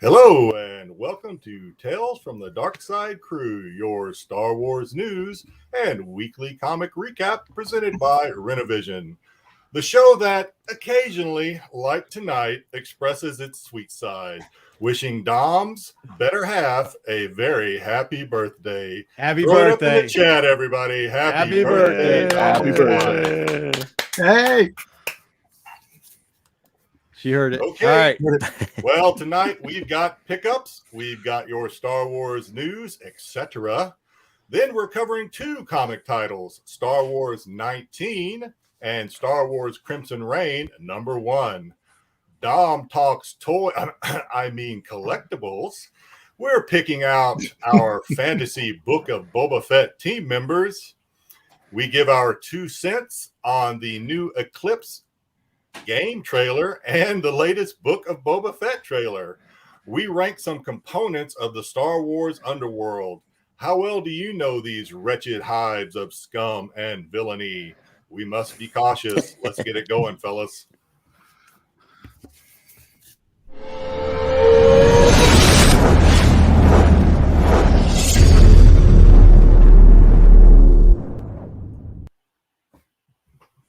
Hello and welcome to Tales from the Dark Side Crew, your Star Wars news and weekly comic recap presented by Renovision, the show that occasionally, like tonight, expresses its sweet side, wishing Dom's better half a very happy birthday. Happy Throw birthday. It up in the chat, everybody. Happy birthday. Happy birthday. Hey. She heard it. Okay. All right. Well, tonight we've got pickups, we've got your Star Wars news, etc. Then we're covering two comic titles, Star Wars 19 and Star Wars Crimson Reign #1. Dom talks collectibles. We're picking out our fantasy Book of Boba Fett team members. We give our 2 cents on the new Eclipse game trailer and the latest Book of Boba Fett trailer. We rank some components of the Star Wars underworld. How well do you know these wretched hives of scum and villainy? We must be cautious. Let's get it going, fellas.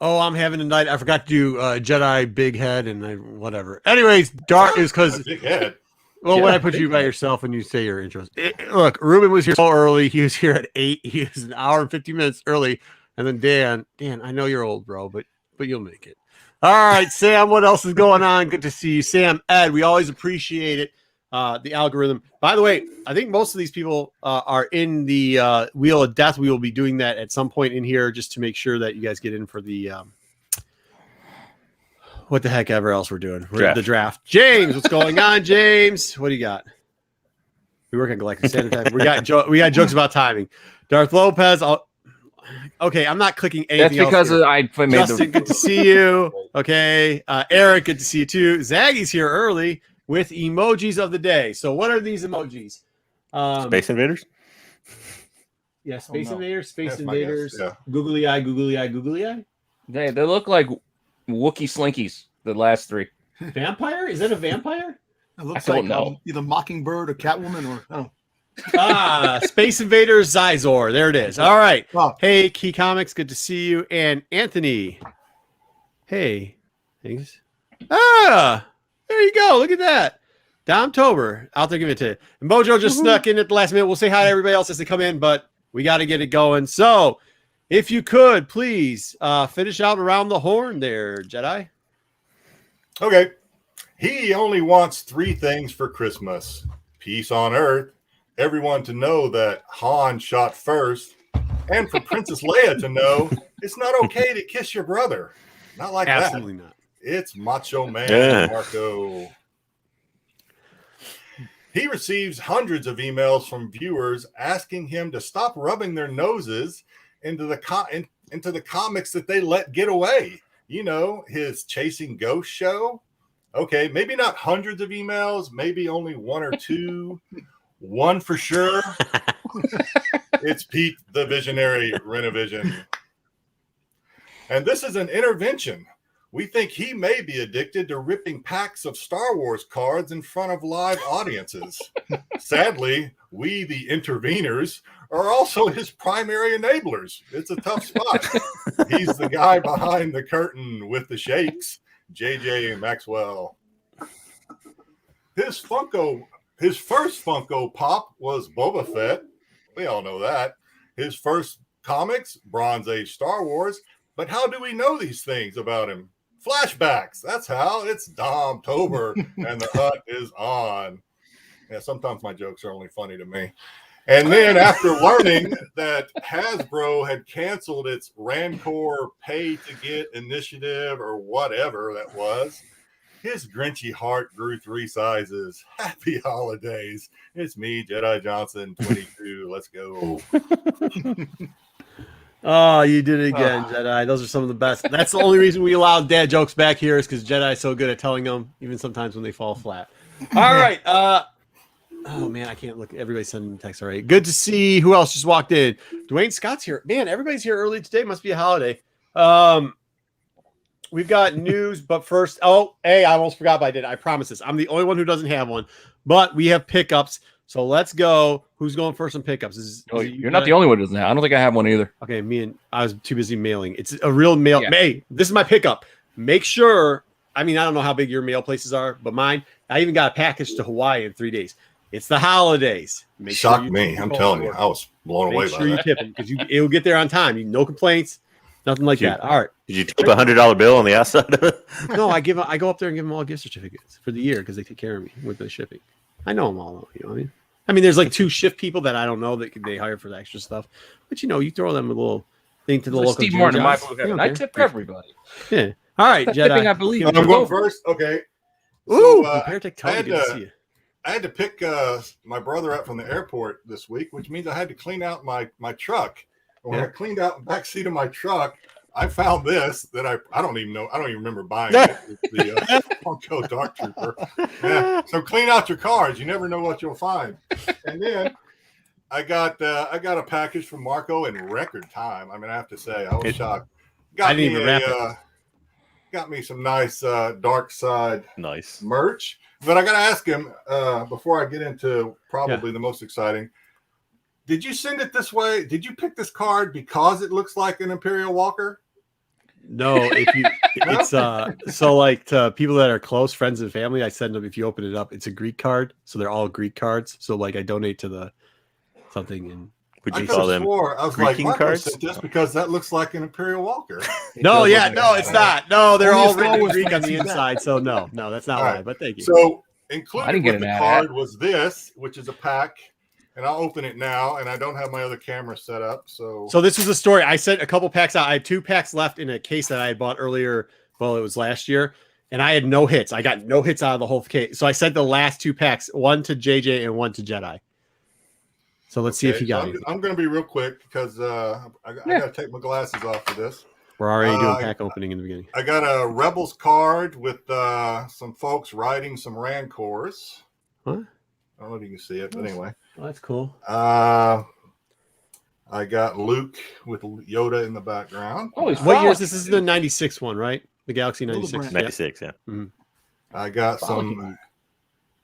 Oh, I'm having a night. I forgot to do Jedi big head and whatever. Anyways, Dark is because Big head. well, Yeah, when I put you by head. yourself and you say your intros. Look, Ruben was here so early. He was here at 8. He was an hour and 50 minutes early. And then Dan, I know you're old, bro, but you'll make it. All right, Sam, what else is going on? Good to see you. Sam, Ed, we always appreciate it. The algorithm. By the way, I think most of these people are in the Wheel of Death. We will be doing that at some point in here just to make sure that you guys get in for the what the heck ever else we're doing. The draft. James, what's going on, James? What do you got? We work on Galactic Standard Time. We got jokes about timing. Darth Lopez. Okay, I'm not clicking anything. That's because else I made Justin, good to see you. Okay, Eric, good to see you too. Zaggy's here early with emojis of the day. So what are these emojis? Space Invaders? Yeah, Space Invaders, Space That's my Invaders, guess, googly eye, googly eye, googly eye. They look like Wookiee Slinkies, the last 3. Vampire? Is that a vampire? It looks I don't like know. either Mockingbird or Catwoman or I don't Space Invaders Zizor. There it is. All right. know. Hey, Key Comics, good to see you. And Anthony. Hey. Thanks. There you go. Look at that. Domtober out there giving it to you. And Mojo just snuck in at the last minute. We'll say hi to everybody else as they come in, but we got to get it going. So if you could, please finish out around the horn there, Jedi. Okay. He only wants 3 things for Christmas: peace on Earth, everyone to know that Han shot first, and for Princess Leia to know it's not okay to kiss your brother. Not like Absolutely that. not. It's Macho Man Yeah. Marco. He receives hundreds of emails from viewers asking him to stop rubbing their noses into the comics that they let get away. You know, his Chasing Ghosts show. Okay, maybe not hundreds of emails, maybe only 1 or 2. One for sure. It's Pete the Visionary Renovision. And this is an intervention. We think he may be addicted to ripping packs of Star Wars cards in front of live audiences. Sadly, we, the interveners, are also his primary enablers. It's a tough spot. He's the guy behind the curtain with the shakes, JJ Maxwell. His first Funko Pop was Boba Fett. We all know that. His first comics, Bronze Age Star Wars. But how do we know these things about him? Flashbacks. That's how. It's Domtober, and the hut is on. Yeah, sometimes my jokes are only funny to me. And then after learning that Hasbro had canceled its Rancor pay-to-get initiative or whatever that was, his Grinchy heart grew 3 sizes. Happy holidays. It's me, Jedi Johnson, 22. Let's go. Oh, you did it again, Jedi. Those are some of the best. That's the only reason we allow dad jokes back here is because Jedi's so good at telling them, even sometimes when they fall flat. All right. Oh, man, I can't look. Everybody's sending text already. Good to see. Who else just walked in? Dwayne Scott's here. Man, everybody's here early today. Must be a holiday. we've got news, but first, I almost forgot, but I did. I promise this. I'm the only one who doesn't have one, but we have pickups. So let's go. Who's going first on pickups? You're not the only one who doesn't have. I don't think I have one either. Okay, I was too busy mailing. It's a real mail. Yeah. Hey, this is my pickup. Make sure. I mean, I don't know how big your mail places are, but mine. I even got a package to Hawaii in 3 days. It's the holidays. Shocked me. I'm telling you, I was blown away by Make sure you that. tip them because it'll get there on time. No complaints, nothing like that. All right. Did you tip $100 bill on the outside of it? No, I go up there and give them all gift certificates for the year because they take care of me with the shipping. I know them all, you know what I mean? There's like 2 shift people that I don't know that they hire for the extra stuff. But you throw them a little thing to the local. Steve Jim Martin, my John's. blue heaven. I tip everybody. Yeah. All right, That's Jedi. tipping, I believe. I'm going first. Okay. Ooh, So, Paratech I Tony, good to see you. I had to pick my brother up from the airport this week, which means I had to clean out my truck. And when I cleaned out the back seat of my truck, I found this that I don't even know. I don't even remember buying it. It's the Funko Dark Trooper. Yeah. So clean out your cars. You never know what you'll find. And then I got a package from Marco in record time. I have to say, I was shocked. I didn't even wrap it. Got me some nice dark side Nice merch. But I got to ask him before I get into probably the most exciting. Did you send it this way? Did you pick this card because it looks like an Imperial Walker? No, it's so like to people that are close friends and family, I send them. If you open it up, it's a Greek card, so they're all Greek cards. So like I donate to the something in. Would you I call them swore, I was Greeking like, cards? sent this because that looks like an Imperial Walker. No, it's not. No, they're Only all Star written in Wars Greek on fans the see that. inside. So no, that's not All why. right. But thank you. So I included didn't get with an the ad. card was this, which is a pack, and I'll open it now. And I don't have my other camera set up, so this was a story. I sent a couple packs out. I had 2 packs left in a case that I had bought earlier. Well, it was last year, and I had no hits. I got no hits out of the whole case. So I sent the last 2 packs, one to JJ and one to Jedi. So let's see if you got it. I'm going to be real quick because I got to take my glasses off for this. We're already doing pack opening in the beginning. I got a Rebels card with some folks riding some Rancors. Huh? I don't know if you can see it, but anyway. Oh, that's cool. I got Luke with Yoda in the background. Oh, he's What year is frolic. this? This is the 96 one, right? The Galaxy 96. 96? Yeah. I got Frolicking. some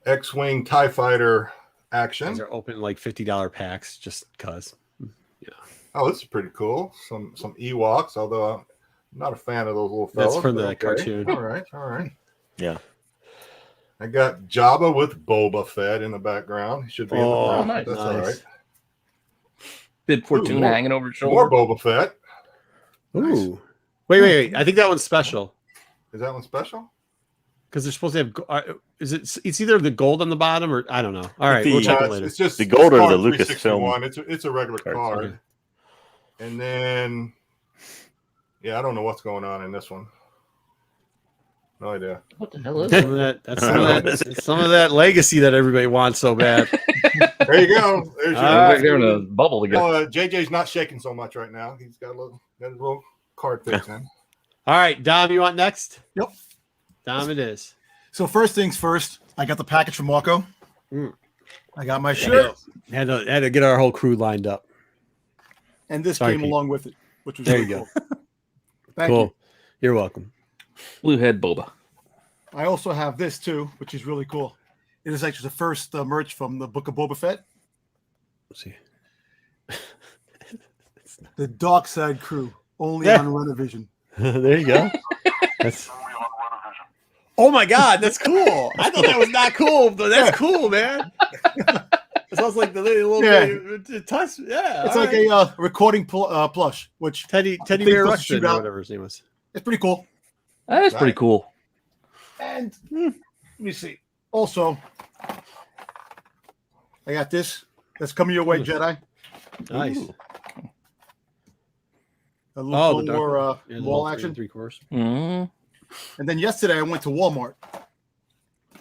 X-Wing TIE Fighter action. These are open like $50 packs just because. Oh, this is pretty cool. Some Ewoks, although I'm not a fan of those little fellas. That's from but the okay. cartoon. All right. Yeah. I got Jabba with Boba Fett in the background. He should be in the front. nice. That's all right. Bib Fortuna more- hanging over his More shoulder. Boba Fett. Ooh. Wait. I think that one's special Is that one special? because they're supposed to have. It's either the gold on the bottom or I don't know. All right, The- we'll check No, it later. it's just The gold or card the Lucasfilm 361. It's a regular cards, card. okay. And then, I don't know what's going on in this one. No idea. What the hell is Some it? of that, that's some of that legacy that everybody wants so bad. There you go. There's your. All right. They're in a bubble together. JJ's not shaking so much right now. He's got a little card fix in. All right, Dom, you want next? Yep. Dom, it is. So first things first, I got the package from Marco. Mm. I got my shirt, Had to get our whole crew lined up. and this Sorry, came Pete. along with it, which was There really you go. cool. Thank Cool. you. You're welcome. Blue head boba. I also have this too, which is really cool. It is actually the first merch from the Book of Boba Fett. Let's see. The Dark Side Crew, only Yeah. on Renovision. There you go. That's. Oh my God, that's cool. I thought that was not cool, but that's cool, man. It sounds like the little touch. Yeah, It's all like right. a recording plush, which Teddy thing Bear supposed to Ruxpin shoot or out. whatever his name was. it's pretty cool. That is pretty cool. And let me see. Also, I got this. That's coming your way, Jedi. Nice. Ooh. A Oh, little the dark more one. Yeah, the wall little action. 3/4. Mm. And then yesterday I went to Walmart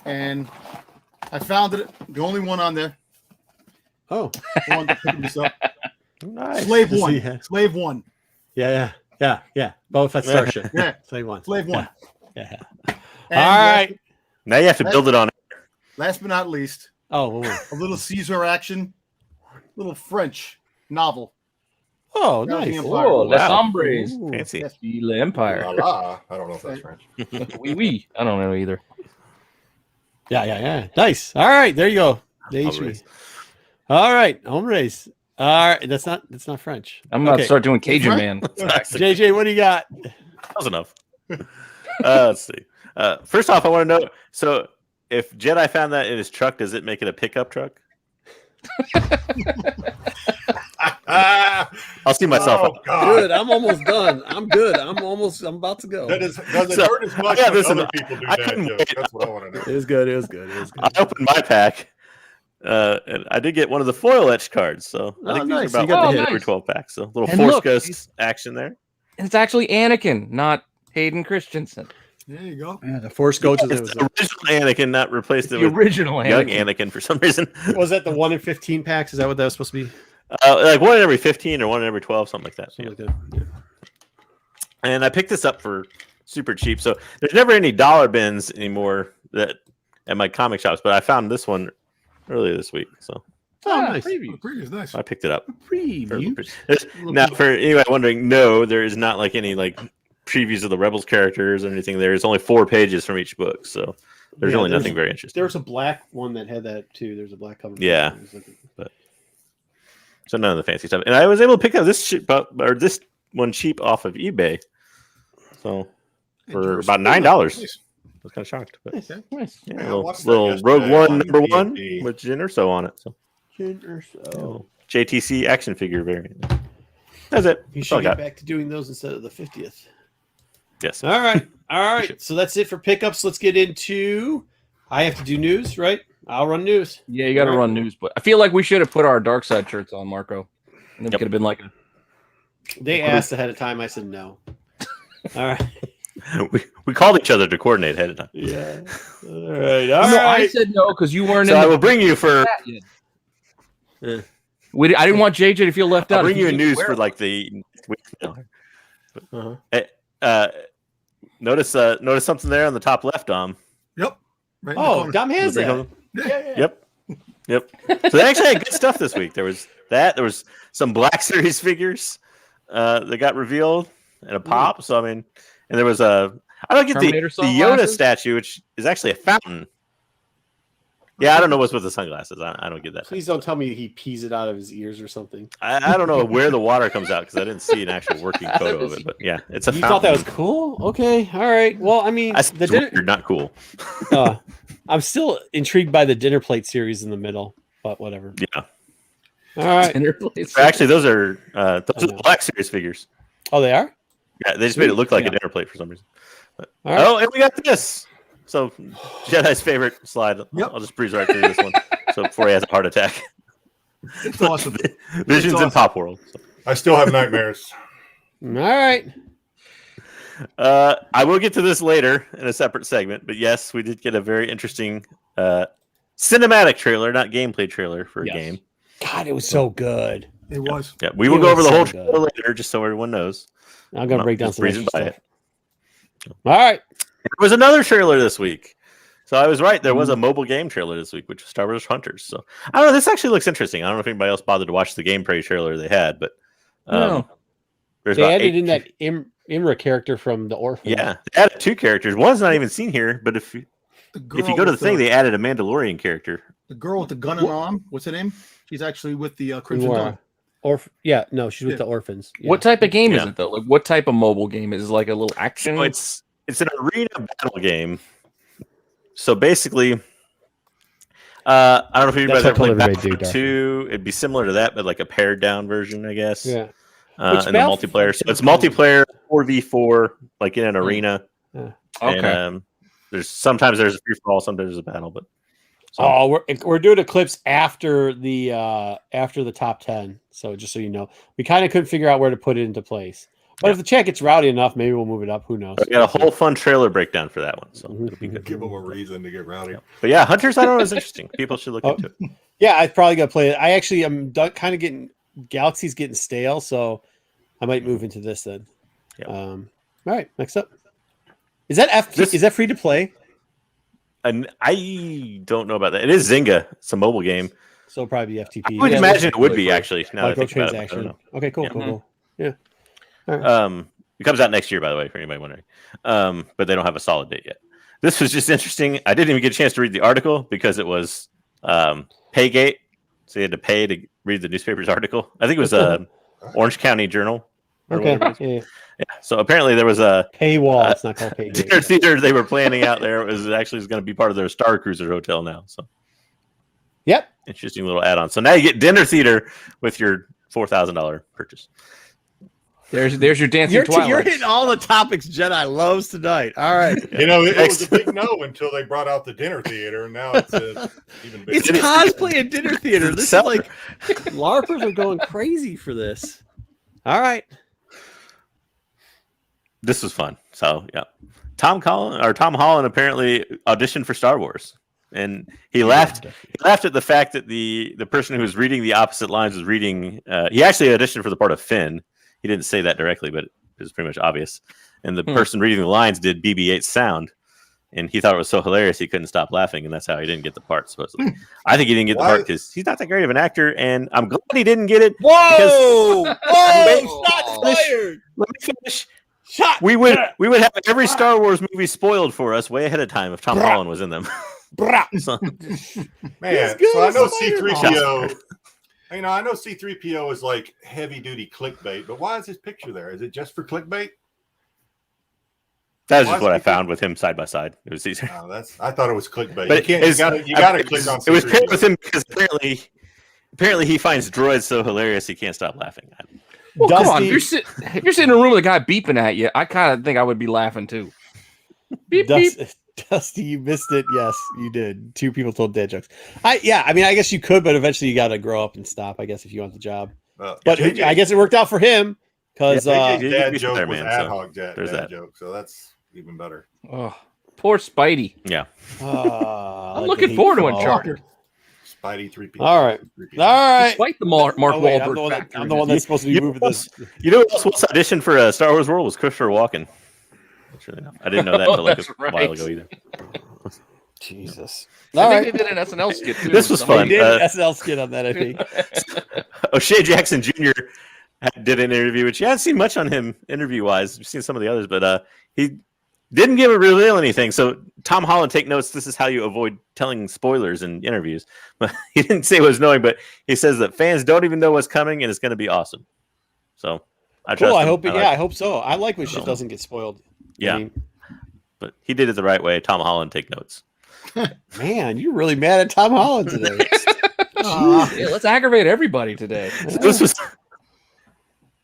and I found it, the only one on there. Oh, I wanted to pick this up. Nice. Slave Does one. he have- Slave one. yeah. Boba Fett Starship. Yeah. Same one. Slave one. Yeah. And All right. Now you have to build it on. Last but not least, Oh, whoa. a little Caesar action, little French novel Oh, That was the nice. Empire. Oh, Les Wow. Hombres. Ooh. Fancy. Yes. The La Empire. la. I don't know if that's French. Oui. I don't know either. Yeah. Nice. All right, there you go. There you Hombres. All right, hombres. All right, that's not French. I'm about to Okay. start doing Cajun Man. JJ, what do you got? That was enough. Let's see. First off, I want to know. So, if Jedi found that in his truck, does it make it a pickup truck? I'll see myself. Oh, God. Good. I'm almost done. I'm good. I'm about to go. Does it So, hurt as much yeah, when listen, other people do I that couldn't joke? wait. That's what I want to know. It was good. It was good. I opened my pack, and I did get one of the foil etched cards. So I think nice. these are You about got the one hit. every 12 packs. So a little And Force look, Ghost action there. And it's actually Anakin, not Hayden Christensen. There you go. Yeah, the Force coaches. It's the original Anakin, not replaced The it with original young Anakin. Anakin for some reason. Was that the 1 in 15 packs? Is that what that was supposed to be? Like one in every 15 or one in every 12, something like that. Something Yeah. like that. Yeah. And I picked this up for super cheap. So there's never any dollar bins anymore that at my comic shops, but I found this one earlier this week. So Oh, nice. The preview is nice. I picked it up. Preview. Now, for anyone wondering, no, there is not like any like previews of the Rebels characters or anything. There is only 4 pages from each book, so there's really nothing very interesting. There was a black one that had that too. There's a black cover. Yeah. So none of the fancy stuff. And I was able to pick up this this one cheap off of eBay. So for about $9. I was kind of shocked, but Nice. Nice. yeah, Yeah, I little, watched that little yesterday Rogue One on number one D&D. with Jyn Erso on it. So Oh. JTC action figure variant. That's it. You That's all I should get got. back to doing those instead of the 50th. Yes. All right. All right. should. So that's it for pickups. Let's get into. I have to do news, right? I'll run news. Yeah, you got to run news, but I feel like we should have put our dark side shirts on, Marco. And it Yep. could have been like a They asked ahead of time. I said no. All right. we called each other to coordinate ahead of time. Yeah. All right. All no, I right. said no because you weren't So in I the will bring you for. chat yet. Yeah. I didn't want JJ to feel left out. I'll bring He you a didn't news wear for it. like the week. Uh-huh. Notice something there on the top left, Dom. Yep. Right in the Oh, corner. Dom has Bring that. home- Yeah. Yep. So they actually had good stuff this week. There was that. There was some Black Series figures that got revealed and a pop. So I mean, and there was I don't get the Terminator Yoda sunglasses? statue, which is actually a fountain. Yeah, I don't know what's with the sunglasses. I don't get that. Please don't tell me he pees it out of his ears or something. I don't know where the water comes out because I didn't see an actual working photo of it. But yeah, it's a You fountain. thought that was cool? Okay. All right. Well, I mean, I said the it's dinner. weird, not cool. I'm still intrigued by the dinner plate series in the middle, but whatever. Yeah. All right. Dinner place. Actually, those are I the know. Black Series figures. Oh, they are? Yeah, they just made it look like Yeah. a dinner plate for some reason. But, All right. Oh, and we got this. So Jedi's favorite slide. Yep. I'll just breeze right through this one. So before he has a heart attack. It's awesome. Visions in awesome. Pop World. So, I still have nightmares. All right. I will get to this later in a separate segment, but yes, we did get a very interesting cinematic trailer, not gameplay trailer for a Yes. game. God, it was so good. It was. Yeah, we will It go over was the so whole good. trailer later, just so everyone knows. I'm going to break down Just some breezing extra by stuff. All right. There was another trailer this week. So I was right. There was a mobile game trailer this week, which was Star Wars Hunters. So I don't know. This actually looks interesting. I don't know if anybody else bothered to watch the gameplay trailer they had, but No. there's They about added 8 in that Imra character from the Orphan. Yeah, they added 2 characters. One's not even seen here, but if you go to the thing, they added a Mandalorian character. the girl with the gun in her arm. What's her name? She's actually with the Crimson Dawn. Yeah, no, she's with Yeah. the Orphans. Yeah. What type of game is Yeah. it though? Like what type of mobile game is it? Like a little action? So it's an arena battle game. So basically, I don't know if anybody's That's ever what played everybody do, Battlefront 2. It'd be similar to that, but like a pared down version, I guess. Yeah. In Which the Battlefront multiplayer. So 2 it's multiplayer 4v4, like in an arena. Yeah. Okay. And sometimes there's a free for all, sometimes there's a battle, but so, Oh, we're doing Eclipse after the top 10. So just so you know, we kind of couldn't figure out where to put it into place. But if the chat gets rowdy enough, maybe we'll move it up. Who knows? we got a whole fun trailer breakdown for that one, so Mhm. it'll be good. Give them a reason to get rowdy. But yeah, Hunters, I don't know, is interesting. People should look Oh. into it. Yeah, I probably got to play it. I actually am kind of getting Galaxy's getting stale, so I might move into this then. Yeah. All right, next up. Is that This- is that free to play? And I don't know about that. It is Zynga. It's a mobile game. So probably FTP. I would Yeah, imagine it would really be quick. actually. Now that I think about it, but I don't Microtransaction. know. Okay, cool, Yeah. cool. Yeah. All right. It comes out next year, by the way, for anybody wondering. But they don't have a solid date yet. This was just interesting. I didn't even get a chance to read the article because it was Paygate, so you had to pay to read the newspaper's article. I think it was Orange County Journal. or Okay. whatever it is. Yeah. Yeah. So apparently there was a Paywall. It's not called paywall. dinner theater they were planning out there. It was actually going to be part of their Star Cruiser hotel now. So Yep. interesting little add-on. So now you get dinner theater with your $4,000 purchase. There's your dancing You're Twilight. hitting all the topics Jedi loves tonight. All right. You know, it was a big no until they brought out the dinner theater, and now it's even bigger. It's cosplay and dinner theater. This is Seller. like LARPers are going crazy for this. All right. This was fun. So yeah, Tom Holland apparently auditioned for Star Wars, and he laughed. He laughed at the fact that the person who was reading the opposite lines was reading. He actually auditioned for the part of Finn. He didn't say that directly, but it was pretty much obvious. And the person reading the lines did BB-8's sound, and he thought it was so hilarious he couldn't stop laughing, and that's how he didn't get the part. Supposedly, I think he didn't get the part because he's not that great of an actor, and I'm glad he didn't get it. Whoa! Wait, Shots fired! Let me finish. Shot! We would have every Star Wars movie spoiled for us way ahead of time if Tom Holland was in them. So, Man, He's so I know good. C-3PO. You know, I know C-3PO is like heavy-duty clickbait, but why is his picture there? Is it just for clickbait? that was just what I found with him side by side. It was easier. Oh, I thought it was clickbait. But You gotta click on. It was paired C-3PO. with him because apparently he finds droids so hilarious he can't stop laughing. Well, come on. Dusty- If you're sitting in a room with a guy beeping at you, I kind of think I would be laughing too. Beep, beep. Dusty, you missed it. Yes, you did. 2 people told dad jokes. I mean, I guess you could, but eventually you got to grow up and stop, I guess, if you want the job. But JJ I guess it worked out for him because Yeah, JJ's JJ dad be joke there, was man, ad so hoc there's dad that. joke, so that's even better. Oh, poor Spidey. Yeah. I'm looking forward to Uncharted. Spidey 3P. All right. All right. Despite the Mark Oh, wait, I'm, Wahlberg the one that, factor. I'm the one that's supposed to be You moving know this. You know who else was auditioned for Star Wars World was Christopher Walken. I didn't know that until like That's a right. while ago either. Jesus. I All think right. they did an SNL skit too. This was They fun. did an SNL skit on that, I think. O'Shea Jackson Jr. did an interview, which you haven't seen much on him interview-wise. You've seen some of the others, but he didn't give a reveal anything. So Tom Holland, take notes. This is how you avoid telling spoilers in interviews. He didn't say what was knowing, but he says that fans don't even know what's coming, and it's going to be awesome. So I trust Cool. I him. hope. like I it. hope so. I like when shit doesn't get spoiled. Yeah. I mean, But he did it the right way. Tom Holland, take notes. man, you're really mad at Tom Holland today. Yeah, let's aggravate everybody today. This was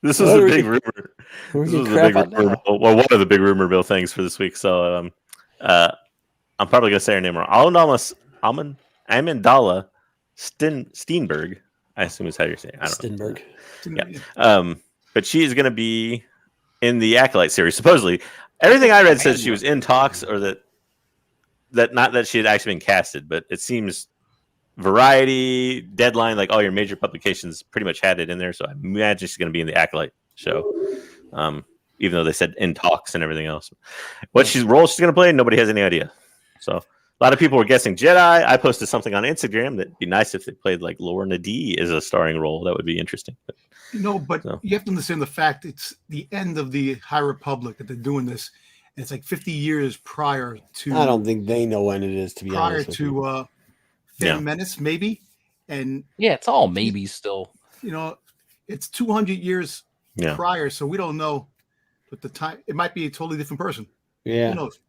What a are we big gonna- rumor. We're This getting was a crap big on rumor now. mill. Well, one of the big rumor mill things for this week. So I'm probably gonna say her name wrong. Amandala Steenberg. I assume is how you're saying. I don't know. Stenberg. Yeah. But she is gonna be in the Acolyte series. Supposedly, everything I read says she was in talks, or that not that she had actually been casted, but it seems Variety, Deadline, like all your major publications pretty much had it in there. So I imagine she's going to be in the Acolyte show, even though they said in talks and everything else. What role she's going to play, nobody has any idea. So a lot of people were guessing Jedi. I posted something on Instagram that'd be nice if they played like Lorna D as a starring role. That would be interesting. But, But you have to understand the fact it's the end of the High Republic that they're doing this. And it's like 50 years prior to. I don't think they know when it is, to be prior honest. with you. to Phantom Menace, maybe. And Yeah, it's all maybes still. it's 200 years yeah. prior, so we don't know. But the time, it might be a totally different person. Yeah. Who knows?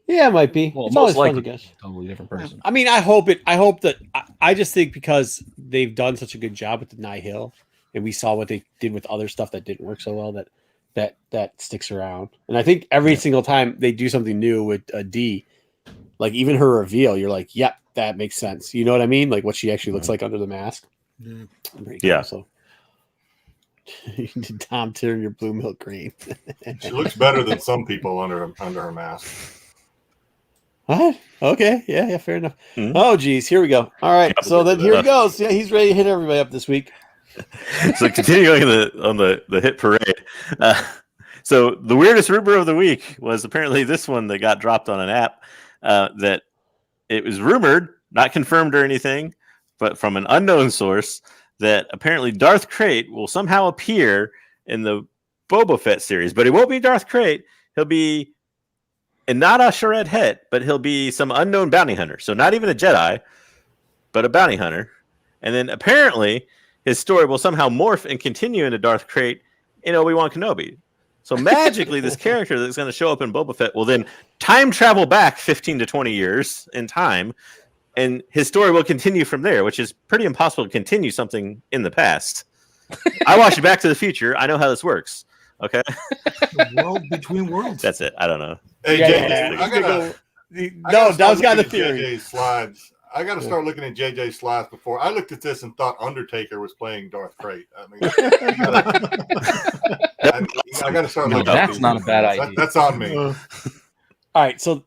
Yeah, it might be. Well, It's most always fun to likely, guess. totally different person. I mean, I hope that I just think because they've done such a good job with the Nihil, and we saw what they did with other stuff that didn't work so well, that sticks around. And I think every single time they do something new with a D, like even her reveal, you're like, yep, that makes sense. You know what I mean? Like what she actually looks like under the mask. Yeah. Pretty cool, Yeah. So did Tom turn your blue milk green? She looks better than some people under her mask. What? Okay. Yeah, fair enough. Mhm. Oh, geez. Here we go. All right. Yeah, So then here he goes. Yeah, he's ready to hit everybody up this week. So continuing on the hit parade. So the weirdest rumor of the week was apparently this one that got dropped on an app that it was rumored, not confirmed or anything, but from an unknown source, that apparently Darth Krayt will somehow appear in the Boba Fett series, but he won't be Darth Krayt. He'll be, and not Asharet Het, but he'll be some unknown bounty hunter. So not even a Jedi, but a bounty hunter. And then apparently his story will somehow morph and continue into Darth Krayt in Obi-Wan Kenobi. So magically, this character that's going to show up in Boba Fett will then time travel back 15 to 20 years in time, and his story will continue from there, which is pretty impossible to continue something in the past. I watched Back to the Future. I know how this works. Okay. The world between worlds. That's it. I don't know. Hey, Yeah, JJ, I gotta No, start Dow's got a looking at theory. JJ's slides. I got to start looking at JJ's slides before I looked at this and thought Undertaker was playing Darth Krayt. I mean, I got to start No, looking. at that's these not a things. bad idea. That's on me. Uh, All right, so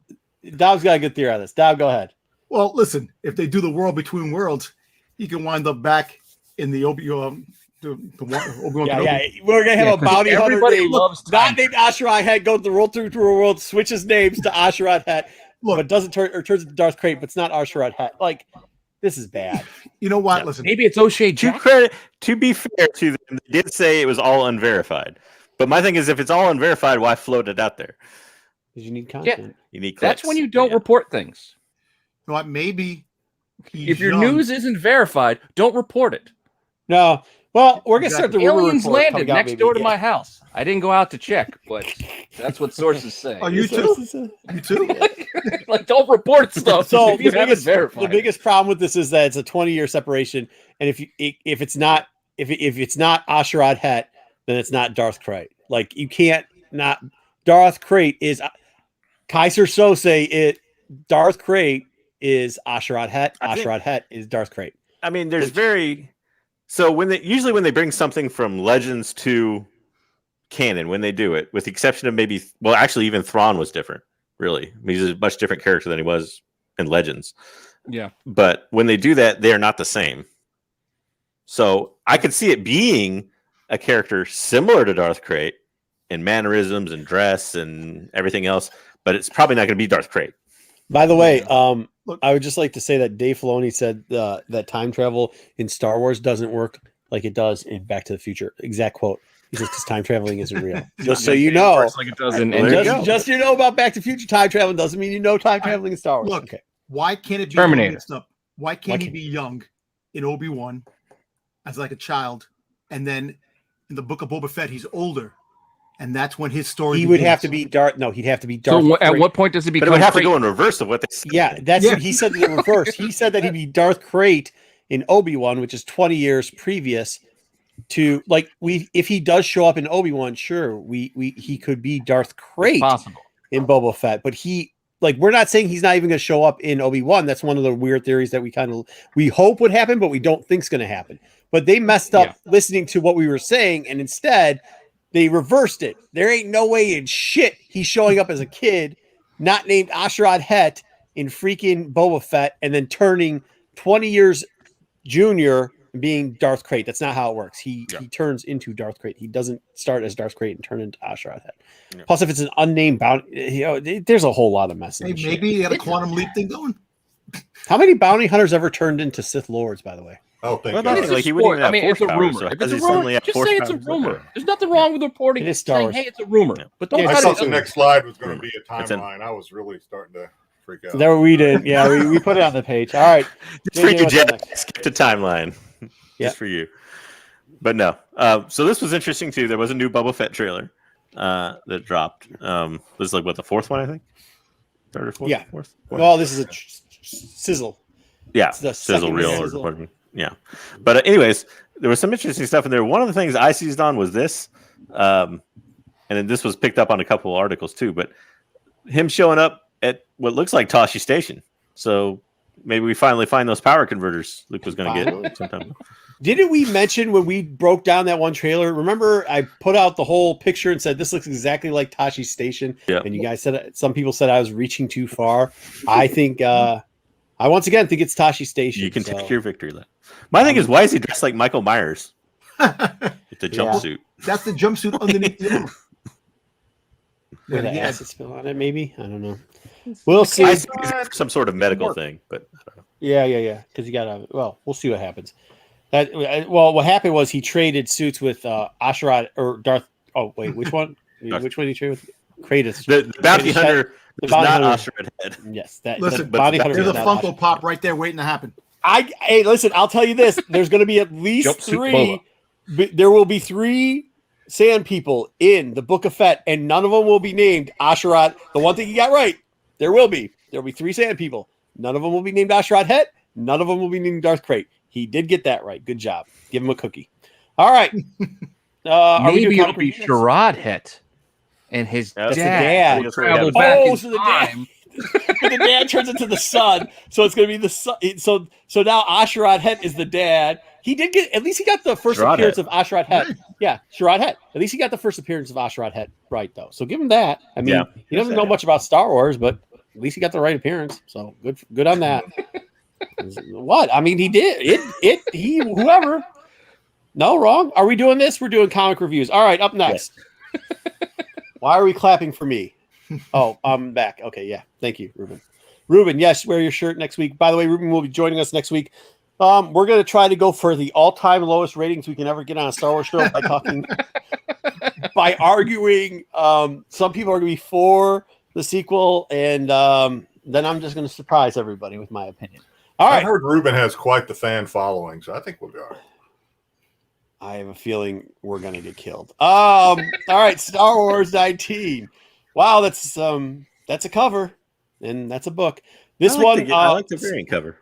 Dow's got a good theory on this. Dow, go ahead. well, listen, if they do the world between worlds, he can wind up back in the Obi-Wan. Obi-Wan Yeah, Kenobi. yeah. We're gonna have Yeah, a 'cause bounty hunter everybody named, loves not time. named Asherah Het, goes the world through a world, switches names to Asherah Het, Look. but doesn't turn or turns into Darth Krayt, but it's not Asherah Het. Like, this is bad. You know what? Yeah. Listen, Maybe it's O'Shea To Jackson. be fair to them, they did say it was all unverified. But my thing is, if it's all unverified, why float it out there? Because you need content. You need That's clicks. when you don't Yeah. report things. you know what? Maybe If your young. news isn't verified, don't report it. No. Well, we're gonna start the rumor Aliens report landed coming out, next maybe. door to Yeah. my house. I didn't go out to check, but that's what sources say. Oh, you too? You too? Like, don't report stuff. So if you haven't verified. the biggest problem with this is that it's a 20-year separation, and if it's not Asherah Het, then it's not Darth Krayt. Like, you can't not. Darth Krayt is Kaiser Sose. Darth Krayt is Asherah Het. I think- Asherah Het is Darth Krayt. I mean, there's so when they bring something from Legends to canon, when they do it, with the exception of maybe, well, actually even Thrawn was different. Really, I mean, he's a much different character than he was in Legends. Yeah. But when they do that, they are not the same. So I could see it being a character similar to Darth Krayt in mannerisms and dress and everything else, but it's probably not going to be Darth Krayt. By the way, Look. I would just like to say that Dave Filoni said that time travel in Star Wars doesn't work like it does in Back to the Future. Exact quote. He says because time traveling isn't real. Just so you know, Works like it does in Well, there you and go. just you know about Back to the Future time traveling doesn't mean you know time traveling in Star Wars. Look. Okay. Why can't it be Terminator. mixed up? Why can't he be young in Obi-Wan as like a child, and then in the Book of Boba Fett he's older, and that's when his story. He would have begins. to be Darth. No, he'd have to be Darth. So at Krayt. what point does it But become? it would have to Krayt? go in reverse of what they said. Yeah, that's Yeah. he said the reverse. He said that he'd be Darth Krayt in Obi-Wan, which is 20 years previous to like if he does show up in Obi-Wan, sure, he could be Darth Krayt Possible. in Boba Fett, but we're not saying he's not even going to show up in Obi-Wan. That's one of the weird theories that we hope would happen, but we don't think is going to happen. But they messed up listening to what we were saying, and instead they reversed it. There ain't no way in shit he's showing up as a kid, not named Asherah Het in freaking Boba Fett, and then turning 20 years junior and being Darth Krayt. That's not how it works. He turns into Darth Krayt. He doesn't start as Darth Krayt and turn into Asherah Het. Yeah. Plus, if it's an unnamed bounty, there's a whole lot of mess. in Hey, this shit. maybe he had a quantum leap thing going. How many bounty hunters ever turned into Sith Lords, by the way? Oh, thank Well, God. that's like he wouldn't even have it's a force powers, rumor. so If does it's he a suddenly rumor, have just force say it's a powers? rumor. There's nothing wrong with reporting. It is Star saying, Wars. hey, it's a rumor. Yeah. But don't Yeah, I try thought to. the next slide was going to be a It's an- timeline. I was really starting to freak out. There we did. Yeah, we put it on the page. All right. Just for JJ, you, what's up Jed. Skip the timeline. Yeah. Just for you. But no. So this was interesting too. There was a new Boba Fett trailer that dropped. This is like what, the fourth one, I think? Third or fourth? Yeah. Fourth? Well, this is a sizzle. Yeah, It's the sizzle second reel sizzle. or whatever. Yeah, but anyways, there was some interesting stuff in there. One of the things I seized on was this, and then this was picked up on a couple of articles too. But him showing up at what looks like Tashi Station, so maybe we finally find those power converters Luke was going to get sometime. Didn't we mention when we broke down that one trailer? Remember, I put out the whole picture and said this looks exactly like Tashi's Station. Yeah. And you guys said some people said I was reaching too far. I think I once again think it's Tashi Station. You can so. take your victory lap. My thing is, why is he dressed like Michael Myers with the Yeah. jumpsuit? That's the jumpsuit underneath the armor. With an Yeah. acid spill on it, maybe. I don't know. We'll see. I think it's some sort of medical thing, but Yeah. Because you gotta. Well, we'll see what happens. What happened was he traded suits with Asherah or Darth. Oh wait, which one? Which one did he trade with? Kratos. The bounty hunter is not hunter. Asherah Head. Yes, that. Listen, the bounty but hunter. There's is a not Funko Pop right there waiting to happen. Hey, listen. I'll tell you this. There's going to be at least Jumpsuit 3. There will be 3 sand people in the Book of Fett, and none of them will be named Asherah. The one thing you got right, there will be 3 sand people. None of them will be named Asherah Het. None of them will be named Darth Krayt. He did get that right. Good job. Give him a cookie. All right. Maybe it'll be Sharad Het and his That's dad. the dad. Traveled back in so the dad. time. But the dad turns into the son, so it's going to be the son. So now Asherah Het is the dad. He did get, at least he got the first Sharad appearance Het. of Asherah Het. Yeah, Sharad Het. At least he got the first appearance of Asherah Het right, though. So give him that. I mean, Yeah. he doesn't know much about Star Wars, but at least he got the right appearance. So good on that. What? I mean, he did. He whoever. No, wrong. Are we doing this? We're doing comic reviews. All right, up next. Why are we clapping for me? Oh, I'm back. Okay, yeah. Thank you, Ruben. Ruben, yes, wear your shirt next week. By the way, Ruben will be joining us next week. We're going to try to go for the all-time lowest ratings we can ever get on a Star Wars show by arguing. Some people are going to be for the sequel, and then I'm just going to surprise everybody with my opinion. All I right. heard Ruben has quite the fan following, so I think we'll be all right. I have a feeling we're going to get killed. All right, Star Wars 19. Wow, that's a cover, and that's a book. This one, I like the variant cover.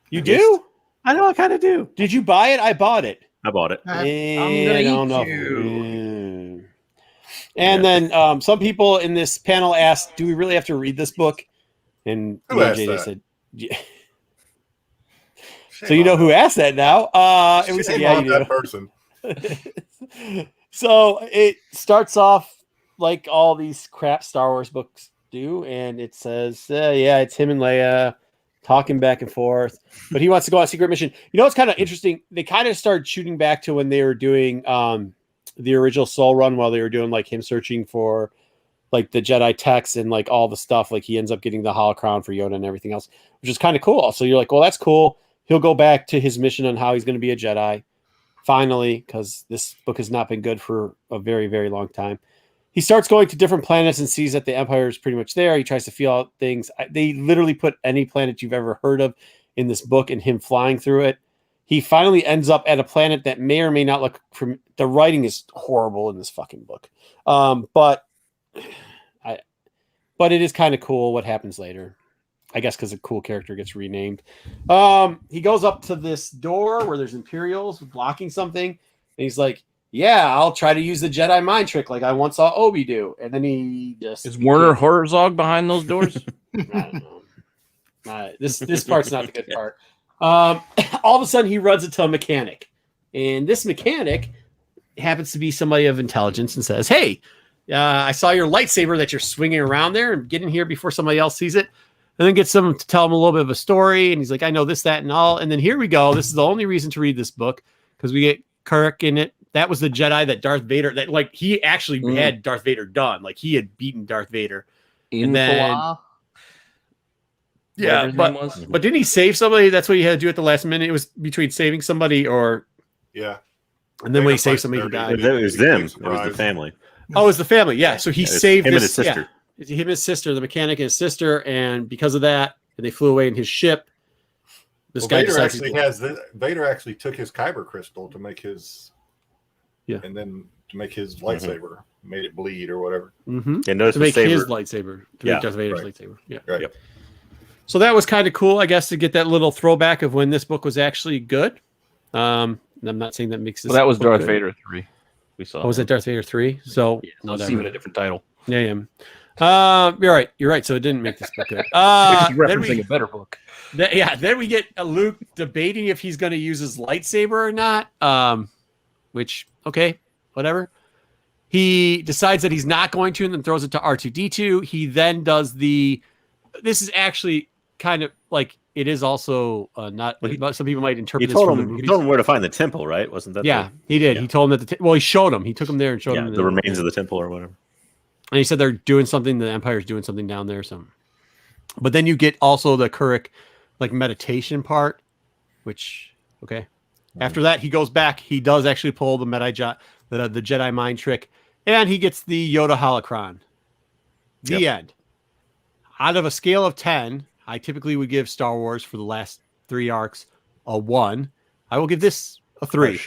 You do? I know, I kind of do. Did you buy it? I bought it. I bought it. I'm I gonna don't eat know. you. And then some people in this panel asked, "Do we really have to read this book?" And Who me and asked JJ that? said, yeah. "So you know who asked that now?" And we said, Shame "Yeah, on you that do." person. So it starts off like all these crap Star Wars books do, and it says, "Yeah, it's him and Leia talking back and forth, but he wants to go on a secret mission." You know, it's kind of interesting. They kind of started shooting back to when they were doing the original Soul Run, while they were doing like him searching for like the Jedi texts and like all the stuff. Like he ends up getting the holocron for Yoda and everything else, which is kind of cool. So you're like, well, that's cool. He'll go back to his mission on how he's going to be a Jedi finally, because this book has not been good for a very, very long time. He starts going to different planets and sees that the Empire is pretty much there. He tries to feel out things. They literally put any planet you've ever heard of in this book and him flying through it. He finally ends up at a planet that may or may not look from the writing is horrible in this fucking book. But it is kind of cool what happens later. I guess because a cool character gets renamed. He goes up to this door where there's Imperials blocking something. And he's like, yeah, I'll try to use the Jedi mind trick like I once saw Obi do. And then he just... Is Werner Herzog behind those doors? I don't know. This part's not the good part. All of a sudden, he runs into a mechanic. And this mechanic happens to be somebody of intelligence and says, hey, I saw your lightsaber that you're swinging around there, and get in here before somebody else sees it. And then gets him to tell him a little bit of a story. And he's like, I know this, that, and all. And then here we go. This is the only reason to read this book, because we get Kirk in it. That was the Jedi that Darth Vader, that like he actually had Darth Vader done. Like he had beaten Darth Vader. And then, yeah, but didn't he save somebody? That's what he had to do at the last minute. It was between saving somebody or... Yeah. And then when he saved somebody, he died. It was them. It was the family. Oh, it was the family. Yeah. So he saved him this, and his sister. Yeah, him and his sister, the mechanic and his sister. And because of that, and they flew away in his ship. This guy Vader actually took his kyber crystal to make his... Yeah. And then to make his lightsaber, made it bleed or whatever. Mm-hmm. And notice to make his lightsaber. To make Darth Vader's lightsaber. Yeah. Right. Yep. So that was kind of cool, I guess, to get that little throwback of when this book was actually good. I'm not saying that makes this. Well, that was Darth good. Vader 3. We saw. Oh, was it Darth Vader 3? So let's see with a different title. Yeah. You're right. So it didn't make this book good. Referencing a better book. Then we get Luke debating if he's going to use his lightsaber or not. Which, okay, whatever. He decides that he's not going to, and then throws it to R2-D2. He then does this is actually kind of like, it is also not, some people might interpret he this told from him, he told him where to find the temple, right? Wasn't that? Yeah, he did. Yeah. He told him that he showed him. He took him there and showed him the remains of the temple or whatever. And he said they're doing something, the Empire's doing something down there. But then you get also the Kirk like meditation part, which okay. After that, he goes back. He does actually pull the the Jedi mind trick, and he gets the Yoda holocron. The end. Out of a scale of 10, I typically would give Star Wars for the last 3 arcs a 1. I will give this a 3.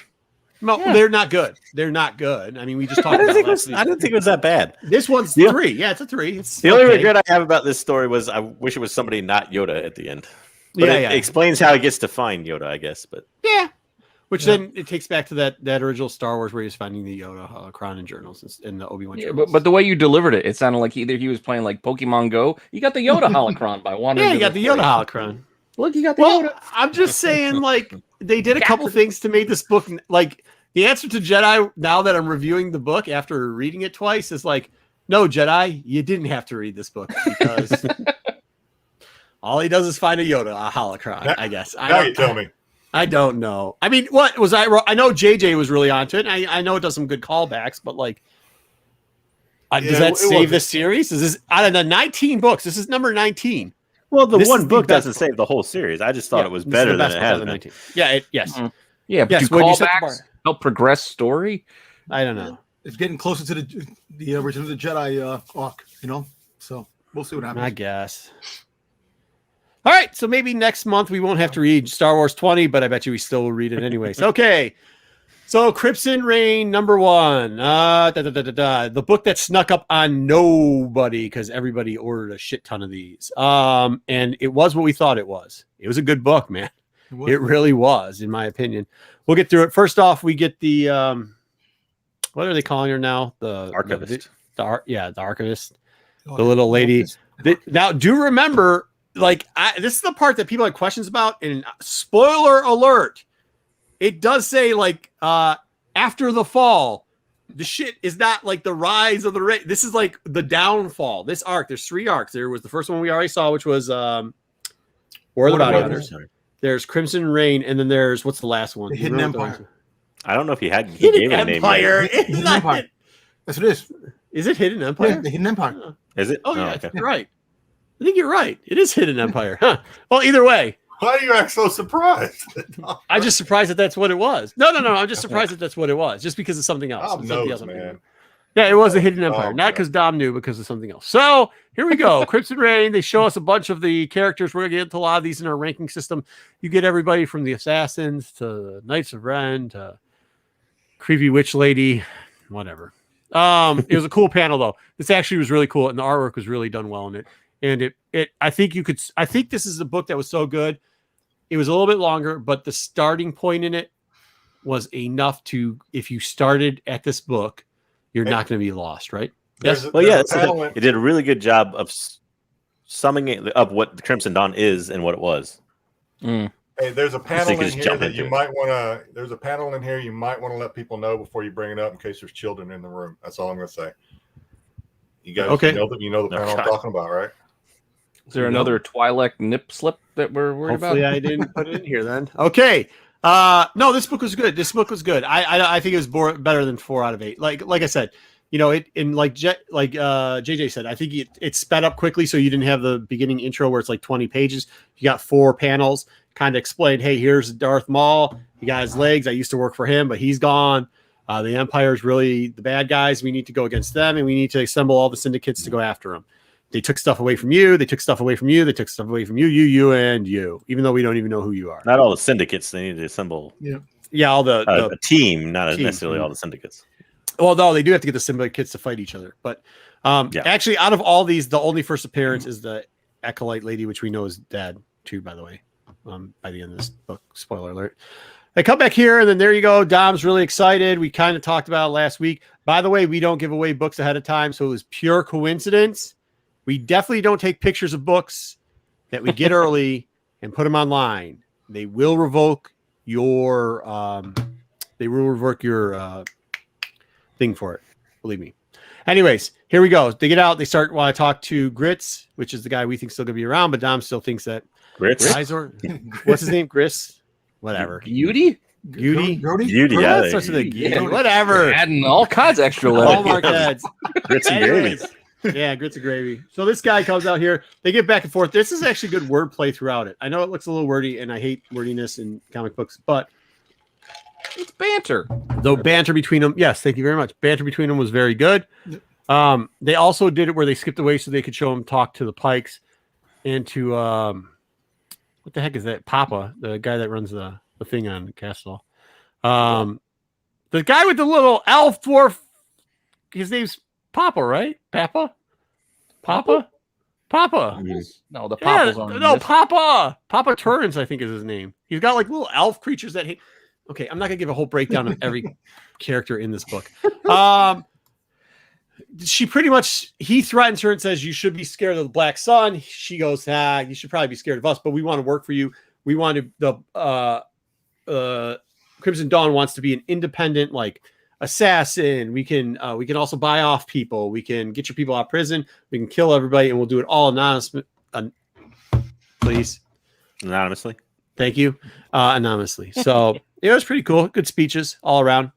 No, they're not good. They're not good. I mean, we just talked about it last week. I didn't think it was that bad. This one's 3. Yeah, it's a 3. It's the only regret I have about this story was I wish it was somebody not Yoda at the end. But it explains how he gets to find Yoda, I guess. But which then it takes back to that original Star Wars where he was finding the Yoda holocron in journals and the Obi-Wan journals. But the way you delivered it, it sounded like either he was playing like Pokemon Go. You got the Yoda holocron by wandering. Yeah, you got the Yoda holocron. Look, you got the Yoda. I'm just saying, like, they did a couple things to make this book, like, the answer to Jedi, now that I'm reviewing the book after reading it twice, is like, no, Jedi, you didn't have to read this book because all he does is find a Yoda, a holocron, I guess. Now you tell me. I don't know. I mean, what was I know JJ was really onto it. And I know it does some good callbacks, but like, does that save this series? Is this out of the 19 books? This is number 19. Well, the one book doesn't save the whole series. I just thought it was better than it has been. 19. Yeah, yes. Mm-hmm. Yeah, but yes, do callbacks help progress story? I don't know. It's getting closer to the Return of the Jedi arc, so we'll see what happens. I guess. All right, so maybe next month we won't have to read Star Wars 20, but I bet you we still will read it anyways. Okay, so Crimson Reign #1, the book that snuck up on nobody because everybody ordered a shit ton of these, and it was what we thought it was. It was a good book, man. It really was, in my opinion. We'll get through it. First off, we get the what are they calling her now? The archivist. The archivist, the little lady. Now, do remember. Like this is the part that people have questions about, and spoiler alert, it does say like after the fall, the shit is not like the rise of the race. This is like the downfall. This arc, there's 3 arcs. There was the first one we already saw, which was War of the Bounty Hunters. There's Crimson Reign, and then there's what's the last one? The Hidden Empire. I don't know if he gave Hidden a name. Empire. Hidden Empire. That's what it is. Is it Hidden Empire? Yeah, the Hidden Empire. Is it? Oh yeah, okay. You're right. I think you're right. It is Hidden Empire. Huh. Well, either way. Why do you act so surprised? I'm just surprised that that's what it was. No. I'm just surprised that that's what it was. Just because of something else. Dom knows, man. Yeah, it was a Hidden Empire. Not because Dom knew, because of something else. So here we go. Crimson Reign. They show us a bunch of the characters. We're going to get into a lot of these in our ranking system. You get everybody from the Assassins to Knights of Ren to Creepy Witch Lady, whatever. It was a cool panel, though. This actually was really cool, and the artwork was really done well in it. And I think this is a book that was so good. It was a little bit longer, but the starting point in it was enough to, if you started at this book, you're not going to be lost, right? Yes. Well, yeah, it did a really good job of summing up what the Crimson Dawn is and what it was. Hey, there's a panel in here that you might want to. There's a panel in here you might want to let people know before you bring it up, in case there's children in the room. That's all I'm going to say. You guys, you know the panel I'm talking about, right? Is there another Twi'lek nip slip that we're worried about? Hopefully I didn't put it in here then. Okay. No, this book was good. I think it was better than 4 out of 8. Like I said, JJ said, I think it sped up quickly, so you didn't have the beginning intro where it's like 20 pages. You got 4 panels, kind of explained, hey, here's Darth Maul. He got his legs. I used to work for him, but he's gone. The Empire is really the bad guys. We need to go against them, and we need to assemble all the syndicates to go after them. They took stuff away from you. They took stuff away from you. They took stuff away from you, and you, even though we don't even know who you are. Not all the syndicates. They need to assemble. Yeah, all the team, not necessarily all the syndicates. Well, no, they do have to get the syndicates to fight each other. But actually, out of all these, the only first appearance is the Acolyte lady, which we know is dead too, by the way, by the end of this book. Spoiler alert. They come back here, and then there you go. Dom's really excited. We kind of talked about it last week. By the way, we don't give away books ahead of time, so it was pure coincidence. We definitely don't take pictures of books that we get early and put them online. They will revoke your thing for it. Believe me. Anyways, here we go. They get out. They start while I talk to Grits, which is the guy we think still going to be around, but Dom still thinks that Grits. What's his name? Gris. Whatever. Beauty. Beauty. Whatever. Adding all kinds of extra letters. Hallmark ads. Grits and Gravy. Yeah, grits and gravy. So this guy comes out here. They get back and forth. This is actually good wordplay throughout it. I know it looks a little wordy, and I hate wordiness in comic books, but It's banter. the banter between them, yes, thank you very much. Banter between them was very good. They also did it where they skipped away so they could show him talk to the Pikes and to what the heck is that? Papa, the guy that runs the thing on the castle. The guy with the little elf dwarf. His name's Papa, right? Papa. No, the Papa's on. No, Papa. Papa Turns, I think, is his name. He's got like little elf creatures that hate. Okay, I'm not gonna give a whole breakdown of every character in this book. She pretty much, he threatens her and says, you should be scared of the Black Sun. She goes, you should probably be scared of us, but we want to work for you. We want to, Crimson Dawn wants to be an independent, like, assassin. We can also buy off people. We can get your people out of prison. We can kill everybody, and we'll do it all anonymously. Please. Anonymously. Thank you. Anonymously. So it was pretty cool. Good speeches all around.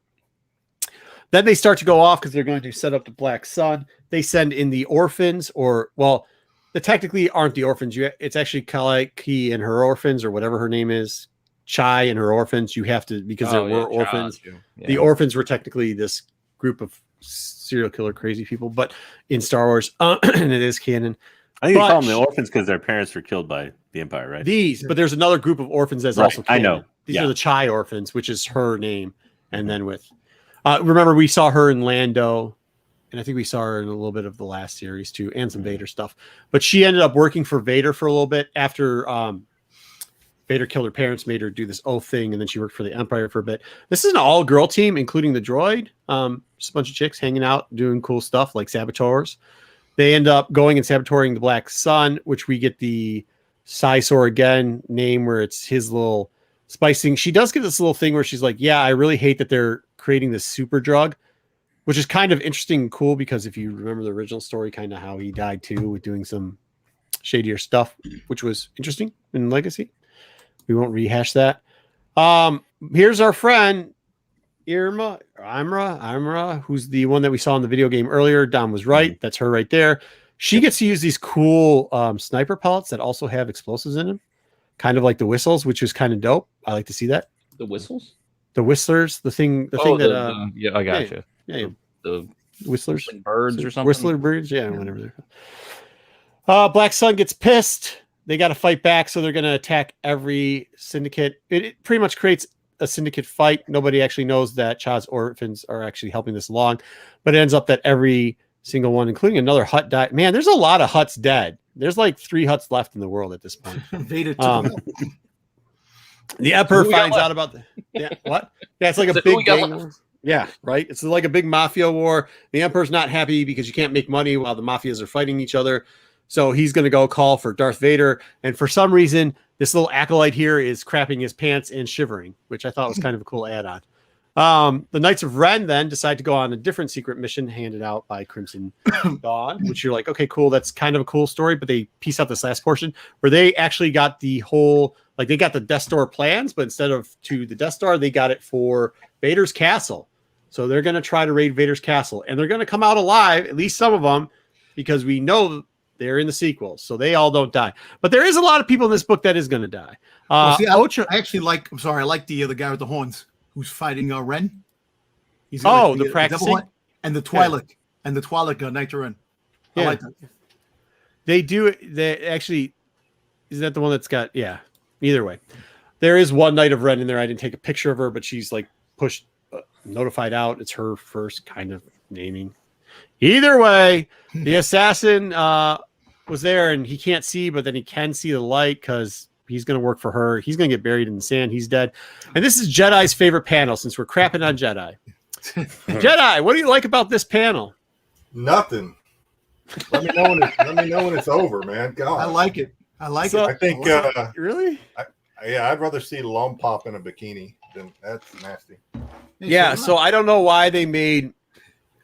Then they start to go off because they're going to set up the Black Sun. They send in the orphans, they technically aren't the orphans. It's actually Kaliki and her orphans, or whatever her name is. Chai and her orphans. You have to, because there were orphans. Yeah. The orphans were technically this group of serial killer crazy people, but in Star Wars, and it is canon. I think you call them the orphans because their parents were killed by the Empire, right? But there's another group of orphans that's also canon. I know. These are the Chai orphans, which is her name. And then with, remember, we saw her in Lando, and I think we saw her in a little bit of the last series too, and some Vader stuff. But she ended up working for Vader for a little bit after Vader killed her parents, made her do this oath thing, and then she worked for the Empire for a bit. This is an all-girl team, including the droid. Just a bunch of chicks hanging out, doing cool stuff like saboteurs. They end up going and saboteuring the Black Sun, which we get the Sisor again name, where it's his little spice thing. She does get this little thing where she's like, yeah, I really hate that they're creating this super drug, which is kind of interesting and cool, because if you remember the original story, kind of how he died too, with doing some shadier stuff, which was interesting in Legacy. We won't rehash that. Here's our friend Imra, who's the one that we saw in the video game earlier. Dom was right. That's her right there. She gets to use these cool sniper pellets that also have explosives in them, kind of like the whistles, which is kind of dope. I like to see that. The whistles? The whistlers, the thing that yeah, I got you. Yeah, the whistlers, birds or something. Whistler birds, yeah, whatever they're. Black Sun gets pissed. They got to fight back, so they're going to attack every syndicate. It pretty much creates a syndicate fight. Nobody actually knows that Cha's orphans are actually helping this along, but it ends up that every single one, including another Hutt, died. Man, there's a lot of Hutts dead. There's like 3 Hutts left in the world at this point. Vader too. The Emperor finds out about what? Yeah, it's like a big gang. Yeah, right. It's like a big mafia war. The Emperor's not happy because you can't make money while the mafias are fighting each other. So he's going to go call for Darth Vader. And for some reason, this little acolyte here is crapping his pants and shivering, which I thought was kind of a cool add-on. The Knights of Ren then decide to go on a different secret mission handed out by Crimson Dawn, which you're like, okay, cool. That's kind of a cool story. But they piece out this last portion where they actually got the whole, like they got the Death Star plans, but instead of to the Death Star, they got it for Vader's castle. So they're going to try to raid Vader's castle, and they're going to come out alive, at least some of them, because we know they're in the sequels, so they all don't die. But there is a lot of people in this book that is going to die. I actually like. I'm sorry, I like the guy with the horns who's fighting Ren. He's the practicing and the Twi'lek and the Twi'lek Knight of Ren. I like that. They do. They actually, is that the one that's got? Yeah. Either way, there is one Knight of Ren in there. I didn't take a picture of her, but she's like pushed, notified out. It's her first kind of naming. Either way, the assassin was there, and he can't see, but then he can see the light because he's going to work for her. He's going to get buried in the sand. He's dead. And this is Jedi's favorite panel, since we're crapping on Jedi. Jedi, what do you like about this panel? Nothing. Let me know when it's over, man. God, I like it. I think really. I'd rather see Lom Pop in a bikini than that's nasty. Yeah, so I don't know why they made.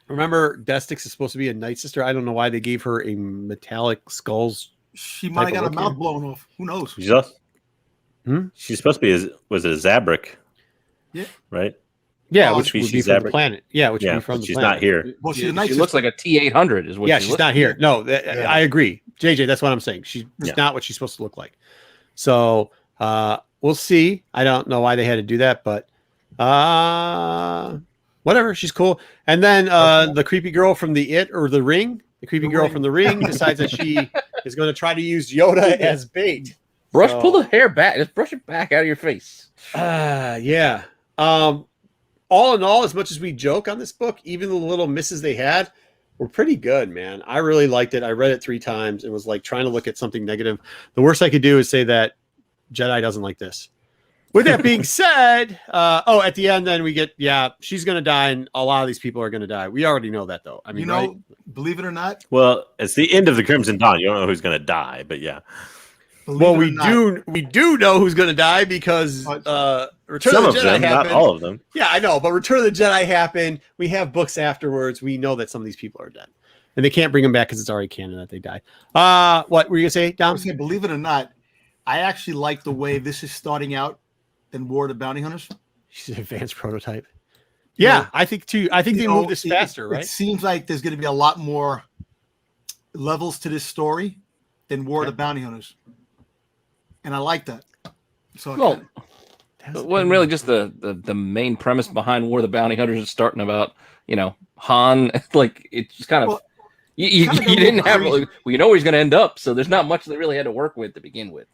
Remember, Destix is supposed to be a Night Sister. I don't know why they gave her a metallic skulls. She might have got her mouth blown off. Who knows? She's supposed to be was it a Zabrak? Yeah. Right. Yeah, Oh, which would be species from the ever- planet. Yeah, which would Yeah, be from but the she's planet. not here. Well, she's a She night looks like a T-800 is what Yeah, she she's looks not here. No, Yeah. I agree. JJ, that's what I'm saying. She's Yeah. not what she's supposed to look like. So we'll see. I don't know why they had to do that, but whatever. She's cool. And then the creepy girl from the It or the Ring, the creepy girl from the Ring decides that she is going to try to use Yoda as bait. pull the hair back. Just brush it back out of your face. Yeah. All in all, as much as we joke on this book, even the little misses they had were pretty good, man. I really liked it. I read it 3 times and was like trying to look at something negative. The worst I could do is say that Jedi doesn't like this. With that being said, at the end, then we get, she's going to die and a lot of these people are going to die. We already know that, though. I mean, right? Believe it or not. Well, it's the end of the Crimson Dawn. You don't know who's going to die, but yeah. We do know who's going to die because Return Some of of the Jedi them, not happened. all of them. Yeah, I know, but Return of the Jedi happened. We have books afterwards. We know that some of these people are dead, and they can't bring them back because it's already canon that they died. What were you gonna say, I Dom? was saying, believe it or not, I actually like the way this is starting out than War of the Bounty Hunters. She's an advanced prototype. Yeah, Yeah. I think too. I think they move this faster, It right? seems like there's going to be a lot more levels to this story than War of the Bounty Hunters, and I like that. So Well, it wasn't really just the main premise behind War of the Bounty Hunters is starting about, Han. Like, it's just kind of, Well, you kind of got didn't a little have, crazy. well, you know where he's going to end up. So there's not much they really had to work with to begin with.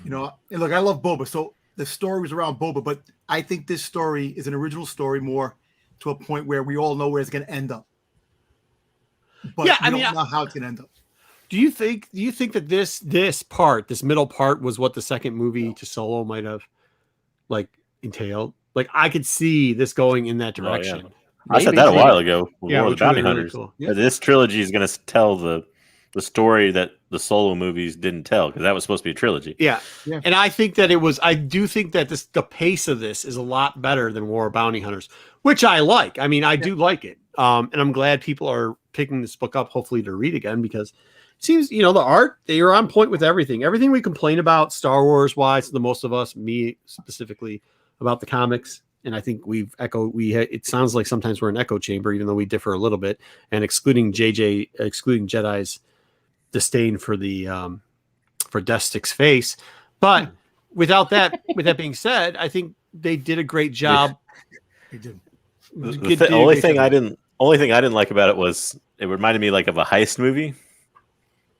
and look, I love Boba, so the story was around Boba, but I think this story is an original story more to a point where we all know where it's going to end up. But Yeah, we I mean, don't know how it's going to end up. Do you think that this middle part was what the second movie to Solo might have like entailed? Like I could see this going in that Oh, yeah. direction. I said Maybe. that a while ago. With Yeah, War of which the would Bounty be really Hunters. cool. Yeah. This trilogy is going to tell the story that the Solo movies didn't tell because that was supposed to be a trilogy. Yeah. Yeah. And I think that I do think that the pace of this is a lot better than War of Bounty Hunters, which I like. I mean, I do like it. And I'm glad people are picking this book up, hopefully to read again, because it seems, the art, they are on point with everything. Everything we complain about Star Wars wise, the most of us, me specifically, about the comics. And I think it sounds like sometimes we're an echo chamber, even though we differ a little bit, and excluding Jedi's disdain for the for Destic's face. But with that being said, I think they did a great job. They did. The only thing I didn't like about it was it reminded me like of a heist movie.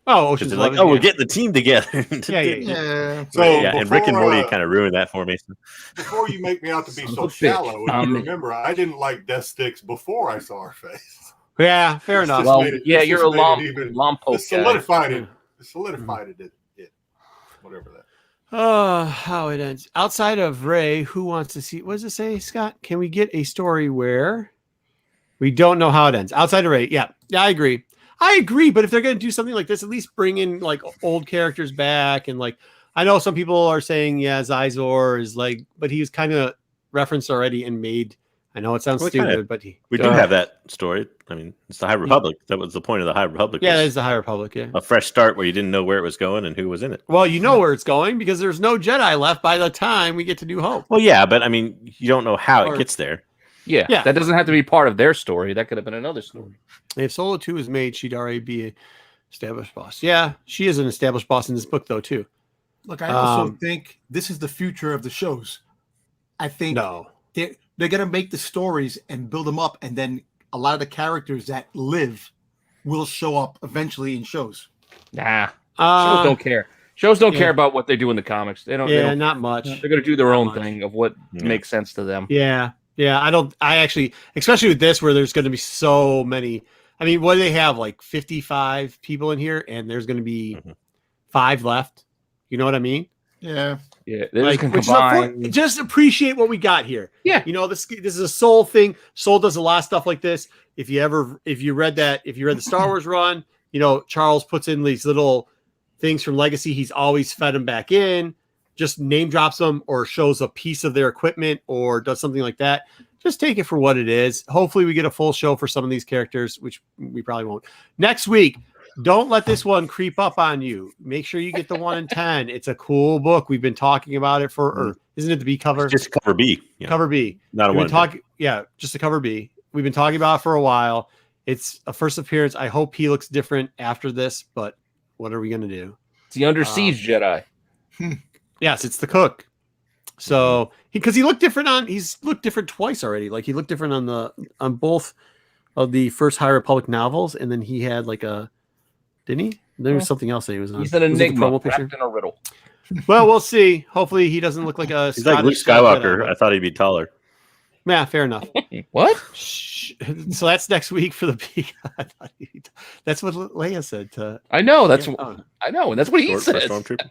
Oh, Because Ocean's they're like, 11, we're getting the team together. Yeah. Yeah. So and Rick and before, Morty kind of ruined that for me. before you make me out to be Son so of a bitch. shallow, if you remember, I didn't like Death Sticks before I saw her face. Yeah, fair enough. Just Well, made it- yeah, this you're just a made it even- Lompoc It solidified guy. it. It solidified it. Whatever that. Oh, how it ends. Outside of Rey, who wants to see? What does it say, Scott? Can we get a story where we don't know how it ends? Outside of Rey, yeah, I agree. But if they're going to do something like this, at least bring in like old characters back. And like, I know some people are saying, Zizor is like, but he was kind of referenced already and made. I know it sounds Well, stupid, kinda- but We do have that story. I mean, it's the High Republic. That was the point of the High Republic. yeah, was it's the High Republic. Yeah. a fresh start where you didn't know where it was going and who was in it. Well, you know where it's going because there's no Jedi left by the time we get to New Hope. Well, yeah, but I mean, you don't know how Or- it gets there. Yeah, Yeah. that doesn't have to be part of their story. That could have been another story. If Solo 2 is made, she'd already be an established boss. Yeah, she is an established boss in this book, though, too. Look, I also Um, think this is the future of the shows. I think No. they're going to make the stories and build them up, and then a lot of the characters that live will show up eventually in shows. Nah, shows don't care. Shows don't care about what they do in the comics. They don't. Yeah, not much. They're going to do their Not own much. thing of what Yeah. makes sense to them. Yeah. I actually, especially with this, where there's going to be so many. I mean, what do they have? Like 55 people in here, and there's going to be 5 left. You know what I mean? Yeah. Yeah, they Like, just can which is combine. just appreciate what we got here. Yeah. This is a Soul thing. Soul does a lot of stuff like this. If you read the Star Wars run, Charles puts in these little things from Legacy. He's always fed them back in, just name drops them or shows a piece of their equipment or does something like that. Just take it for what it is. Hopefully we get a full show for some of these characters, which we probably won't. Next week, don't let this one creep up on you. Make sure you get the 1 in 10. It's a cool book. We've been talking about it or isn't it the B cover? It's just cover B. Yeah. Cover B. Not a We've one. been just a cover B. We've been talking about it for a while. It's a first appearance. I hope he looks different after this, but what are we going to do? It's the Under Siege Jedi. Yes, it's the cook. So because he looked different he's looked different twice already. Like he looked different on both of the first High Republic novels, and then he had like didn't he? There was something else that he was on. He's an enigma wrapped in a riddle. Well, we'll see. Hopefully he doesn't look like a He's like Luke Skywalker. I thought he'd be taller. Yeah, fair enough. What? So that's next week for the B. That's what Leia said. I know. I know, and that's what he Short said. Stormtrooper.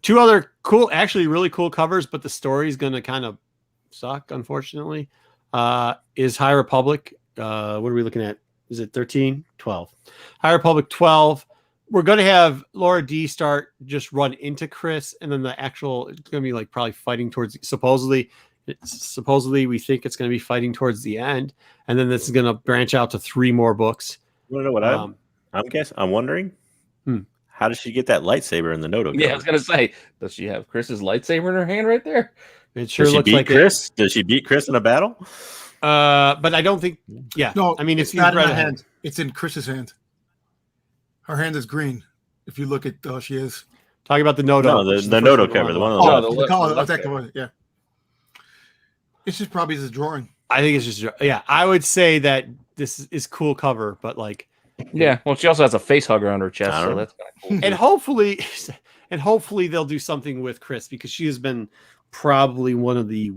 Two other cool, actually really cool covers, but the story's going to kind of suck, unfortunately. Is High Republic. What are we looking at? Is it 13? 12. High Republic 12. We're going to have Laura D start just run into Chris, and then it's going to be like probably fighting towards, supposedly we think it's going to be fighting towards the end, and then this is going to branch out to 3 more books. You want to know what I'm wondering? How does she get that lightsaber in the Noto? Yeah, I was gonna say, does she have Chris's lightsaber in her hand right there? It sure does she looks beat like Chris? Does she beat Chris in a battle? But I don't think. Yeah, No, I mean it's if not in read her ahead- hand. It's in Chris's hand. Her hand is green. If you look at, she is. talking about the Noto. No, which is the first Noto one cover, the one on Oh, the the left. color, left that there. cover, yeah. It's just probably the drawing. I think it's just I would say that this is cool cover, but like. Yeah. Well, she also has a face hugger on her chest, I so don't that's kind of cool. And hopefully they'll do something with Chris because she has been probably one of the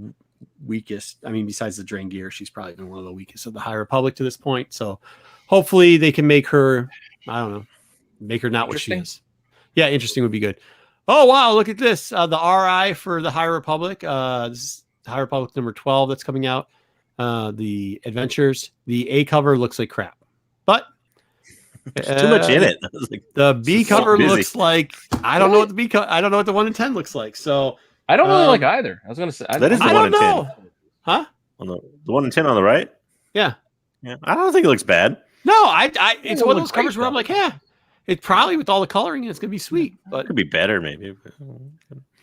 weakest. I mean, besides the Drain Gear, she's probably been one of the weakest of the High Republic to this point. So hopefully they can make her, I don't know, make her not what she is. Yeah, interesting would be good. Oh wow, look at this. The RI for the High Republic. This is High Republic number 12 that's coming out. The Adventures. The A cover looks like crap. But There's too much in it. the B so cover busy. looks like I don't know what the B cover. I don't know what the 1 in 10 looks like. So I don't really like either. I was gonna say That is the I 1 don't in 10. know, huh? On the 1 in 10 on the right. Yeah. I don't think it looks bad. No, it's it one of looks those covers great, where I'm like, yeah, it's probably with all the coloring, it's gonna be sweet. But Could be better, maybe.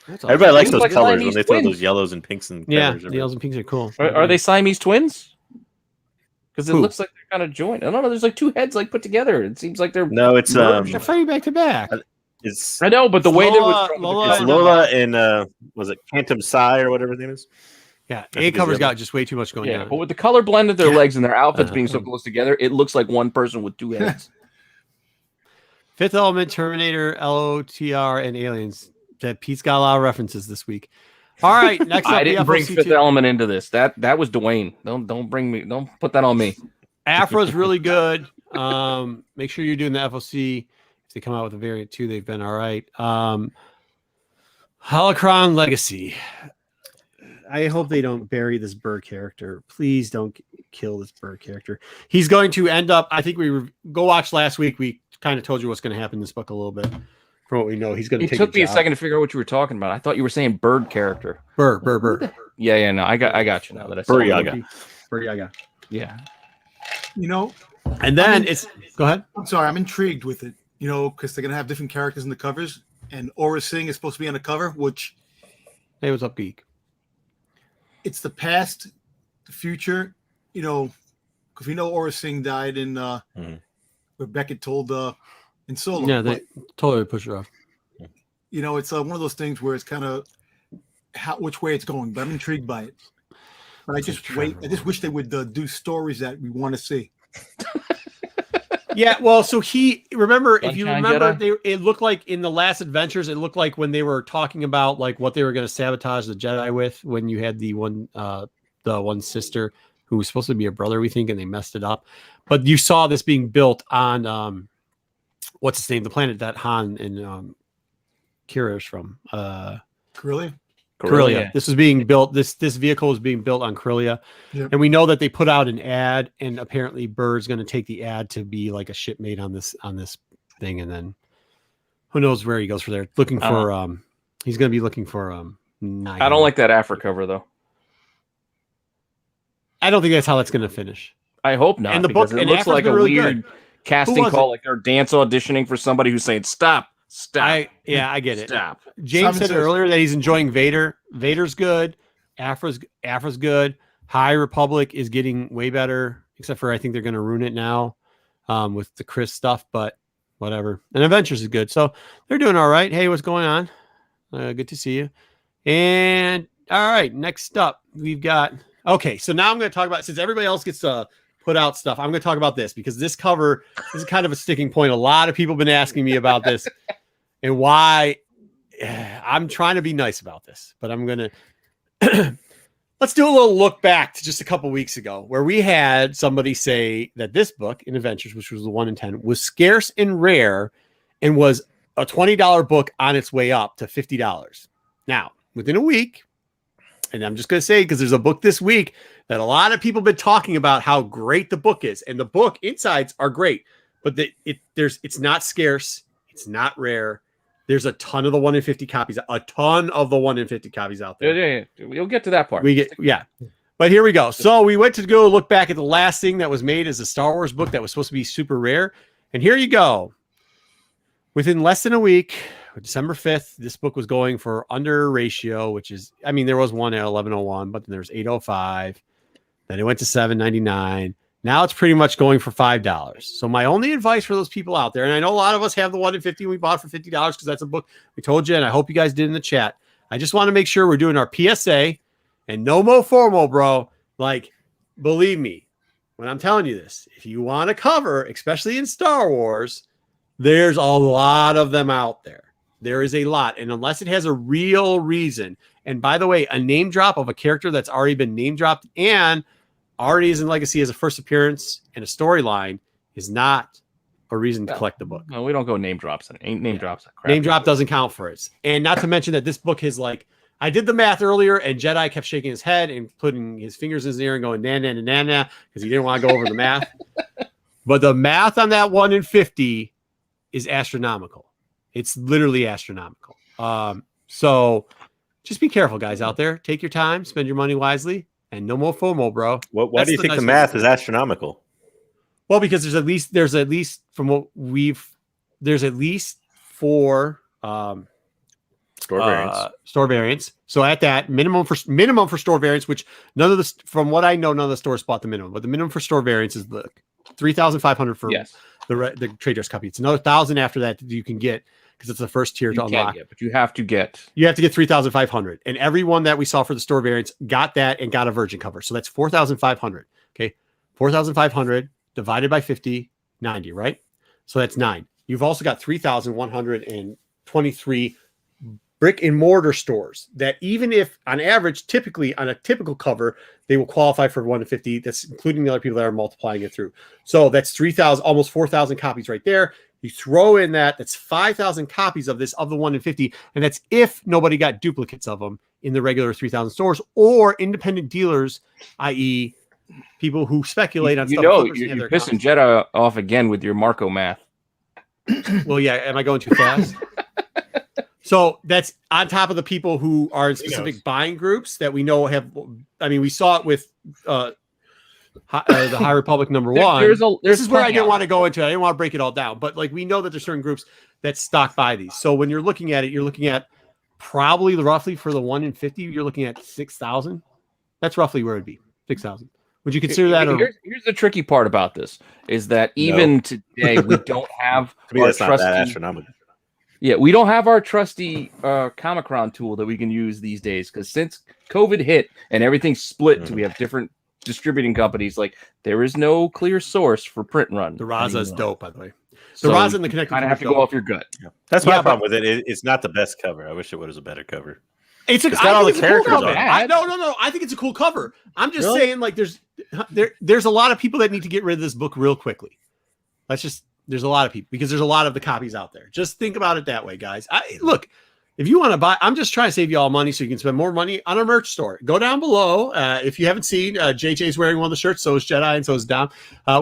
that's all. Everybody likes It those looks like colors when Siamese they throw twins. those yellows and pinks and Yeah, covers. the yellows and pinks are cool. Are they Siamese twins? Because it Who? looks like they're kind of joined. I don't know. There's like 2 heads like put together. It seems like they're. No, it's They're fighting back to back. it's I know, but the way Lola- that was Lola- it's Lola and was it Cantum Psi or whatever his name is? Yeah, think A it's cover's the other- got just way too much going yeah, on. but with the color blend of their legs and their outfits being so Uh-huh. close together, it looks like one person with 2 heads. Fifth Element, Terminator, LOTR, and Aliens. That Pete's got a lot of references this week. All right, next up, I didn't bring FOC2. Fifth Element into this. That was Dwayne. Don't bring me. Don't put that on me. Afro's really good. Make sure you're doing the FOC. If they come out with a variant too, they've been all right. Holocron Legacy. I hope they don't bury this Burr character. Please don't kill this Burr character. He's going to end up. I think go watch last week. We kind of told you what's going to happen in this book a little bit. From what we know, he's going to It take. took me a job. second to figure out what you were talking about. I thought you were saying bird character. Burr. Yeah, no, I got you now that I said Burr it. Yaga. Burr Yaga. Yeah. You know, And then mean- it's go ahead. I'm sorry, I'm intrigued with it, because they're going to have different characters in the covers. And Aura Singh is supposed to be on the cover, which Hey, what's up, geek? it's the past, the future, because we know Aura Singh died in where Beckett told in Solo. Yeah, they But, totally push her off. it's one of those things where it's kind of which way it's going, but I'm intrigued by it. But I just wish they would do stories that we want to see. Yeah, well, so if you Sunshine remember, it looked like in the last adventures, it looked like when they were talking about like what they were going to sabotage the Jedi with, when you had the one sister who was supposed to be a brother, we think, and they messed it up. But you saw this being built on what's its name, the planet that Han and Kira is from, Really? Corellia. This was being built. This vehicle was being built on Corellia, Yep. and we know that they put out an ad, and apparently Burr's going to take the ad to be like a shipmate on this thing, and then who knows where he goes from there. Looking for he's going to be looking for Nine. I don't like that Afro cover though. I don't think that's how that's going to finish. I hope not. And the because book- it and looks Afro's like been a really weird. good. casting was call, like they're dance auditioning for somebody who's saying, stop. I get it. Stop. James Simon said says- earlier that he's enjoying Vader. Vader's good. Afra's good. High Republic is getting way better, except for I think they're going to ruin it now with the Chris stuff, but whatever. And Adventures is good. So they're doing all right. Hey, what's going on? Good to see you. And all right, next up, we've got, okay, so now I'm going to talk about, since everybody else gets to put out stuff, I'm going to talk about this because this cover is kind of a sticking point. A lot of people have been asking me about this and why. I'm trying to be nice about this, but I'm going to, let's do a little look back to just a couple weeks ago where we had somebody say that this book in Adventures, which was the 1 in 10, was scarce and rare and was a $20 book on its way up to $50. Now, within a week, and I'm just going to say, because there's a book this week that a lot of people have been talking about how great the book is, and the book insides are great, but it's not scarce, it's not rare. There's a ton of the 1 in 50 copies, a ton of the 1 in 50 copies out there. Yeah. We'll get to that part. But here we go. So we went to go look back at the last thing that was made as a Star Wars book that was supposed to be super rare, and here you go. Within less than a week, December 5th, this book was going for under ratio, which is, I mean, there was one at 1101, but then there's 805. Then it went to $7.99. Now it's pretty much going for $5. So my only advice for those people out there, and I know a lot of us have the 1 in 50 we bought for $50 because that's a book we told you, and I hope you guys did in the chat. I just want to make sure we're doing our PSA and no more formal, bro. Like, believe me, when I'm telling you this, if you want a cover, especially in Star Wars, there's a lot of them out there. There is a lot. And unless it has a real reason, and by the way, a name drop of a character that's already been name dropped and already is in Legacy as a first appearance and a storyline is not a reason to collect the book. No, we don't go name drops. Name drops. Name drop doesn't count for it. And not to mention that this book is like, I did the math earlier and Jedi kept shaking his head and putting his fingers in his ear and going, na, na, na, na, na, because he didn't want to go over the math. But the math on that 1 in 50 is astronomical. It's literally astronomical. So just be careful, guys out there. Take your time, spend your money wisely, and no more FOMO, bro. Why do you think the math is astronomical? Well, because there's at least from what there's at least 4 store variants. So at that minimum for store variants, which none of the, from what I know, none of the stores bought the minimum, but the minimum for store variants is the 3,500 for the trade dress copy. It's another 1,000 after that you can get because it's the first tier to unlock. But you have to get 3,500, and everyone that we saw for the store variants got that and got a virgin cover. So that's 4,500. Okay, 4,500 divided by 50, 90, right? So that's 9. You've also got 3,123 brick and mortar stores that, even if on average, typically on a typical cover, they will qualify for 1 to 50. That's including the other people that are multiplying it through. So that's 3,000, almost 4,000 copies right there. You throw in that's 5,000 copies of this, of the 1 in 50. And that's if nobody got duplicates of them in the regular 3,000 stores or independent dealers, i.e. people who speculate on stuff. You're pissing Jedi off again with your Marco math. Well, yeah. Am I going too fast? So that's on top of the people who are in specific buying groups that we know have. I mean, we saw it with the High Republic #1. This is where I didn't want to go into. I didn't want to break it all down, but like we know that there's certain groups that stock buy these. So when you're looking at it, you're looking at probably roughly for the 1 in 50, you're looking at 6,000. That's roughly where it'd be 6,000. Would you consider that? Here's the tricky part about this is that even today we don't have our trusty astronomical. Yeah, we don't have our trusty Comicron tool that we can use these days because since COVID hit and everything split, so we have different distributing companies. Like there is no clear source for print run. The Raza is dope, by the way. The Raza and the connector kind of have to go off your gut. Yeah. That's my problem with it. It's not the best cover. I wish it was a better cover. It's got all the characters on it. No. I think it's a cool cover. I'm just saying, like, there's a lot of people that need to get rid of this book real quickly. There's a lot of people because there's a lot of the copies out there. Just think about it that way, guys. Look, if you want to buy, I'm just trying to save you all money so you can spend more money on our merch store. Go down below. If you haven't seen, JJ's wearing one of the shirts, so is Jedi, and so is Dom.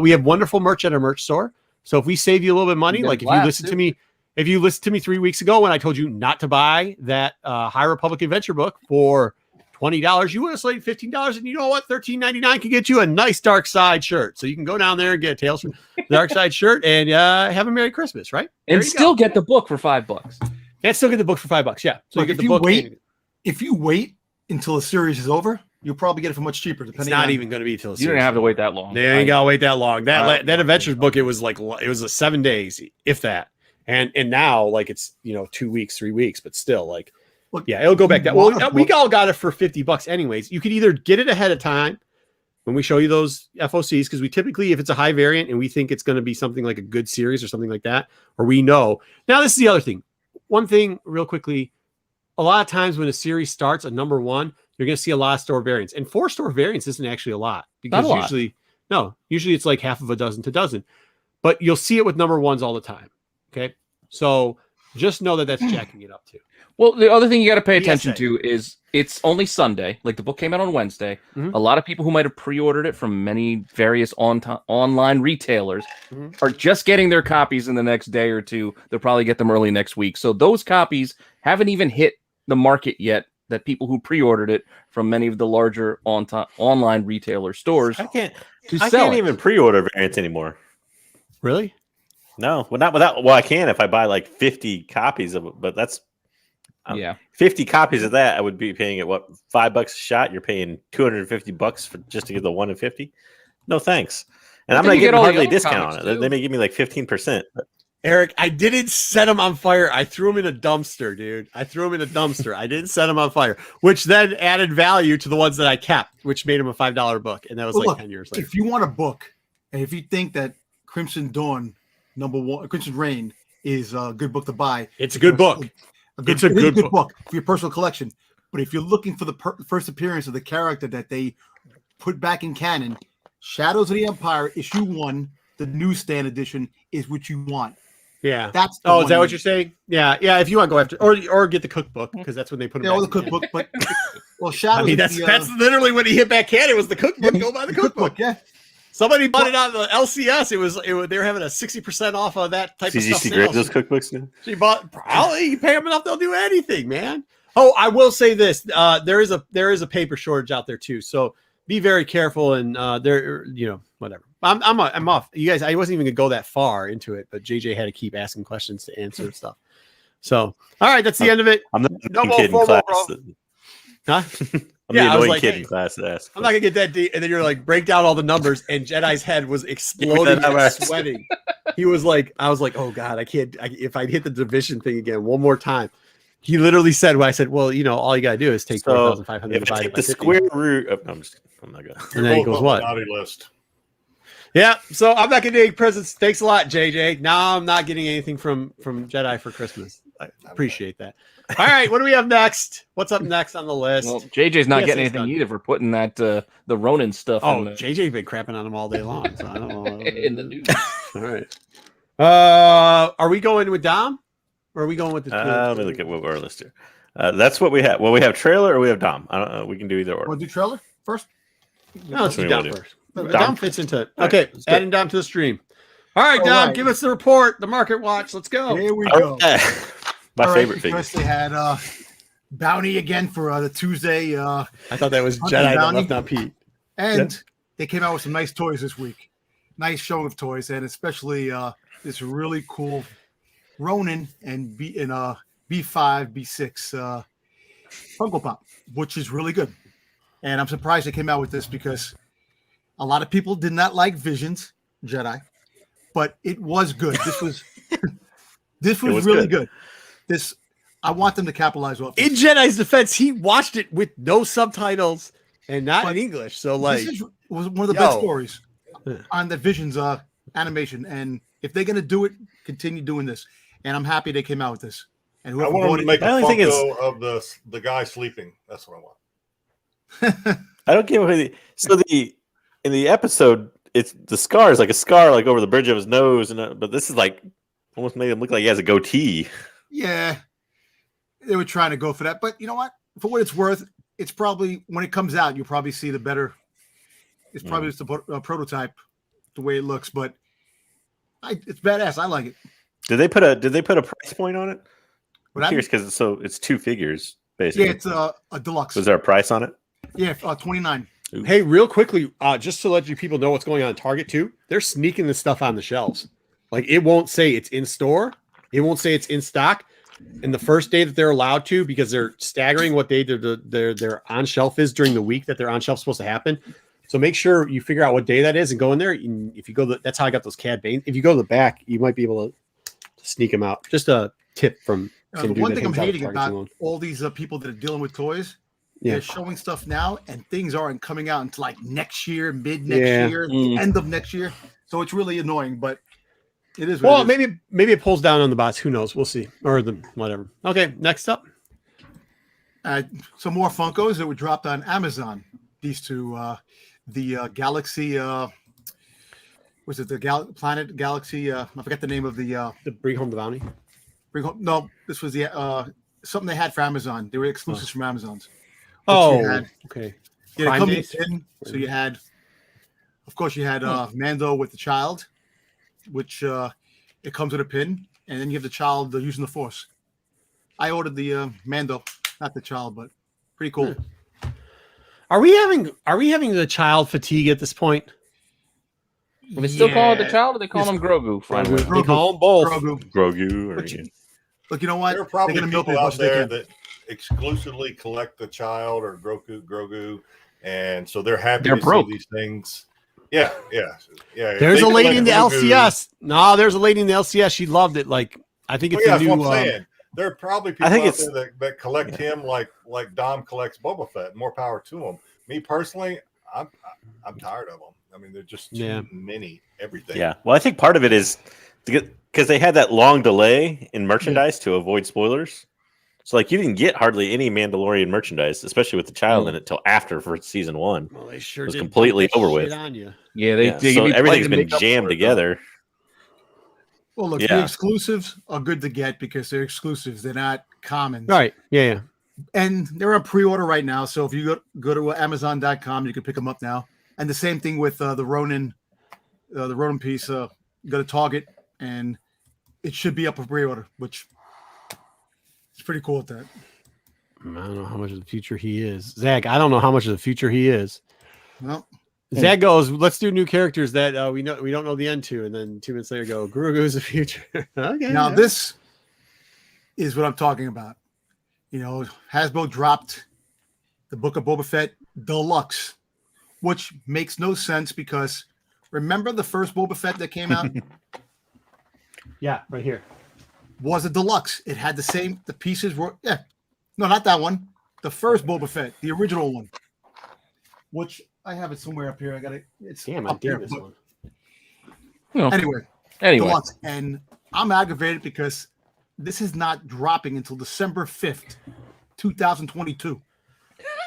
We have wonderful merch at our merch store. So if we save you a little bit of money, like if you listened to me 3 weeks ago when I told you not to buy that High Republic adventure book for $20 US late, $15, and you know what? $13.99 can get you a nice Dark Side shirt. So you can go down there and get a Tales from Dark Side shirt and have a Merry Christmas, right? And still get the book for $5. And still get the book for $5, yeah. So you get the book. If you wait until the series is over, you'll probably get it for much cheaper. It's not even going to be until the series. You don't have to wait that long. You ain't got to wait that long. That Adventures book, it was a 7 days, if that. And now, like, it's 2 weeks, 3 weeks, but still, like, yeah, it'll go back that. Well, we all got it for $50 anyways. You could either get it ahead of time when we show you those FOCs, because we typically, if it's a high variant and we think it's going to be something like a good series or something like that, or we know. Now, this is the other thing. One thing, real quickly, a lot of times when a series starts at number 1, you're going to see a lot of store variants, and 4 store variants isn't actually a lot, because usually it's like half of a dozen to dozen, but you'll see it with number 1s all the time. Okay, so just know that that's jacking it up too. Well, the other thing you got to pay attention to is it's only Sunday. Like, the book came out on Wednesday. Mm-hmm. A lot of people who might have pre-ordered it from many various online retailers are just getting their copies in the next day or two. They'll probably get them early next week. So those copies haven't even hit the market yet, that people who pre-ordered it from many of the larger online retailer stores. I can't even pre-order variants anymore. Really? No, well, not without. Well, I can if I buy like 50 copies of it, but that's 50 copies of that. I would be paying it $5 a shot. You're paying $250 for just to get the 1 in 50. No thanks. And I'm not getting hardly a discount on it. They may give me like 15%. Eric, I didn't set them on fire. I threw them in a dumpster, dude. I didn't set them on fire, which then added value to the ones that I kept, which made them a $5 book. And that was 10 years later. If you want a book, and if you think that Crimson Dawn #1, Crimson Reign is a good book to buy, it's a good book. It's a good book for your personal collection. But if you're looking for the first appearance of the character that they put back in canon, Shadows of the Empire issue 1, the newsstand edition, is what you want. Yeah, that's. Is that what you're saying? Yeah. If you want to go after, or get the cookbook, because that's when they put them. Yeah, or the cookbook. But Shadows. That's literally when he hit back canon. Was the cookbook? Go buy the cookbook. Yeah. Somebody bought it on the LCS. They were having a 60% off of that type of stuff. CGC grade those cookbooks now? She bought. Probably you pay them enough, they'll do anything, man. Oh, I will say this: there is a paper shortage out there too. So be very careful, and whatever. I'm off. You guys, I wasn't even gonna go that far into it, but JJ had to keep asking questions to answer stuff. So, all right, that's the end of it. I'm the kid in class. Huh? I'm the annoying kid in class that asks. I'm not gonna get that deep. And then you're like, break down all the numbers, and Jedi's head was exploding and sweating. He was like, I was like, oh God, I can't. If I hit the division thing again one more time, he literally said, "Well, I said, well, all you gotta do is take 4,500 divided by 50. The square root of. I'm not gonna. And then he goes, what? Naughty list. Yeah, so I'm not getting any presents. Thanks a lot, JJ. Now I'm not getting anything from Jedi for Christmas. I appreciate that. All right, what do we have next? What's up next on the list? Well, JJ's not getting anything either for putting that the Ronin stuff. JJ's been crapping on him all day long, so I don't know. In the news. All right. Are we going with Dom, or are we going with the? Let me look at what our list here. That's what we have. Well, we have trailer or we have Dom. I don't know. We can do either order. Want to do trailer first? No, let's do Dom first. Dom fits into it. Okay, adding Dom to the stream. All right, Dom, give us the report, the market watch. Let's go. Here we go. My favorite figure. First, they had Bounty again for the Tuesday. I thought that was Jedi that left on Pete. And they came out with some nice toys this week. Nice showing of toys, and especially this really cool Ronin and B5, B6 Funko Pop, which is really good. And I'm surprised they came out with this because a lot of people did not like Visions Jedi, but it was good. This was really good. I want them to capitalize off this. In Jedi's defense, he watched it with no subtitles and not in English. So this was one of the best stories on the Visions animation. And if they're gonna do it, continue doing this. And I'm happy they came out with this. And I want them to make a Funko of the guy sleeping. That's what I want. I don't get what in the episode, it's the scar is like a scar like over the bridge of his nose, but this is like almost made him look like he has a goatee. Yeah, they were trying to go for that, but you know what? For what it's worth, it's probably when it comes out, you'll probably see the better. It's probably just a prototype, the way it looks, but it's badass. I like it. Did they put a price point on it? I'm curious because it's 2 figures. basically. Yeah, it's a deluxe. Was there a price on it? Yeah, 29. Hey, real quickly, just to let you people know what's going on at Target too, they're sneaking this stuff on the shelves. Like it won't say it's in store, it won't say it's in stock. And the first day that they're allowed to, because they're staggering what day their on shelf is during the week that their on shelf supposed to happen. So make sure you figure out what day that is and go in there. And if you go, that's how I got those Cad Banes. If you go to the back, you might be able to sneak them out. Just a tip from the one thing I'm hating about all these people that are dealing with toys. Yeah. They're showing stuff now, and things aren't coming out until like next year, mid next year, the end of next year. So it's really annoying, but it is. Well, maybe it pulls down on the bots. Who knows? We'll see. Or the whatever. Okay, next up. Some more Funkos that were dropped on Amazon. These two, the Galaxy. Was it the Planet Galaxy? I forget the name of the Bring Home the Bounty. No, this was the something they had for Amazon. They were exclusives from Amazon's. Okay. Yeah, it comes with a pin. So you had, of course, Mando with the child, which it comes with a pin, and then you have the child using the Force. I ordered the Mando, not the child, but pretty cool. Are we having the child fatigue at this point? Are they still calling it the child, or they call him Grogu? Finally, they call them both. Grogu. Look, you know what? There are probably people out there that exclusively collect the child or Grogu, and so they're happy to see these things. Yeah. There's a lady in the LCS. No, there's a lady in the LCS. She loved it. Like I think it's a new. That's what I'm saying. There are probably people out there that collect him like Dom collects Boba Fett. More power to them. Me personally, I'm tired of them. I mean, they're just too many. Everything. Yeah. Well, I think part of it is because they had that long delay in merchandise to avoid spoilers. So, like, you didn't get hardly any Mandalorian merchandise, especially with the child in it, till after for season 1. Well, they sure it was completely over with. Yeah, so everything's been jammed together. Well, look, the exclusives are good to get because they're exclusives; they're not common. Right? Yeah. And they're on pre-order right now. So if you go to Amazon.com, you can pick them up now. And the same thing with the Ronin piece. Go to Target, and it should be up for pre-order, which. It's pretty cool with that. I don't know how much of the future he is. Zach, I don't know how much of the future he is. Well, Zach goes, let's do new characters that we don't know the end to. And then 2 minutes later go, Grogu's the future. Okay. Now this is what I'm talking about. You know, Hasbro dropped the Book of Boba Fett Deluxe, which makes no sense because remember the first Boba Fett that came out? Yeah, right here. Was a deluxe. It had the pieces were no, not that one. The first Boba Fett, the original one, which I have it somewhere up here. I got it. It's up there. This one. Anyway, deluxe. And I'm aggravated because this is not dropping until December 5th, 2022.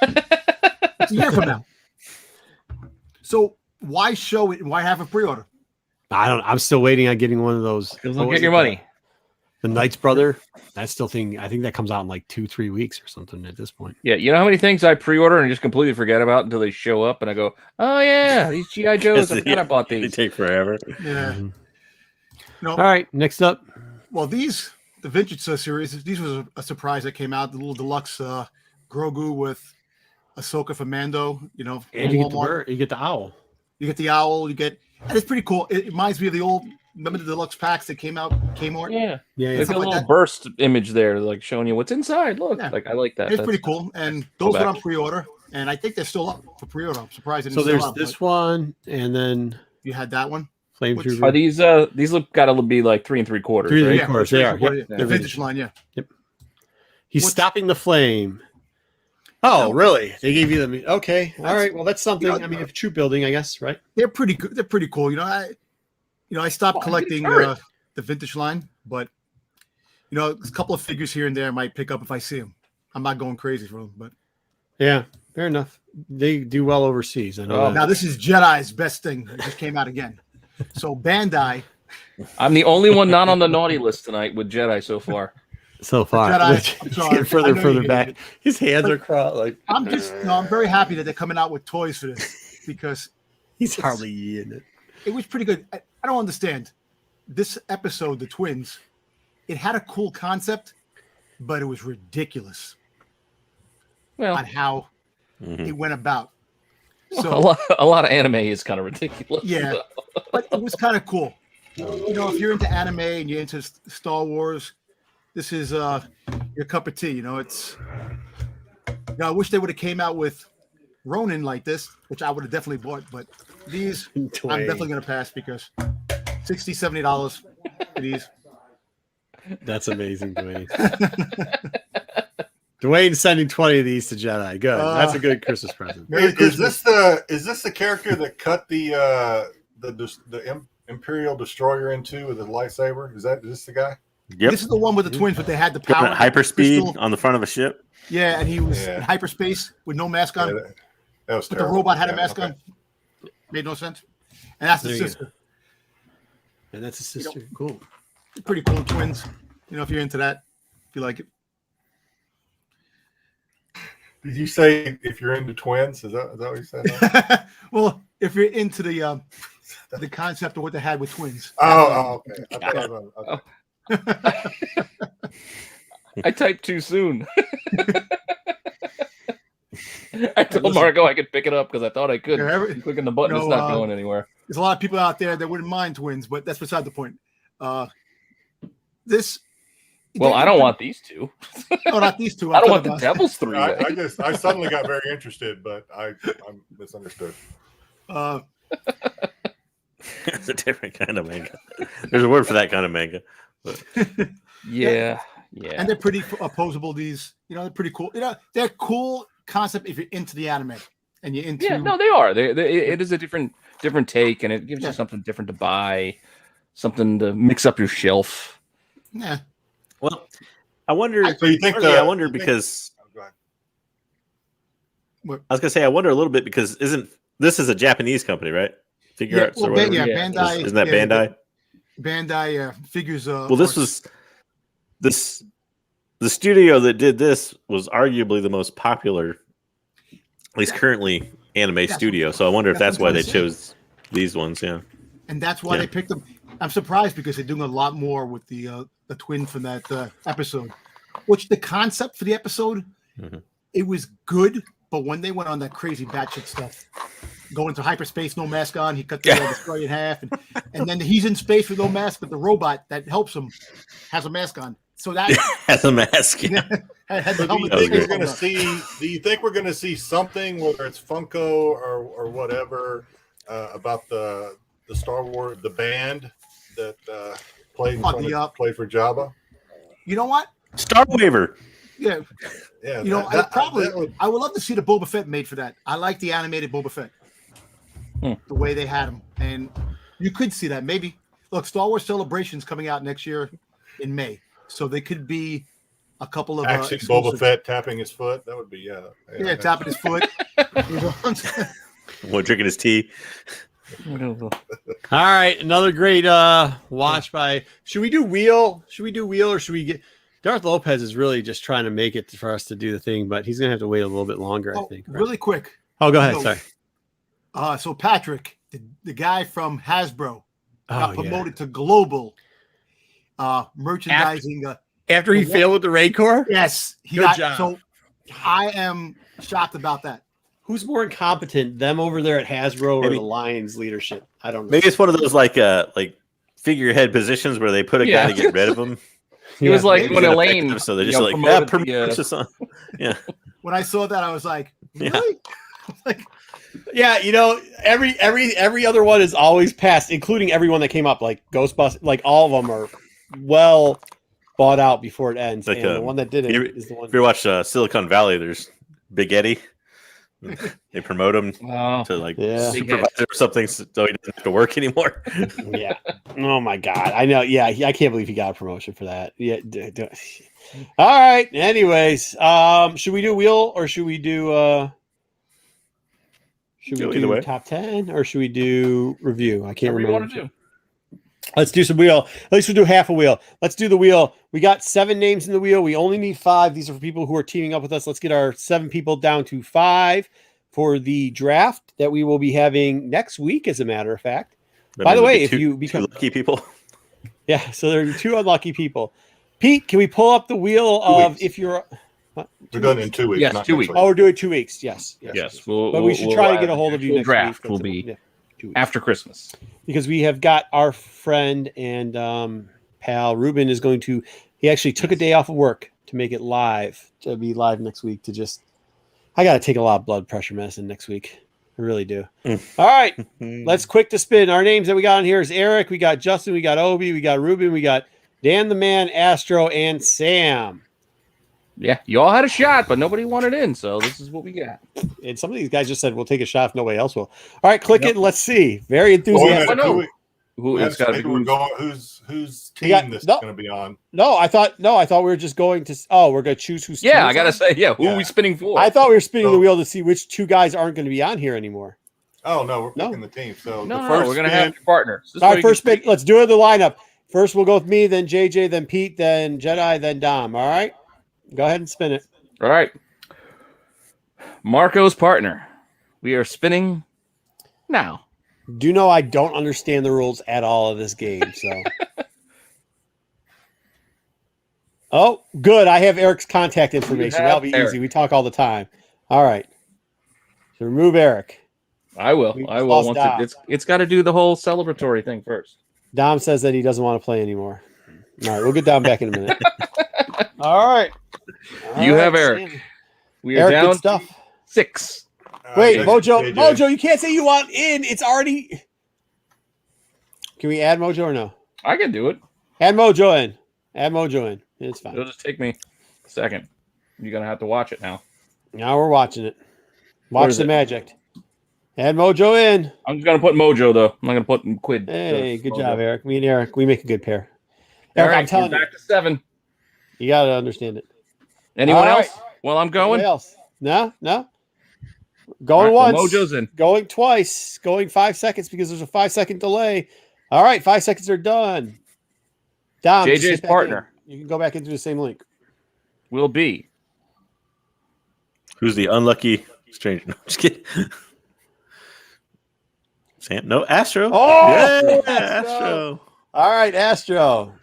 It's a year from now. So why show it and why have a pre-order? I'm still waiting on getting one of those. Get your money. The Knight's Brother, I think that comes out in like 2-3 weeks or something at this point. Yeah, you know how many things I pre-order and just completely forget about until they show up and I go, oh yeah, these G.I. Joes, I forgot about these. They take forever. Yeah. All right, next up. Well, the Vintage series, these was a surprise that came out. The little deluxe Grogu with Ahsoka for Mando, and you get the owl. You get the owl, and it's pretty cool. It reminds me of the old. Remember the deluxe packs that came out Kmart? Yeah. There's a little burst image there, like showing you what's inside. Look, I like that. It's pretty cool. And those are on pre-order, and I think they're still up for pre-order. I'm surprised. So there's this one, and then you had that one. Flame Trooper. Are these look gotta be like 3 3/4? 3 3/4. They are. Yep. The vintage line, yeah. Yep. He's stopping the flame. Oh, really? They gave you them? Okay. All right. Well, that's something. I mean, if troop building, I guess, right? They're pretty good. They're pretty cool. I stopped collecting the vintage line, but a couple of figures here and there I might pick up if I see them. I'm not going crazy for them, but yeah, fair enough. They do well overseas. I know. Now this is Jedi's best thing. It just came out again. So Bandai. I'm the only one not on the naughty list tonight with Jedi so far. Jedi, further back. His hands are crossed. Like I'm very happy that they're coming out with toys for this because he's hardly in it. It was pretty good. I don't understand this episode, the twins. It had a cool concept, but it was ridiculous. on how it went about. So a lot of anime is kind of ridiculous. Yeah, but it was kind of cool. You know, if you're into anime and you're into Star Wars, this is your cup of tea. You know, it's. You know, I wish they would have came out with Ronin like this, which I would have definitely bought. But these, I'm definitely going to pass because $60, $70 for these. That's amazing, Dwayne. Dwayne's sending 20 of these to Jedi. Good. That's a good Christmas present. Is this the character that cut the Imperial Destroyer in two with a lightsaber? Is this the guy? Yep. This is the one with the twins, but they had the power. Hyperspeed on the front of a ship. Yeah, and he was in hyperspace with no mask on. Yeah, that was but terrible. the robot had a mask on. Made no sense. And that's the sister. And that's a sister. Cool. Pretty cool twins. You know, if you're into that, if you like it. Did you say if you're into twins? Is that what you said? Well, if you're into the concept of what they had with twins. Okay. I typed too soon. I told Marco I could pick it up because I thought I could. Clicking the button, it's not going anywhere. There's a lot of people out there that wouldn't mind twins, but that's beside the point. This. Well, I don't want these two. Oh, not these two. I don't want the Devil's Three. I suddenly got very interested, but I'm misunderstood. It's a different kind of manga. There's a word for that kind of manga. But. Yeah. And they're pretty opposable. These, you know, they're pretty cool. You know, they're cool concept if you're into the anime and you're into. Yeah, no, they are. It is a different take, and it gives you something different to buy, something to mix up your shelf. Yeah. Well, I wonder. So you think? I wonder because. What? I was gonna say I wonder a little bit because this is a Japanese company, right? Figure Arts or whatever. Yeah, Bandai. Isn't that Bandai? Bandai figures. Well, this was this. The studio that did this was arguably the most popular, at least currently, anime studio. So I wonder if that's why they chose these ones. Yeah. And that's why they picked them. I'm surprised because they're doing a lot more with the twin from that episode. Which the concept for the episode, it was good, but when they went on that crazy batshit stuff, going to hyperspace, no mask on, he cut the destroyer in half, and then he's in space with no mask, but the robot that helps him has a mask on. So that has a mask. Yeah. Do you think we're going to see something, whether it's Funko or whatever, about the Star Wars, the band that played for Jabba? You know what? Star Waver. Yeah. You know, I would love to see the Boba Fett made for that. I like the animated Boba Fett. The way they had him. And you could see that. Maybe. Look, Star Wars Celebration's coming out next year in May. So they could be a couple of actually Boba Fett tapping his foot. That would be tapping his foot. What, drinking his tea? All right, another great watch by. Should we do wheel? Or should we get? Darth Lopez is really just trying to make it for us to do the thing, but he's gonna have to wait a little bit longer. I think. Right? Really quick. Oh, go ahead. Sorry. So Patrick, the guy from Hasbro, got promoted to global merchandising. After he failed with the Raid Corps? Yes. Good job. So I am shocked about that. Who's more incompetent, them over there at Hasbro or the Lions leadership? I don't know. Maybe it's one of those like figurehead positions where they put a guy to get rid of him. It was like when Elaine. So they're just When I saw that, I was like, really? You know, every other one is always passed, including everyone that came up, like Ghostbusters. Like all of them are well bought out before it ends. Like, and the one that didn't is the one. If you watch Silicon Valley, there's Big Eddie. They promote him to supervisor or something, so he doesn't have to work anymore. Yeah. Oh my God. I know. Yeah. I can't believe he got a promotion for that. Yeah. All right. Anyways, should we do wheel or should we do? Should we do top 10 or should we do review? I can't remember. Want to do? Let's do some wheel. At least we'll do half a wheel. Let's do the wheel. We got 7 names in the wheel. We only need 5. These are for people who are teaming up with us. Let's get our 7 people down to 5 for the draft that we will be having next week, as a matter of fact. By the way, if you become lucky people. Yeah, so there are 2 unlucky people. Pete, can we pull up the wheel of if you're We're done in 2 weeks. Yes, not 2 next weeks. week. Oh, we're doing 2 weeks. Yes. Yes, But we should try to get a hold of you next draft week. will be 2 weeks. after Christmas. Because we have got our friend and pal Ruben is going to. He actually took a day off of work to make it live. To be live next week. I got to take a lot of blood pressure medicine next week. I really do. All right, let's quick to spin. Our names that we got on here is Eric. We got Justin. We got Obi. We got Ruben. We got Dan the Man, Astro, and Sam. Yeah, you all had a shot, but nobody wanted in, so this is what we got. And some of these guys just said, we'll take a shot if nobody else will. All right, click it and let's see. Very enthusiastic. Who's team this is going to be on? No, I thought we were just going to. Oh, we're going to choose who's. Yeah, I gotta say, who are we spinning for? I thought we were spinning the wheel to see which 2 guys aren't going to be on here anymore. Oh no, we're picking the team. So we're going to have your partners. All right, first spin. Let's do the lineup. First, we'll go with me, then JJ, then Pete, then Jedi, then Dom. All right, go ahead and spin it. All right, Marco's partner. We are spinning now. Do you know I don't understand the rules at all of this game? So, oh, good. I have Eric's contact information. That'll be easy. We talk all the time. All right. So remove Eric. I will. Once it's got to do the whole celebratory thing first. Dom says that he doesn't want to play anymore. All right, we'll get Dom back in a minute. All right. You have Eric. Sam. We are Eric, down good stuff. 6. Wait, Mojo, you can't say you want in. It's already. Can we add Mojo or no? I can do it. Add Mojo in. It's fine. It'll just take me a second. You're gonna have to watch it now. Now we're watching it. Watch the magic. Add Mojo in. I'm just gonna put Mojo though. I'm not gonna put Quid. Hey, good job, Eric. Me and Eric, we make a good pair. Eric, I'm telling back to 7. You gotta understand it. Anyone else? Well, I'm going. Anybody else? No. Going once. Mojo's in. Going twice. Going 5 seconds because there's a 5-second delay. All right, 5 seconds are done. Dom, JJ's partner. You can go back into the same link. Will be. Who's the unlucky stranger? No, just kidding. Sam? No, Astro. Oh, yeah, Astro. All right, Astro.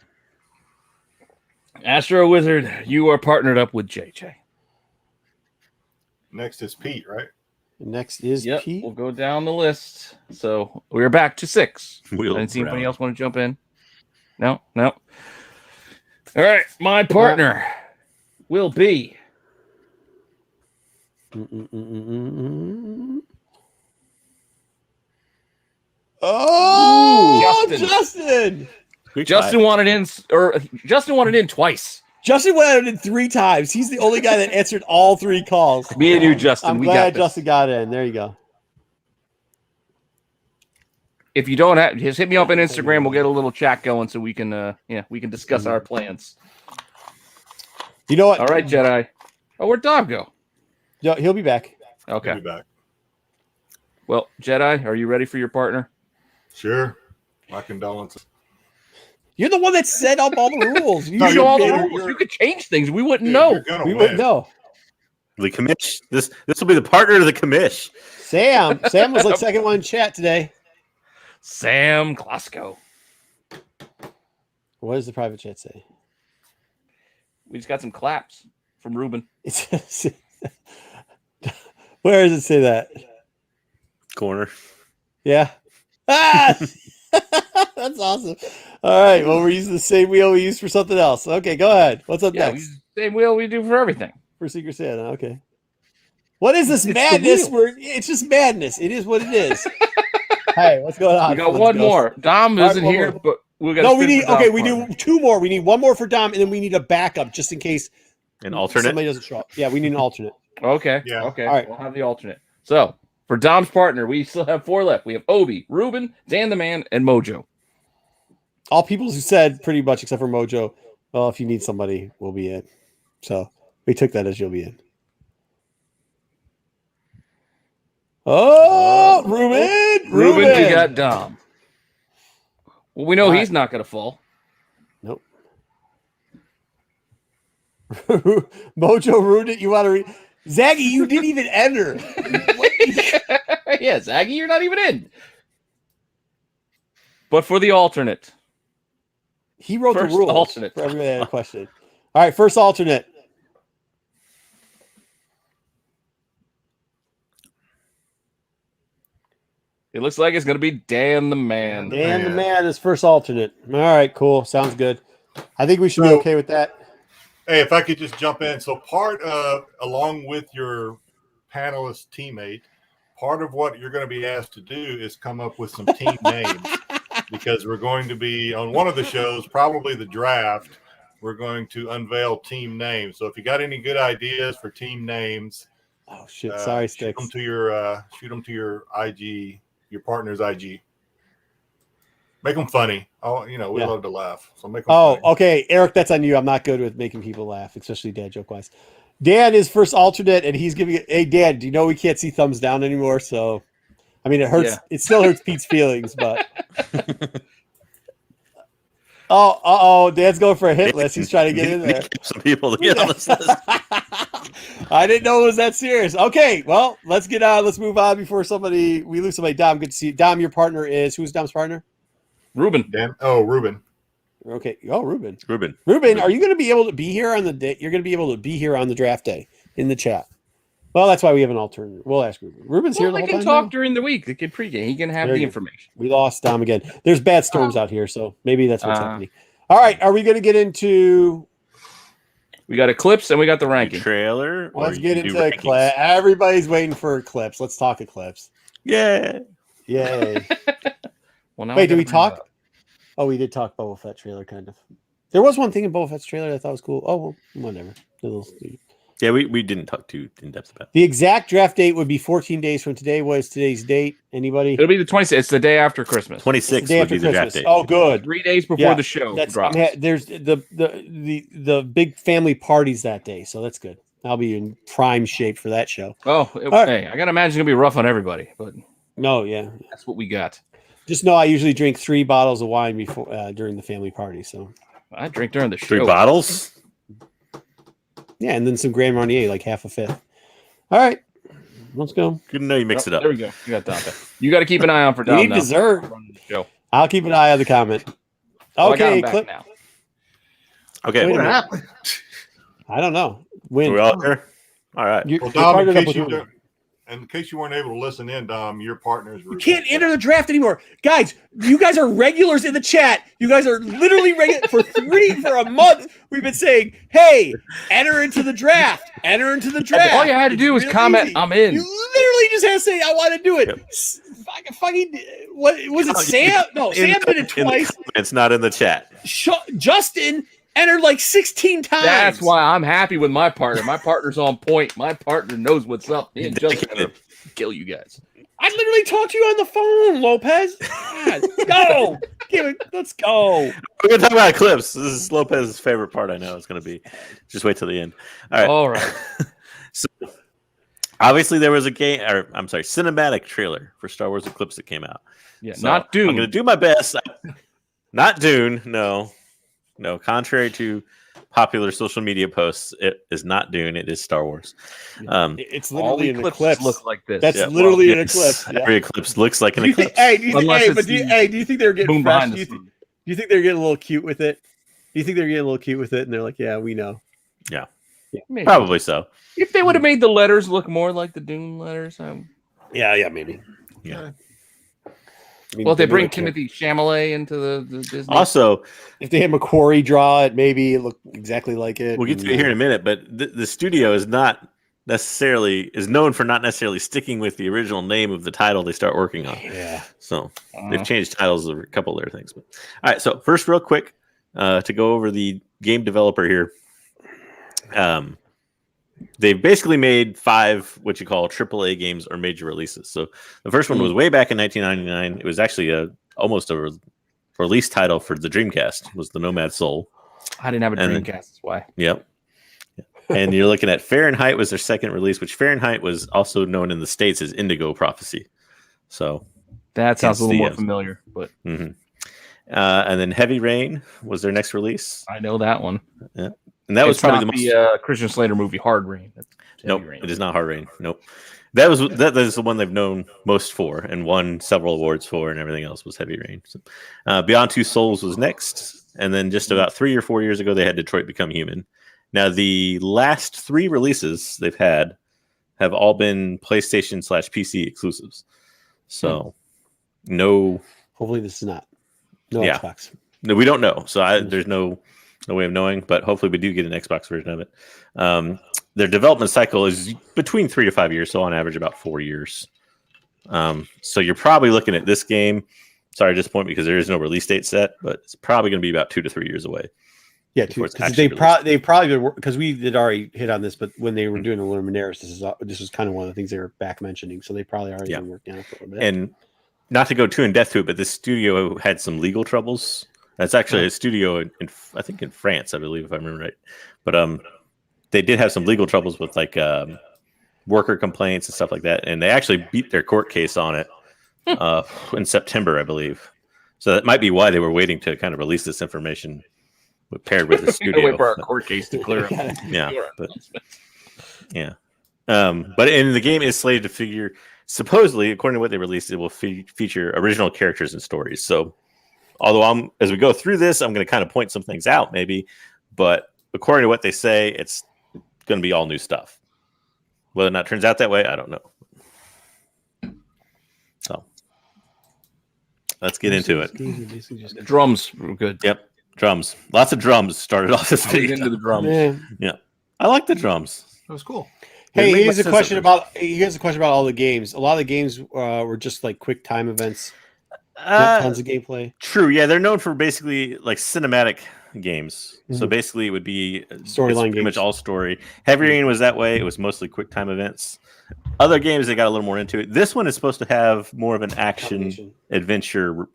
Astro Wizard, you are partnered up with JJ. Next is Pete, right? Next is Pete. We'll go down the list. So we're back to 6. I Wheel didn't see round. anybody else want to jump in. No. All right, my partner will be. Oh, Justin. Justin. Justin wanted in twice. Justin went in 3 times. He's the only guy that answered all 3 calls. Me and you, Justin. I'm we glad got this. Justin got in. There you go. If you don't have, just hit me up on Instagram. We'll get a little chat going so we can, we can discuss our plans. You know what? All right, Jedi. Oh, where'd Dom go? He'll be back. Okay. He'll be back. Well, Jedi, are you ready for your partner? Sure. My condolences. You're the one that set up all the rules. You You know should all be- the rules. You could change things. We wouldn't Dude, know. you're gonna We win. wouldn't know. The commish. This will be the partner of the commish. Sam was like second one in chat today. Sam Klasko. What does the private chat say? We just got some claps from Ruben. Where does it say that? Corner. Yeah. Ah! That's awesome. All right. Well, we're using the same wheel we used for something else. Okay, go ahead. What's up Yeah, next? same wheel we do for everything. For Secret Santa. Okay. What is this It's the madness? wheel. It's just madness. It is what it is. Hey, what's going on? We got one more. Dom All right, isn't one here, more. but we got. No, we need. Okay, we do 2 more. We need 1 more for Dom, and then we need a backup just in case An alternate. somebody doesn't show up. Yeah, we need an alternate. Okay. Yeah. Okay. All right. We'll have the alternate. So for Dom's partner, we still have 4 left. We have Obi, Ruben, Dan the Man, and Mojo. All people who said pretty much, except for Mojo. Well, if you need somebody, we'll be in. So we took that as you'll be in. Oh, Ruben! Ruben, you got Dom. Well, we know he's not going to fall. Nope. Mojo ruined it. You want to read? Zaggy, you didn't even enter. Yeah, Zaggy, you're not even in. But for the alternate. He wrote First the rules alternate. for everybody that had a question. All right, first alternate. It looks like it's going to be Dan the Man. Dan the Man is first alternate. All right, cool. Sounds good. I think we should be okay with that. Hey, if I could just jump in. So part of, along with your panelist teammate, part of what you're going to be asked to do is come up with some team names, because we're going to be on one of the shows, probably the draft, we're going to unveil team names. So if you got any good ideas for team names, oh shit, sorry, Sticks. Shoot them to your IG, your partner's IG. Make them funny. Oh, we love to laugh. So make them funny. Okay, Eric, that's on you. I'm not good with making people laugh, especially dad joke wise. Dan is first alternate, and he's giving it. Hey, Dan, do you know we can't see thumbs down anymore? So, I mean, it hurts. Yeah. It still hurts Pete's feelings, but. Dan's going for a hit list. He's trying to get in there. Some people to get on this list. I didn't know it was that serious. Okay, well, let's get on. Let's move on before we lose somebody. Dom, good to see you. Dom, your partner is who's Dom's partner? Ruben. Dan. Oh, Ruben. Okay. Oh, Ruben. Ruben, are you going to be able to be here on the day? You're going to be able to be here on the draft day in the chat. Well, that's why we have an alternate. We'll ask Ruben. Ruben's here the whole time. They can talk during the week. They can pregame. He can have the information. We lost Dom again. There's bad storms out here, so maybe that's what's happening. All right. Are we going to get into? We got Eclipse and we got the ranking trailer. Let's get into Eclipse. Everybody's waiting for Eclipse. Let's talk Eclipse. Yeah. Yay. Well, now wait, did we talk? Oh, we did talk Boba Fett trailer, kind of. There was one thing in Boba Fett's trailer I thought was cool. Oh, well, whatever. Yeah, we didn't talk too in depth about it. The exact draft date would be 14 days from today. What is today's date? Anybody? It'll be the 26th. It's the day after Christmas. 26th would be the draft date. Oh, good. 3 days before the show drops. There's the big family parties that day, so that's good. I'll be in prime shape for that show. Oh, hey, I gotta imagine it's gonna be rough on everybody, but no, yeah, that's what we got. Just know I usually drink 3 bottles of wine before during the family party. So I drink during the show. 3 bottles. Yeah, and then some Grand Marnier, like half a fifth. All right, let's go. Good to know you mix it up. There we go. You got Dom. You got to keep an eye on for Dom. You need dessert. I'll keep an eye on the comment. Okay, clip now. Okay, what happened? I don't know. When we're all here. All right. Well, Dom, in case you weren't able to listen in, Dom, your partners. You can't enter the draft anymore, guys. You guys are regulars in the chat. You guys are literally regular for a month. We've been saying, "Hey, enter into the draft. Enter into the draft." All you had to do was comment, "I'm in." You literally just had to say, "I want to do it." Yep. Fucking what was it? Sam? No, Sam did it twice. It's not in the chat. Justin entered like 16 times. That's why I'm happy with my partner. My partner's on point. My partner knows what's up. Me and Justin are gonna kill you guys. I literally talked to you on the phone, Lopez. God, go. Let's go. We're going to talk about Eclipse. This is Lopez's favorite part, I know. It's going to be. Just wait till the end. All right. So, obviously, there was a cinematic trailer for Star Wars Eclipse that came out. Yeah, so not Dune. I'm going to do my best. Not Dune, no. No, contrary to popular social media posts, it is not Dune. It is Star Wars. It's literally an eclipse. Look like this. That's literally an eclipse. Yeah. Every eclipse looks like an eclipse. Do you think they're getting fresh? Do you think they're getting a little cute with it? Do you think they're getting a little cute with it? And they're like, "Yeah, we know." Yeah, probably so. If they would have made the letters look more like the Dune letters, yeah, maybe. Yeah. I mean, well, if they bring Timothy Chalamet into the Disney. Also, if they had Macquarie draw it, maybe it looked exactly like it. We'll get to it here in a minute, but the studio is known for not necessarily sticking with the original name of the title they start working on. Yeah. So they've changed titles of a couple of their things. But all right, so first, real quick, to go over the game developer here. They've basically made 5 what you call AAA games or major releases. So the first one was way back in 1999. It was actually almost a release title for the Dreamcast. Was the Nomad Soul. I didn't have a Dreamcast. That's why. Yep. And you're looking at Fahrenheit was their second release, which Fahrenheit was also known in the States as Indigo Prophecy. So that sounds a little more familiar. But and then Heavy Rain was their next release. I know that one. Yeah. And that was probably the most Christian Slater movie, Hard Rain. Nope, it is not Hard Rain. Nope. That is the one they've known most for and won several awards for, and everything else was Heavy Rain. So, Beyond Two Souls was next, and then just about 3 or 4 years ago, they had Detroit Become Human. Now, the last 3 releases they've had have all been PlayStation/PC exclusives. So no. Hopefully, this is not. No Yeah. Xbox. No, we don't know. So there's no way of knowing, but hopefully we do get an Xbox version of it. Their development cycle is between 3 to 5 years, so on average about 4 years. So you're probably looking at this game. Sorry to disappoint because there is no release date set, but it's probably going to be about 2 to 3 years away. Yeah, because they probably because we did already hit on this, but when they were doing the Luminaires, this was kind of one of the things they were back mentioning. So they probably already been working on it for a bit. And not to go too in depth to it, but this studio had some legal troubles. That's actually a studio in I think in France, I believe, if I remember right. But they did have some legal troubles with like worker complaints and stuff like that, and they actually beat their court case on it in September, I believe. So that might be why they were waiting to kind of release this information paired with the studio. Wait for our court case to clear up. But in the game is slated to figure. Supposedly, according to what they released, it will feature original characters and stories. So, although as we go through this, I'm going to kind of point some things out, maybe. But according to what they say, it's going to be all new stuff. Whether or not it turns out that way, I don't know. So, let's get into it. The drums were good. Yep, drums. Lots of drums started off this video. Into the drums. Yeah, I like the drums. That was cool. Hey, here's a question about all the games. A lot of the games were just like quick time events. Not tons of gameplay. True, yeah, they're known for basically like cinematic games. Mm-hmm. So basically, it would be storyline games. Pretty much all story. Heavy Rain was that way. It was mostly quick time events. Other games they got a little more into it. This one is supposed to have more of an action adventure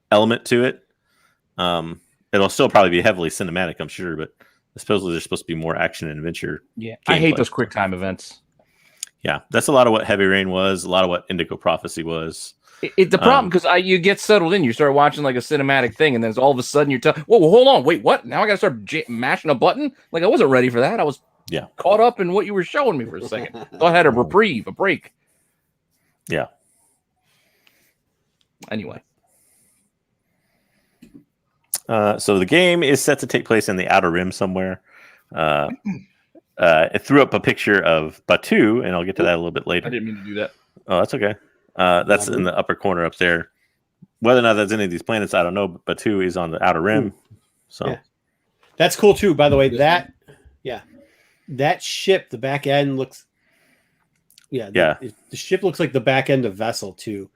element to it. It'll still probably be heavily cinematic, I'm sure, but supposedly there's supposed to be more action and adventure. Yeah, I hate those quick time events. Yeah, that's a lot of what Heavy Rain was. A lot of what Indigo Prophecy was. The problem because you get settled in, you start watching like a cinematic thing, and then all of a sudden you're whoa, hold on, wait, what? Now I got to start mashing a button? Like I wasn't ready for that. I was caught up in what you were showing me for a second. Thought I had a reprieve, a break. Yeah. Anyway. So the game is set to take place in the Outer Rim somewhere. It threw up a picture of Batu, and I'll get to that a little bit later. I didn't mean to do that. Oh, that's okay. That's in the upper corner up there. Whether or not that's any of these planets, I don't know. But Batu is on the Outer Rim. So that's cool too. By the way, that ship, the back end looks. The ship looks like the back end of Vessel too,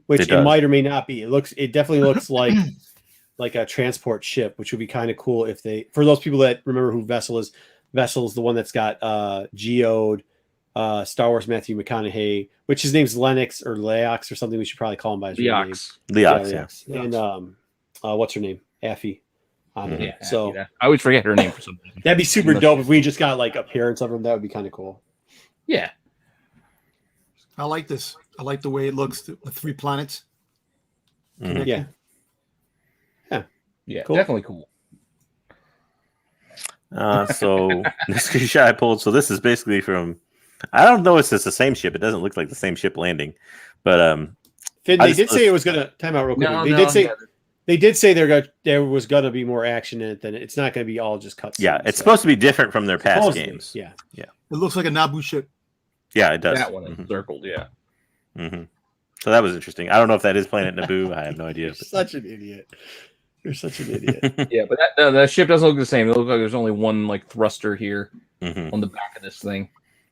which it might or may not be. It definitely looks like a transport ship, which would be kind of cool if they. For those people that remember who Vessel is the one that's got Geode. Star Wars Matthew McConaughey, which his name's Lennox or Leox or something. We should probably call him by his real name. Leox. And what's her name? Affy. So I always forget her name for some reason. That'd be super dope if we just got like appearance of him. That would be kind of cool. Yeah. I like this. I like the way it looks with 3 planets. Mm-hmm. Yeah, cool. Definitely cool. So the screenshot I pulled. So this is basically from. I don't know if it's the same ship. It doesn't look like the same ship landing, but Finn, they did say it was gonna time out real quick. They did say there was gonna be more action in it. Than it's not gonna be all just cuts. Yeah, it's supposed to be different from their past games. Yeah. It looks like a Naboo ship. Yeah, it does. That one is circled. Yeah. Mm-hmm. So that was interesting. I don't know if that is Planet Naboo. I have no idea. You're such an idiot. You're such an idiot. Yeah, but that ship doesn't look the same. It looks like there's only one like thruster here on the back of this thing.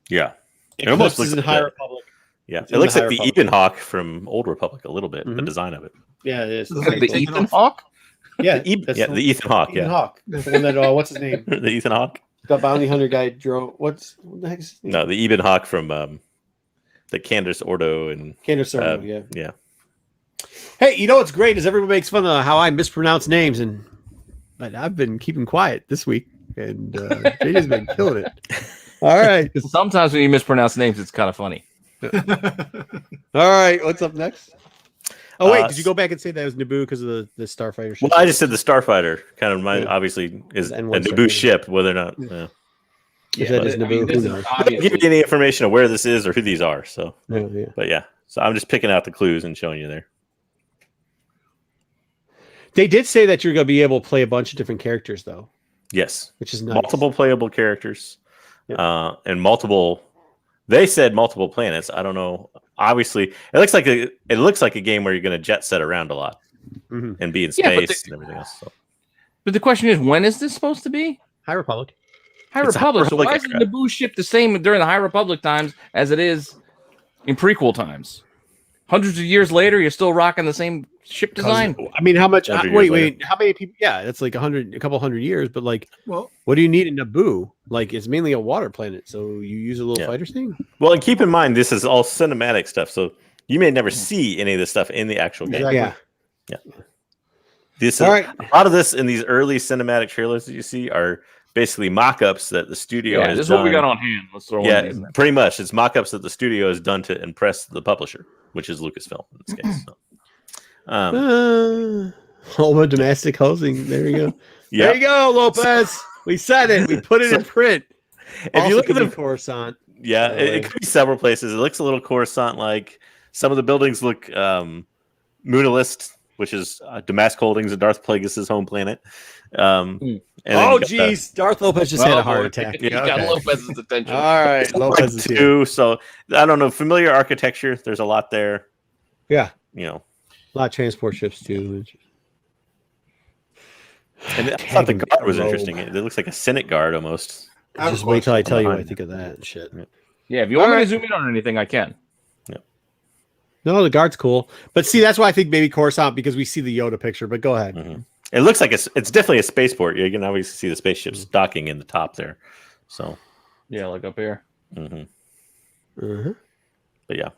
Yeah. It almost looks like High Republic. Yeah, it looks like the Ethan Hawke from Old Republic a little bit. The design of it. Yeah, it is. Like the Ethan Hawke. Yeah, the Ethan Hawke. Ethan Hawke. The one that what's his name? The Ethan Hawke. The bounty hunter guy drove. What the heck is his name? No, the Eben Hawke from the Candace Ordo and Candace Ordo. Yeah. Hey, you know what's great is everybody makes fun of how I mispronounce names, but I've been keeping quiet this week, and JJ's been killing it. All right. Sometimes when you mispronounce names, it's kind of funny. All right, what's up next? Oh wait, did you go back and say that was Naboo because of the Starfighter ship? Well, I just said the Starfighter. Kind of obviously is a Naboo ship, whether or not. That is Naboo. Who knows? I don't give you any information of where this is or who these are. So, yeah. But yeah, so I'm just picking out the clues and showing you there. They did say that you're going to be able to play a bunch of different characters, though. Yes, which is nice. Multiple playable characters, and multiple. They said multiple planets. I don't know. obviously, it looks like a game where you're going to jet set around a lot and be in space and everything else. So. But the question is, when is this supposed to be? High Republic. High Republic. So why is the Naboo ship the same during the High Republic times as it is in prequel times? Hundreds of years later, you're still rocking the same ship design. I mean, how much? Wait. How many people? Yeah, that's like a couple hundred years. But like, Well, what do you need in Naboo? Like, it's mainly a water planet, so you use a little fighter thing. Well, and keep in mind, this is all cinematic stuff, so you may never see any of this stuff in the actual game. Exactly. Yeah. This All is, right. a lot of this in these early cinematic trailers that you see are basically mock-ups that the studio has this is done. what we got on hand. Let's throw one of these in there. Pretty much. It's mock-ups that the studio has done to impress the publisher, which is Lucasfilm in this case. So. Home of domestic housing. There you go. Yeah. There you go, Lopez. We said it. We put it in print. If you look at the Coruscant, it could be several places. It looks a little Coruscant-like. Some of the buildings look Moonalist, which is Damask Holdings and Darth Plagueis' home planet. Geez, Darth Lopez just had a heart attack. You got Lopez's attention. All right, Lopez is here. Too, so I don't know. Familiar architecture. There's a lot there. Yeah, a lot of transport ships too. And I thought the guard was interesting. It looks like a Senate guard almost. Just wait till I tell you what I think of that and shit. Yeah, if you want me to zoom in on anything, I can. No, the guard's cool, but see, that's why I think maybe Coruscant, because we see the Yoda picture. But go ahead. Mm-hmm. It looks like it's definitely a spaceport. You can obviously see the spaceships docking in the top there. So yeah, like up here. But yeah.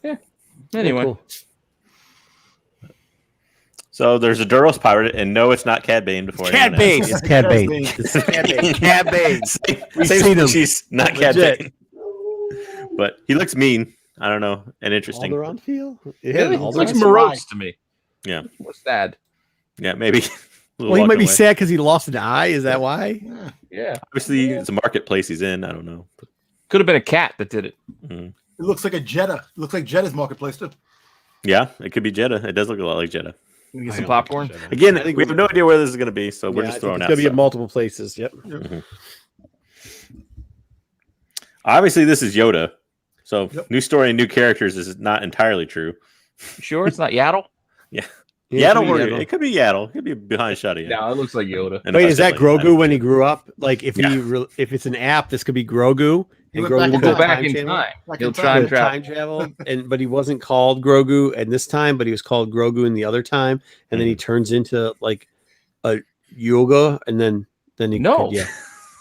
Anyway. Cool. So there's a Duros pirate, and no, it's not Cad Bane. Before Cad Bane. It's Cad Bane. It's Cad Bane. Cad Bane. We've seen him. She's not Cad Bane. But he looks mean. I don't know, and interesting. Alderaan feel? Yeah, it looks morose to me. Yeah. What's sad? Yeah, maybe. Well, he might be sad because he lost an eye. Is that why? Yeah. Obviously, it's a marketplace he's in. I don't know. Could have been a cat that did it. It looks like a Jedi. It looks like Jedda's marketplace too. Yeah, it could be Jeddah. It does look a lot like Jeddah. Can we get some popcorn? Again, we have no idea where this is going to be, so we're just throwing out. It's going to be at multiple places. Yep. Obviously, this is Yoda. So new story and new characters is not entirely true. Sure, it's not Yaddle? Yeah. Yaddle. It could be Yaddle. It could be behind shot of Yaddle. No, it looks like Yoda. Wait, is that Grogu when he grew up? Like, if if it's an app, this could be Grogu. And Grogu will go back in time. He'll time travel. But he wasn't called Grogu in this time, but he was called Grogu in the other time. And then he turns into like a Yoga, and then he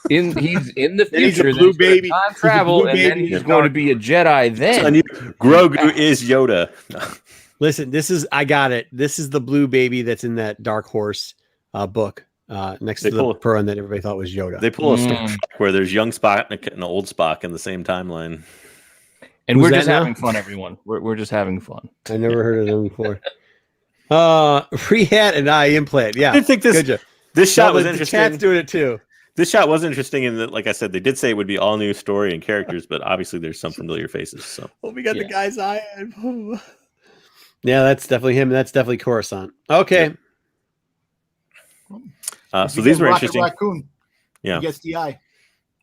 he's in the future. He's a blue baby. Time travel, and then he's going to be a Jedi. Then Grogu is Yoda. Listen, I got it. This is the blue baby that's in that Dark Horse book next to the Purin that everybody thought was Yoda. They pull a Star Trek where there's young Spock and an old Spock in the same timeline. And we're just having fun, everyone. We're just having fun. I never heard of them before. Rehab and eye implant. Yeah, I did think this shot was interesting. The chat's doing it too. This shot was interesting in that, like I said, they did say it would be all new story and characters, but obviously there's some familiar faces. So we got the guy's eye. Yeah, that's definitely him. That's definitely Coruscant. Okay. So these were interesting. Raccoon. Yeah. He gets the eye.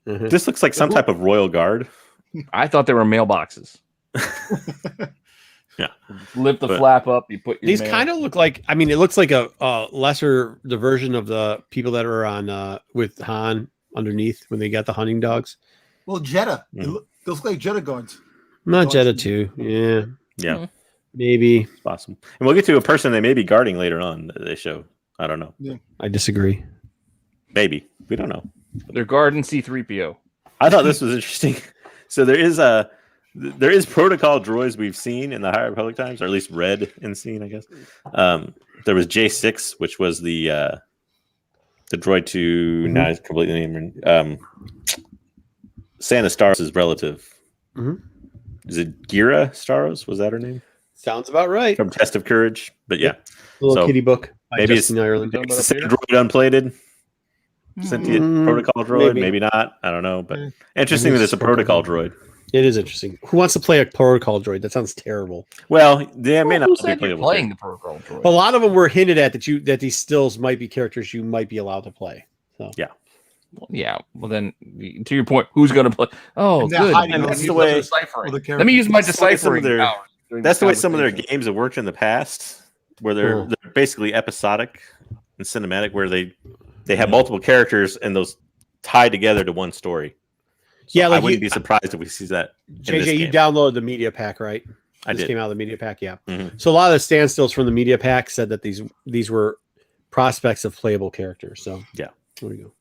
This looks like some type of royal guard. I thought they were mailboxes. Yeah. Lift the flap up. You put your These kind of look like, I mean, it looks like a lesser the version of the people that are on with Han underneath when they got the hunting dogs. Well, Jeddah. Those look like Jeddah guards. Not Jeddah too. Yeah. Yeah. Maybe. It's possible. And we'll get to a person they may be guarding later on that they show. I don't know. Yeah. I disagree. Maybe. We don't know. They're guarding C-3PO. I thought this was interesting. So there is protocol droids we've seen in the High Republic times, or at least read and seen, I guess. There was J6, which was the droid to now it's completely named Santa Staros' relative. Is it Gira Staros? Was that her name? Sounds about right. From Test of Courage, but yeah, little kitty book. Maybe it's the same droid unplated. Sentient protocol droid, maybe not. I don't know, but interesting that it's a protocol droid. It is interesting. Who wants to play a protocol droid? That sounds terrible. Well, they may not be playing the protocol droid. A lot of them were hinted at that these stills might be characters you might be allowed to play. So yeah. Well, then, to your point, who's going to play? Oh, good. And that's the way. Let me use my deciphering powers. That's the way some of their games have worked in the past, where they're basically episodic and cinematic, where they have multiple characters and those tie together to one story. So yeah, like I wouldn't be surprised if we see that. JJ, you downloaded the media pack, right? I did. Came out of the media pack, yeah. Mm-hmm. So a lot of the standstills from the media pack said that these were prospects of playable characters. So yeah, there we go.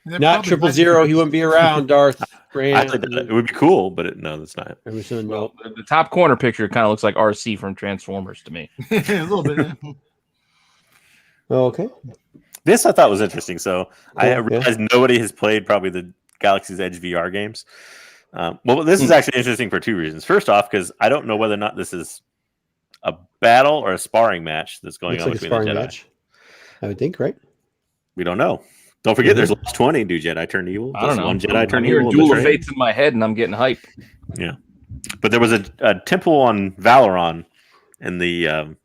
Not 000. He wouldn't be around. Darth Revan. It would be cool, but no, that's not. Well, the top corner picture kind of looks like RC from Transformers to me. A little bit. Okay. This I thought was interesting. So I realized nobody has played probably the Galaxy's Edge VR games. Well, this is actually interesting for two reasons. First off, because I don't know whether or not this is a battle or a sparring match that's going on between the Jedi. Match. I would think, right? We don't know. Don't forget, there's last 20. Do Jedi turn evil? I don't know. One Jedi turn evil. Duel of Fates in my head, and I'm getting hype. Yeah, but there was a temple on Valoron in the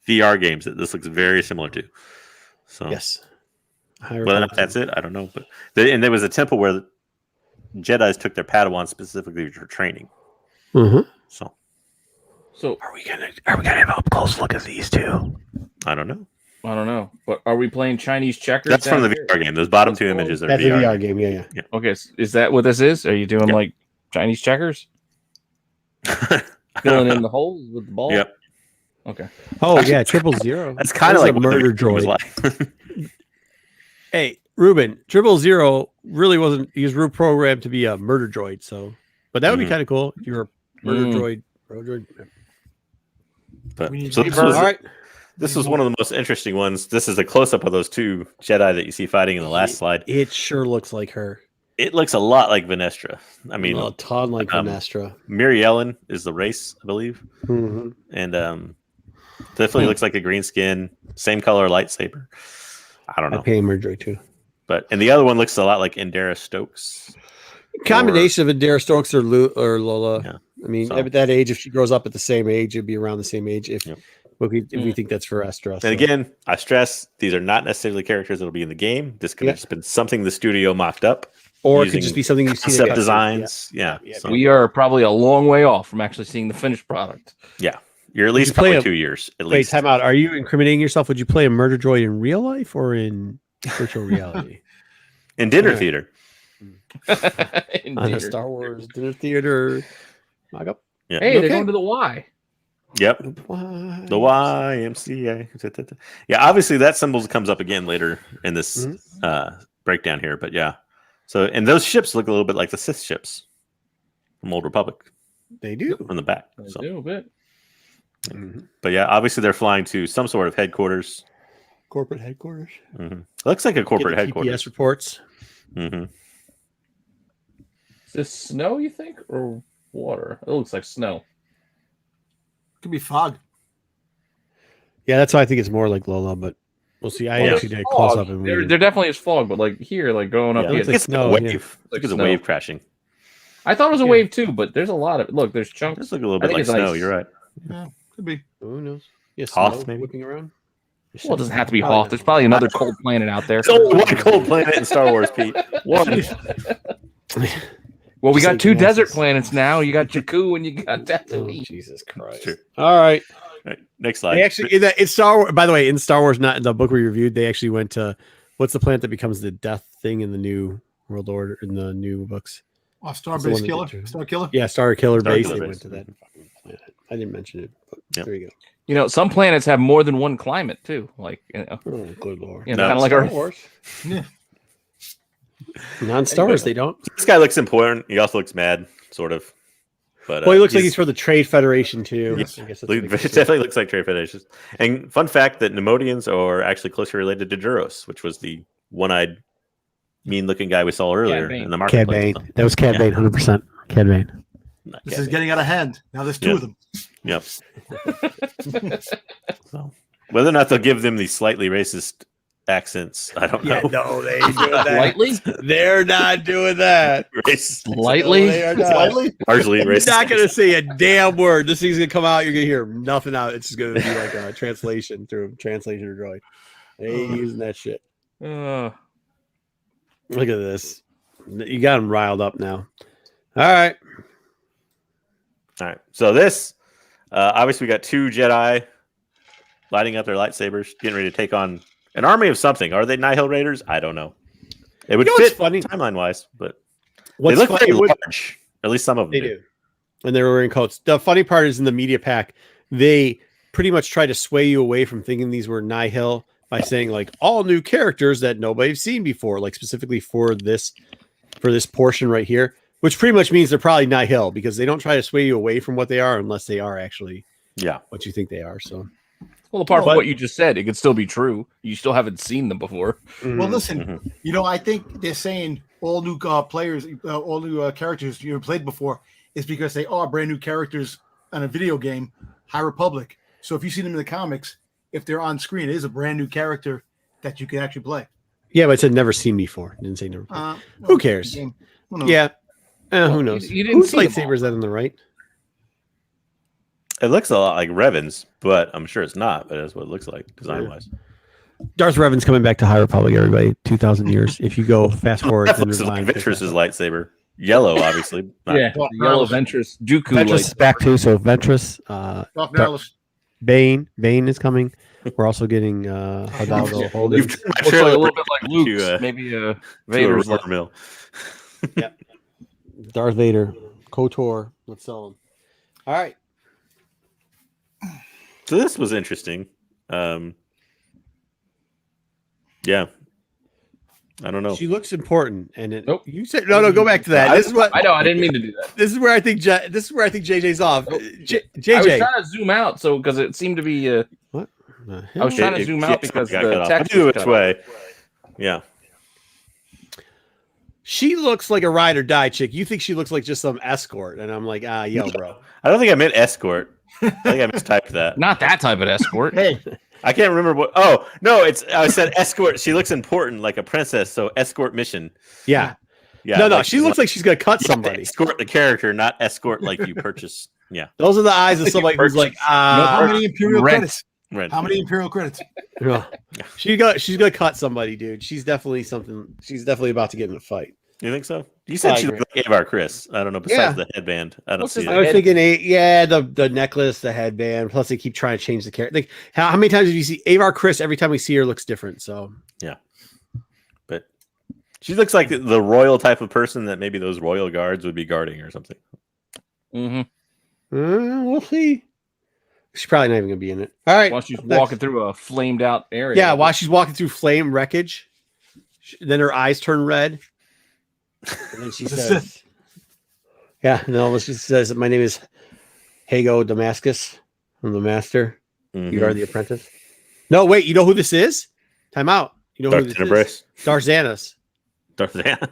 VR games that this looks very similar to. So yes, whether or not that's it, I don't know. But there was a temple where Jedis took their Padawan specifically for training. Mm-hmm. So are we gonna have a close look at these two? I don't know. But are we playing Chinese checkers? That's from the VR game. Those bottom two images are that's VR. a VR game. Yeah. Okay, is that what this is? Are you doing like Chinese checkers? Filling in the holes with the ball? Yep. Okay. Oh yeah, 000. That's kind of like a murder droid. Like. Hey, Ruben, 000 really wasn't. He was reprogrammed to be a murder droid. So, but that would be kind of cool. If you're a murder droid. But so this was one of the most interesting ones. This is a close up of those two Jedi that you see fighting in the last slide. It sure looks like her. It looks a lot like Venestra. I mean, a ton like Venestra. Miri Ellen is the race, I believe, and definitely looks like a green skin, same color lightsaber. I don't know. I pay him droid too. And the other one looks a lot like Indira Stokes. Combination of Indira Stokes or Lola. Yeah. I mean, at that age, if she grows up at the same age, it'd be around the same age. If we think that's for Estra. And again, I stress these are not necessarily characters that'll be in the game. This could have just been something the studio mocked up, or it could just be something you see. Concept designs. So. We are probably a long way off from actually seeing the finished product. Yeah, you're at least probably 2 years. At least. Time out. Are you incriminating yourself? Would you play a murder droid in real life or in virtual reality? In dinner theater. On a Star Wars dinner theater. Mock-up. Yeah. Hey, they're going to the Y. Yep. The YMCA. Yeah, obviously that symbol comes up again later in this breakdown here, but yeah. So, and those ships look a little bit like the Sith ships from Old Republic. They do. From the back. They do a bit. But yeah, obviously they're flying to some sort of headquarters. Corporate headquarters. Looks like a corporate headquarters. TPS reports. Is this snow, you think, or water? It looks like snow. Could be fog. Yeah, that's why I think it's more like Lola, but we'll see. I actually did a close up. And there definitely is fog, but like here, like going up here. It's snow, a wave. Like it's a wave crashing. I thought it was a wave too, but there's a lot of look. There's chunks. This look a little bit like snow. You're right. Yeah, could be. Who knows? Yes, Hoth, maybe whipping around. Well, it doesn't have to be Hoth. There's probably another cold planet out there. There's only one cold planet in Star Wars, Pete. One. Well, we got two desert planets now. You got Jakku and you got Tatooine. Oh, Jesus Christ! Sure. All right. Next slide. They actually, in Star Wars. By the way, in Star Wars, not in the book we reviewed, they actually went to what's the planet that becomes the death thing in the new World Order in the new books. Oh, Star Base Killer. Star Killer. Yeah, Star Killer Base. They went to that fucking planet. I didn't mention it, but there you go. You know, some planets have more than one climate too. Like, oh, good lord. You know, kind of like Earth. Wars. Yeah. Non-Star Wars, they don't. This guy looks important. He also looks mad, sort of. But well, he looks like he's for the Trade Federation too. Yes. I guess it definitely looks like Trade Federation. And fun fact that Nemodians are actually closely related to Duros, which was the one-eyed, mean-looking guy we saw earlier in the marketplace. Cad Bane. That was Cad Bane, 100%. Cad Bane. This is getting out of hand. Now there's two of them. Yep. So, whether or not they'll give them these slightly racist accents, I don't know. No, they ain't doing that. Slightly? They're not doing that. Racist. Slightly? No, they are not. Slightly? Largely racist. You're not going to say a damn word. This thing's going to come out. You're going to hear nothing out. It's just going to be like a translation through a translator droid. They ain't using that shit. Look at this. You got them riled up now. All right. All right. So this, Obviously, we got 2 Jedi lighting up their lightsabers, getting ready to take on an army of something. Are they Nihil Raiders? I don't know. It would fit funny timeline-wise, but they look very large. At least some of them they do. And they were wearing coats. The funny part is in the media pack, they pretty much try to sway you away from thinking these were Nihil by saying like all new characters that nobody's seen before, like specifically for this portion right here, which pretty much means they're probably Nihil because they don't try to sway you away from what they are unless they are actually what you think they are. So, well, apart from what you just said, it could still be true. You still haven't seen them before. Well, listen, I think they're saying all new players, all new characters you played before is because they are brand new characters on a video game, High Republic. So if you see them in the comics, if they're on screen, it is a brand new character that you can actually play. Yeah, but it said never seen before. It didn't say never. Who cares? Who knows? You didn't Whose lightsaber is that on the right? It looks a lot like Revan's, but I'm sure it's not. But that's what it looks like design-wise. Darth Revan's coming back to High Republic, everybody. 2,000 years. If you go fast forward, that looks like Ventress's lightsaber. Yellow, obviously. Yellow Ventress. Dooku. Ventress is back too. So Ventress. Bane is coming. We're also getting Hidalgo Holden. You've turned my looks like a trailer little bit like Luke's, maybe Vader's mill. Yeah. Darth Vader, KOTOR. Let's sell him. All right. So this was interesting. Yeah. I don't know. She looks important, and you said no. Go back to that. This is what I know. I didn't mean to do that. This is where I think JJ's off. JJ, I was trying to zoom out, so because it seemed to be what? I was trying to zoom out because the text was cut way. Yeah. She looks like a ride or die chick. You think she looks like just some escort, and I'm like, yo, bro. I don't think I meant escort. I think I mistyped that. Not that type of escort. Hey. I can't remember what. Oh no, I said escort. She looks important, like a princess. So escort mission. Yeah. Yeah. No. She looks like she's gonna cut somebody. Escort the character, not escort like you purchase. Yeah. Those are the eyes of somebody who's like, how many Imperial credits? Rent. How many Imperial credits? She's gonna cut somebody, dude. She's definitely something. She's definitely about to get in a fight. You think so? You said she looked like Avar Chris. I don't know. Besides the headband, I don't see it. I was thinking, the necklace, the headband. Plus, they keep trying to change the character. Like, how many times did you see Avar Chris? Every time we see her, looks different. So yeah, but she looks like the royal type of person that maybe those royal guards would be guarding or something. We'll see. She's probably not even gonna be in it. All right, while she's walking through a flamed out area. Yeah, while she's walking through flame wreckage, then her eyes turn red. And then she says, she says, my name is Hago Damascus. I'm the master. You are the apprentice. No, wait, you know who this is? Time out. You know who this is? Darth Xanos. Darth Xanos?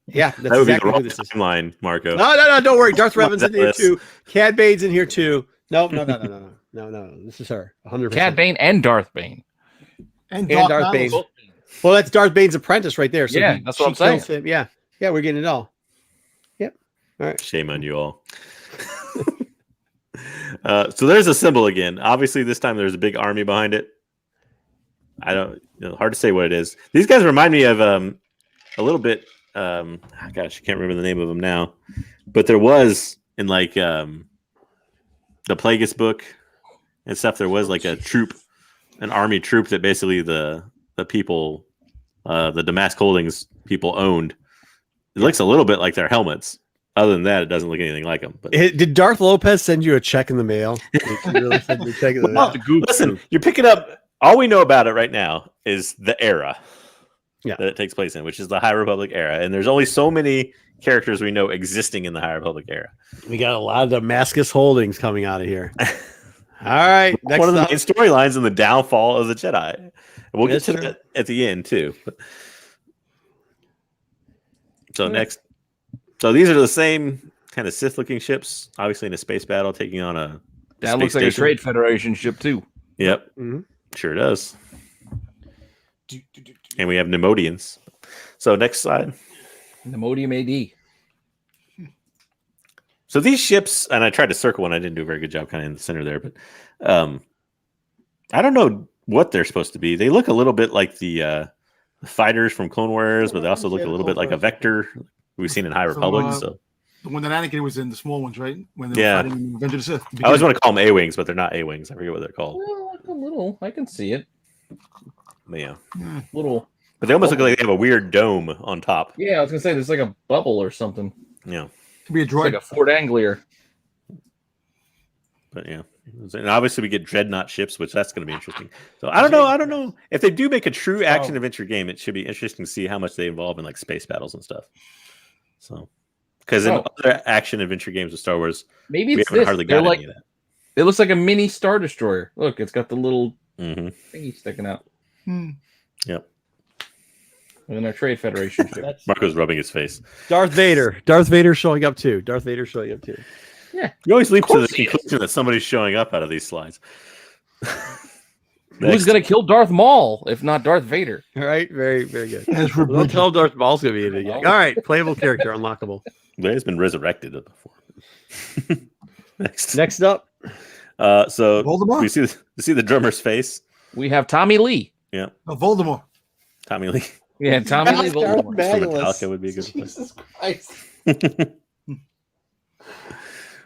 Yeah, that's that would exactly be the who this is. Timeline, Marco. No, don't worry. Darth Revan's in here too. Cad Bane's in here too. No. This is her. 100%. Cad Bane and Darth Bane. And Darth Bane. Well, that's Darth Bane's apprentice right there. So yeah, that's what I'm saying. Yeah, we're getting it all. Yep. All right. Shame on you all. So there's a symbol again. Obviously, this time there's a big army behind it. Hard to say what it is. These guys remind me of a little bit. I can't remember the name of them now. But there was in like the Plagueis book and stuff. There was like a troop, an army troop that basically the people, the Damask Holdings people owned. It looks a little bit like their helmets. Other than that, it doesn't look anything like them. But did Darth Lopez send you a check in the mail? Listen, you're picking up. All we know about it right now is the era that it takes place in, which is the High Republic era. And there's only so many characters we know existing in the High Republic era. We got a lot of Damascus Holdings coming out of here. All right. Next one of the main storylines in the downfall of the Jedi. And we'll get to that at the end, too. So next, these are the same kind of Sith-looking ships, obviously in a space battle, taking on a that looks like a Trade Federation ship too. Yep, sure does. And we have Nemodians. So next slide, Nemodium AD. So these ships, and I tried to circle one. I didn't do a very good job, kind of in the center there, but I don't know what they're supposed to be. They look a little bit like the fighters from Clone Wars, but they also look a little bit like a Vector we've seen in High Republic. So The one that Anakin was in, the small ones, right? When they Yeah. were fighting in Revenge of the Sith. I always want to call them A-wings, but they're not A-wings. I forget what they're called. Well, like a little. I can see it. But yeah. Little. But they almost look like they have a weird dome on top. Yeah, I was gonna say there's like a bubble or something. Yeah. Could be a It's droid. like a Fort Anglia. But yeah. And obviously we get dreadnought ships, which that's going to be interesting. So I don't know. If they do make a true action adventure game, it should be interesting to see how much they involve in like space battles and stuff. So, because in other action adventure games with Star Wars, maybe we it's haven't this. hardly They're got like, any of that. it looks like a mini Star Destroyer. Look, it's got the little Mm-hmm. thingy sticking out. Yep. And then our Trade Federation ship. Marco's rubbing his face. Darth Vader. Darth Vader showing up too. Yeah. You always leap to the conclusion that somebody's showing up out of these slides. Who's going to kill Darth Maul if not Darth Vader? All right, very, very good. Ezra Don't Bridger. tell Darth Maul's gonna be in it. All right, playable character unlockable. Vader's been resurrected before. Next up, so Voldemort? we see the drummer's face. We have Tommy Lee. Yeah, No, Voldemort. Tommy Lee. Yeah, Tommy Lee. Voldemort. Metallica would be a good place. Jesus Christ.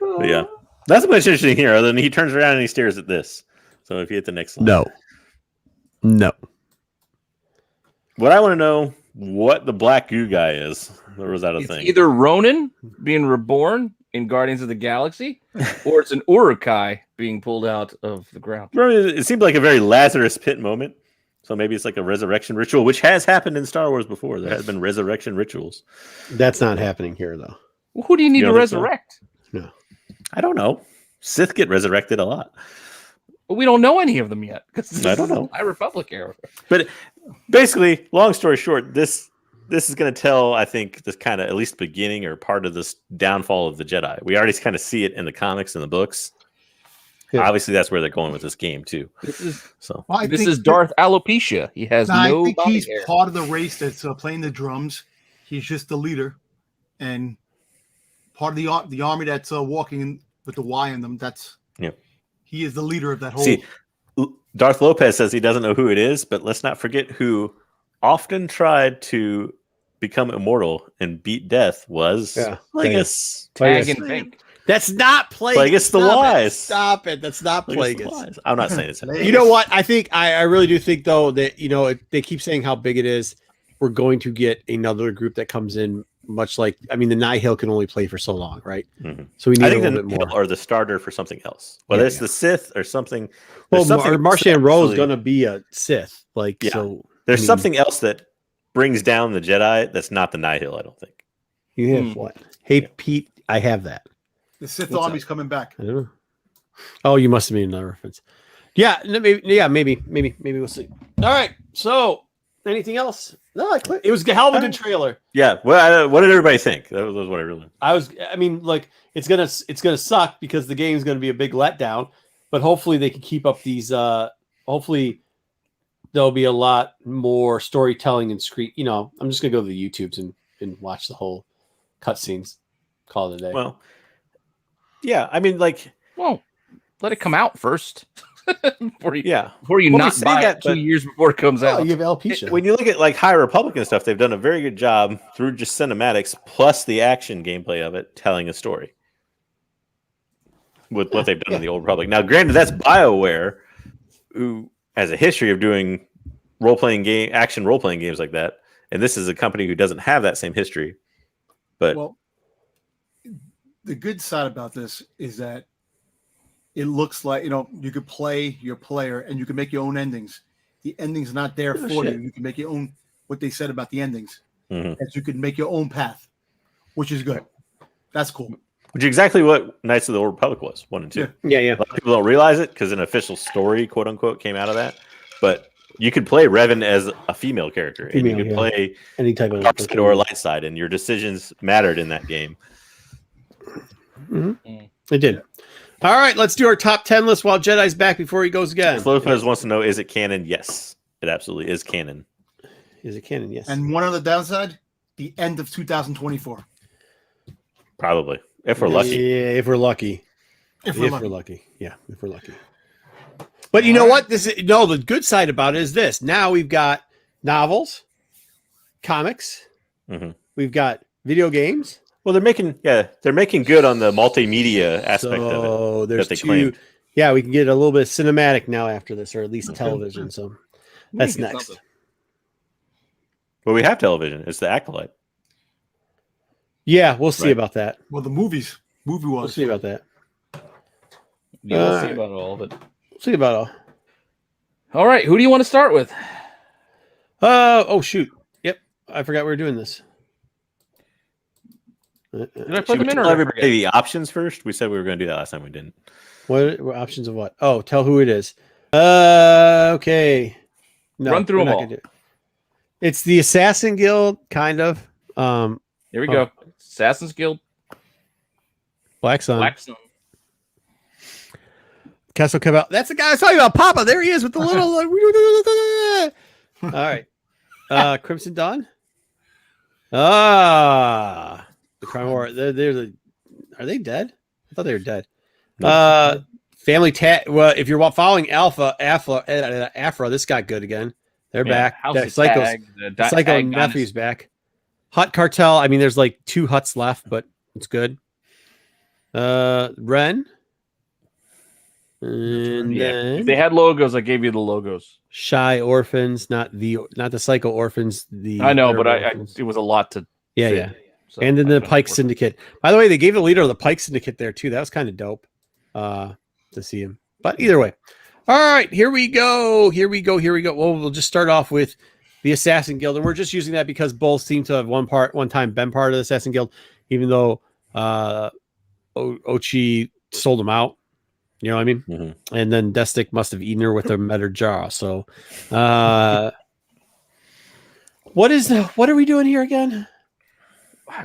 But yeah, that's much interesting here. Other than he turns around and he stares at this. So if you hit the next slide, No. What I want to know, what the black goo guy is. Or was that a It's thing? either Ronan being reborn in Guardians of the Galaxy, or it's an Urukai being pulled out of the ground. It seemed like a very Lazarus Pit moment. So maybe it's like a resurrection ritual, which has happened in Star Wars before. There has been resurrection rituals. That's not happening here, though. Well, who do you need You to don't think so? resurrect? No. I don't know. Sith get resurrected a lot. Well, we don't know any of them yet. Because I don't know. High Republic era. But basically, long story short, this is going to tell, I think, this kind of at least beginning or part of this downfall of the Jedi. We already kind of see it in the comics and the books. Yeah. Obviously, that's where they're going with this game too. This is So Well, I this think is Darth Alopecia. He has I no think body he's hair. part of the race that's playing the drums. He's just the leader, and part of the army that's walking in with the Y in them. That's he is the leader of that whole. see, Darth Lopez says he doesn't know who it is, but let's not forget who often tried to become immortal and beat death was Plagueis. Tag and Pink. That's not Plagueis. Plagueis the Wise. Stop it. That's not Plagueis the Plagueis. Wise. I'm not saying it's him. You know what? I think I really do think though that they keep saying how big it is. We're going to get another group that comes in, much like the Nihil can only play for so long, right? Mm-hmm. So we need I a think little the bit more. or the starter for something else, whether it's the Sith or something. Well, There's something Marchand Rowe is actually- going to be a Sith, Yeah. so. There's something else that brings down the Jedi. That's not the Nihil. I don't think. You have what? Hey, Pete, I have that. the Sith What's army's coming back. I don't know. Oh, you must have made another reference. Yeah, maybe we'll see. All right. So, anything else? No, it was a hell of a good trailer. Yeah. Well, what did everybody think? That was what I really. It's gonna suck because the game's gonna be a big letdown. But hopefully they can keep up these. Hopefully there'll be a lot more storytelling and screen. I'm just gonna go to the YouTubes and watch the whole cutscenes. Call it a day. Well, yeah. Well, let it come out first. before you yeah. before you Well, we not say buy that, it 2 but- years before it comes out. you have alopecia. When you look at like High Republic and stuff, they've done a very good job through just cinematics plus the action gameplay of it, telling a story with what they've done in the Old Republic. Now, granted, that's BioWare, who has a history of doing action role playing games like that, and this is a company who doesn't have that same history. But Well, the good side about this is that it looks like you could play your player and you can make your own endings. The ending's not there for you. You can make your own. What they said about the endings, and you can make your own path, which is good. That's cool. which is exactly what Knights of the Old Republic was 1 and 2. Yeah. A lot of people don't realize it because an official story, quote unquote, came out of that. But you could play Revan as a female character, and you could play Any type of dark side or light side, and your decisions mattered in that game. It did. All right, let's do our top 10 list while Jedi's back before he goes again. Lopez wants to know: is it canon? Yes, it absolutely is canon. Is it canon? Yes. And one other downside: the end of 2024. Probably, if we're lucky. Yeah, if we're lucky. If we're lucky. Yeah, if we're lucky. But you know what? The good side about it is this. Now we've got novels, comics, Mhm. we've got video games. Well, they're making good on the multimedia aspect of it. So there's that they two. claimed. Yeah, we can get a little bit of cinematic now after this, or at least television. So that's Maybe next. something. Well, we have television. It's the Acolyte. Yeah, we'll see Right. about that. Well, the movie We'll was. see about that. Yeah, we'll see Alright. about it all. But We'll see about all right, who do you want to start with? oh shoot. Yep. I forgot we were doing this. Did I put Should we them in or tell did I everybody forget? the options first? We said we were going to do that last time. We didn't. What were options of what? Oh, tell who it is. Okay. No, Run through we're them not all. gonna do it. It's the Assassin Guild, kind of. Here we go. Assassin's Guild, Black Sun. Black Sun. Kessel come out. That's the guy I was talking about. Papa, there he is with the little. All right. Crimson Dawn. The Crime War. Are they dead? I thought they were dead. Family Well, if you're following Afra, this got good again. They're back. House That of Psycho's, Tag, the Psycho Tag nephew's back. Hut Cartel. I mean, there's like 2 huts left, but it's good. Ren. And Yeah, then if they had logos, I gave you the logos. Shy Orphans, not the Psycho Orphans. I know, but Orphans. it was a lot to. Yeah, fit. yeah. So And then I the couldn't Pike afford it. Syndicate. By the way, they gave the leader of the Pike Syndicate there too. That was kind of dope to see him. But either way. All right, here we go. Well, we'll just start off with the Assassin Guild. And we're just using that because both seem to have one time been part of the Assassin Guild, even though Ochi sold them out. You know what I mean? Mm-hmm. And then Destic must have eaten her with her metal jaw. So what are we doing here again?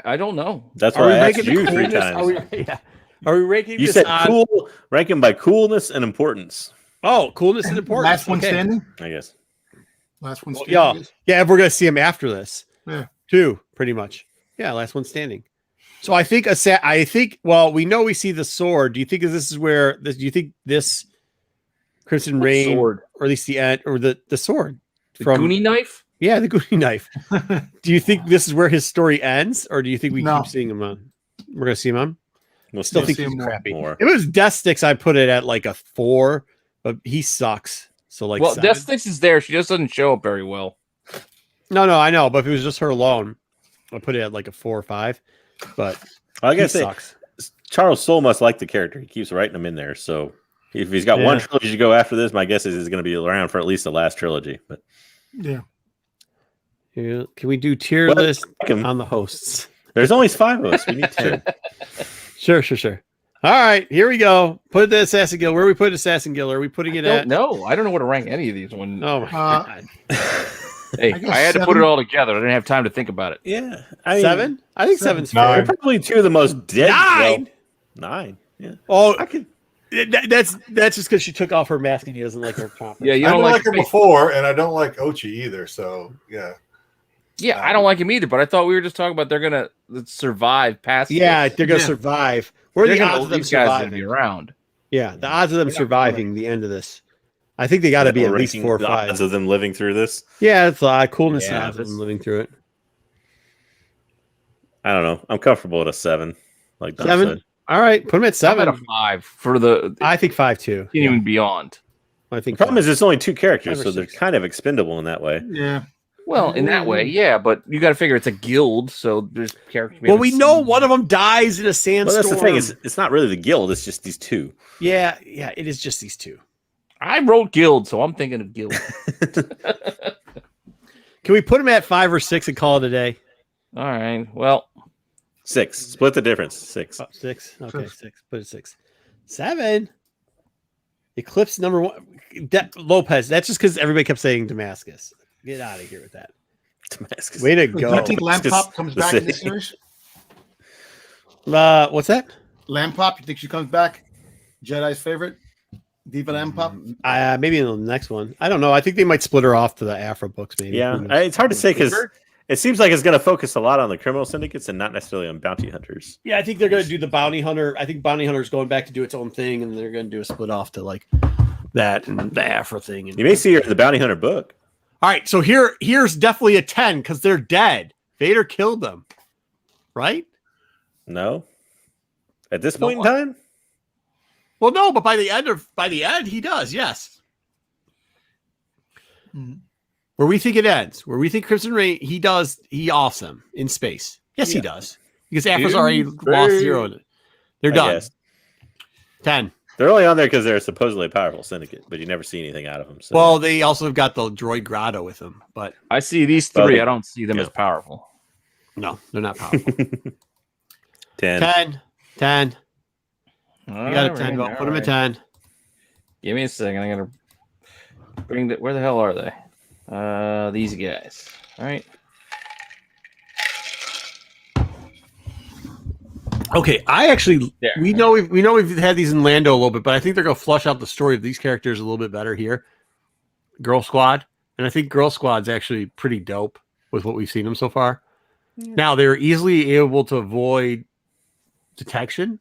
I don't know. That's Are why we I asked ranking the you 3 coolness? times. Are we ranking You this said on... cool. Rank them by coolness and importance. Oh, coolness and importance. Last one Okay. standing. I guess. Last one Well, standing. yeah, if we're gonna see him after this, Yeah. too, pretty much. Yeah, last one standing. So I think well, we know we see the sword. Do you think this is where do you think this Crimson What Rain, sword? or at least the end, or the sword The Goonie knife? Yeah, the Goonie knife. Do you think this is where his story ends, or do you think we No. keep seeing him on? We're gonna see him on. We'll Still see think see he's him crappy. more. If it was Death Sticks, I'd put it at like a 4, but he sucks. So like, Well, 7. Death Sticks is there. She just doesn't show up very well. No, I know, but if it was just her alone, I'd put it at like a 4 or 5. But I he gotta say, sucks. Charles Soule must like the character. He keeps writing them in there. So if he's got one Yeah. trilogy to go after this, my guess is he's going to be around for at least the last trilogy. But Yeah. Yeah, can we do tier Well, list I can- on the hosts? there's only 5 of us. We need 10. Sure. All right, here we go. Put the Assassin Guild. Where are we putting Assassin Guild? Are we putting it at? No, I don't know where to rank any of these. When Oh my god, hey, I guess I had to put 7. it all together. I didn't have time to think about it. Yeah, I mean, 7? I think 7's Nine. fair. They're probably 2 of the most dead. 9. Well, 9. Yeah. Oh, I could. that's just because she took off her mask and he doesn't like her chopper. Yeah, you I don't didn't like like her face. before, and I don't like Ochi either. So yeah, Yeah, I don't like him either. But I thought we were just talking about they're gonna survive past. Yeah, this. they're gonna Yeah. survive. What are They're the gonna, odds of them these guys are gonna be surviving? around. Yeah, the odds of them They're not surviving the end of this. I think they got to be at least Ranking 4 or the 5. odds of them living through this. Yeah, it's coolness and Yeah, odds of this- them living through it. I don't know. I'm comfortable at a 7. Like Don 7? said. All right, put them at I'm at 7. a 5 for the I think 5 too. even beyond. I think The problem is it's only 2 characters, 5 or so they're 6. kind of expendable in that way. Yeah. Well, in that way, yeah, but you got to figure it's a guild, so there's characters. well, we haven't know seen. one of them dies in a Well, sandstorm. that's the thing. It's not really the guild. It's just these 2. yeah, it is just these 2. I wrote guild, so I'm thinking of guild. Can we put them at 5 or 6 and call it a day? All right. Well, 6. Split the difference. 6. 6. Okay, 6. 6. Put it 6. 7. Eclipse number 1. Lopez. That's just because everybody kept saying Damascus. Get out of here with that. Damascus. Way to Do go. you think Lamb Just Pop comes the back in this city. series? What's that? Lamb Pop, you think she comes back? Jedi's favorite? Diva Lamb Pop? Maybe in the next one. I don't know. I think they might split her off to the Afro books. Maybe. Yeah, Who knows? it's hard to say because it seems like it's going to focus a lot on the criminal syndicates and not necessarily on bounty hunters. Yeah, I think they're going to do the Bounty Hunter. I think Bounty Hunter's going back to do its own thing, and they're going to do a split off to like that and the Afro thing. And You may see her in the bounty hunter book. all right, so here's definitely a 10 because they're dead. Vader killed them, right? No. At this point in time? Well, no, but by the end, he does. Yes. Where we think it ends, where we think Crimson Reign, he offs them in space. Yes, he does. Because Afra's already lost 0. They're done. 10. They're only on there because they're supposedly a powerful syndicate, but you never see anything out of them. So. Well, they also have got the droid Grotto with them, but I see these 3. I don't see them as powerful. No, they're not powerful. 10. 10. You got a 10 vote. Put them at 10. Give me a second. I gotta bring that. Where the hell are they? These guys. All right. Okay, we know we've had these in Lando a little bit, but I think they're gonna flush out the story of these characters a little bit better here. Girl Squad, and I think Girl Squad's actually pretty dope with what we've seen them so far. Yeah. Now they're easily able to avoid detection,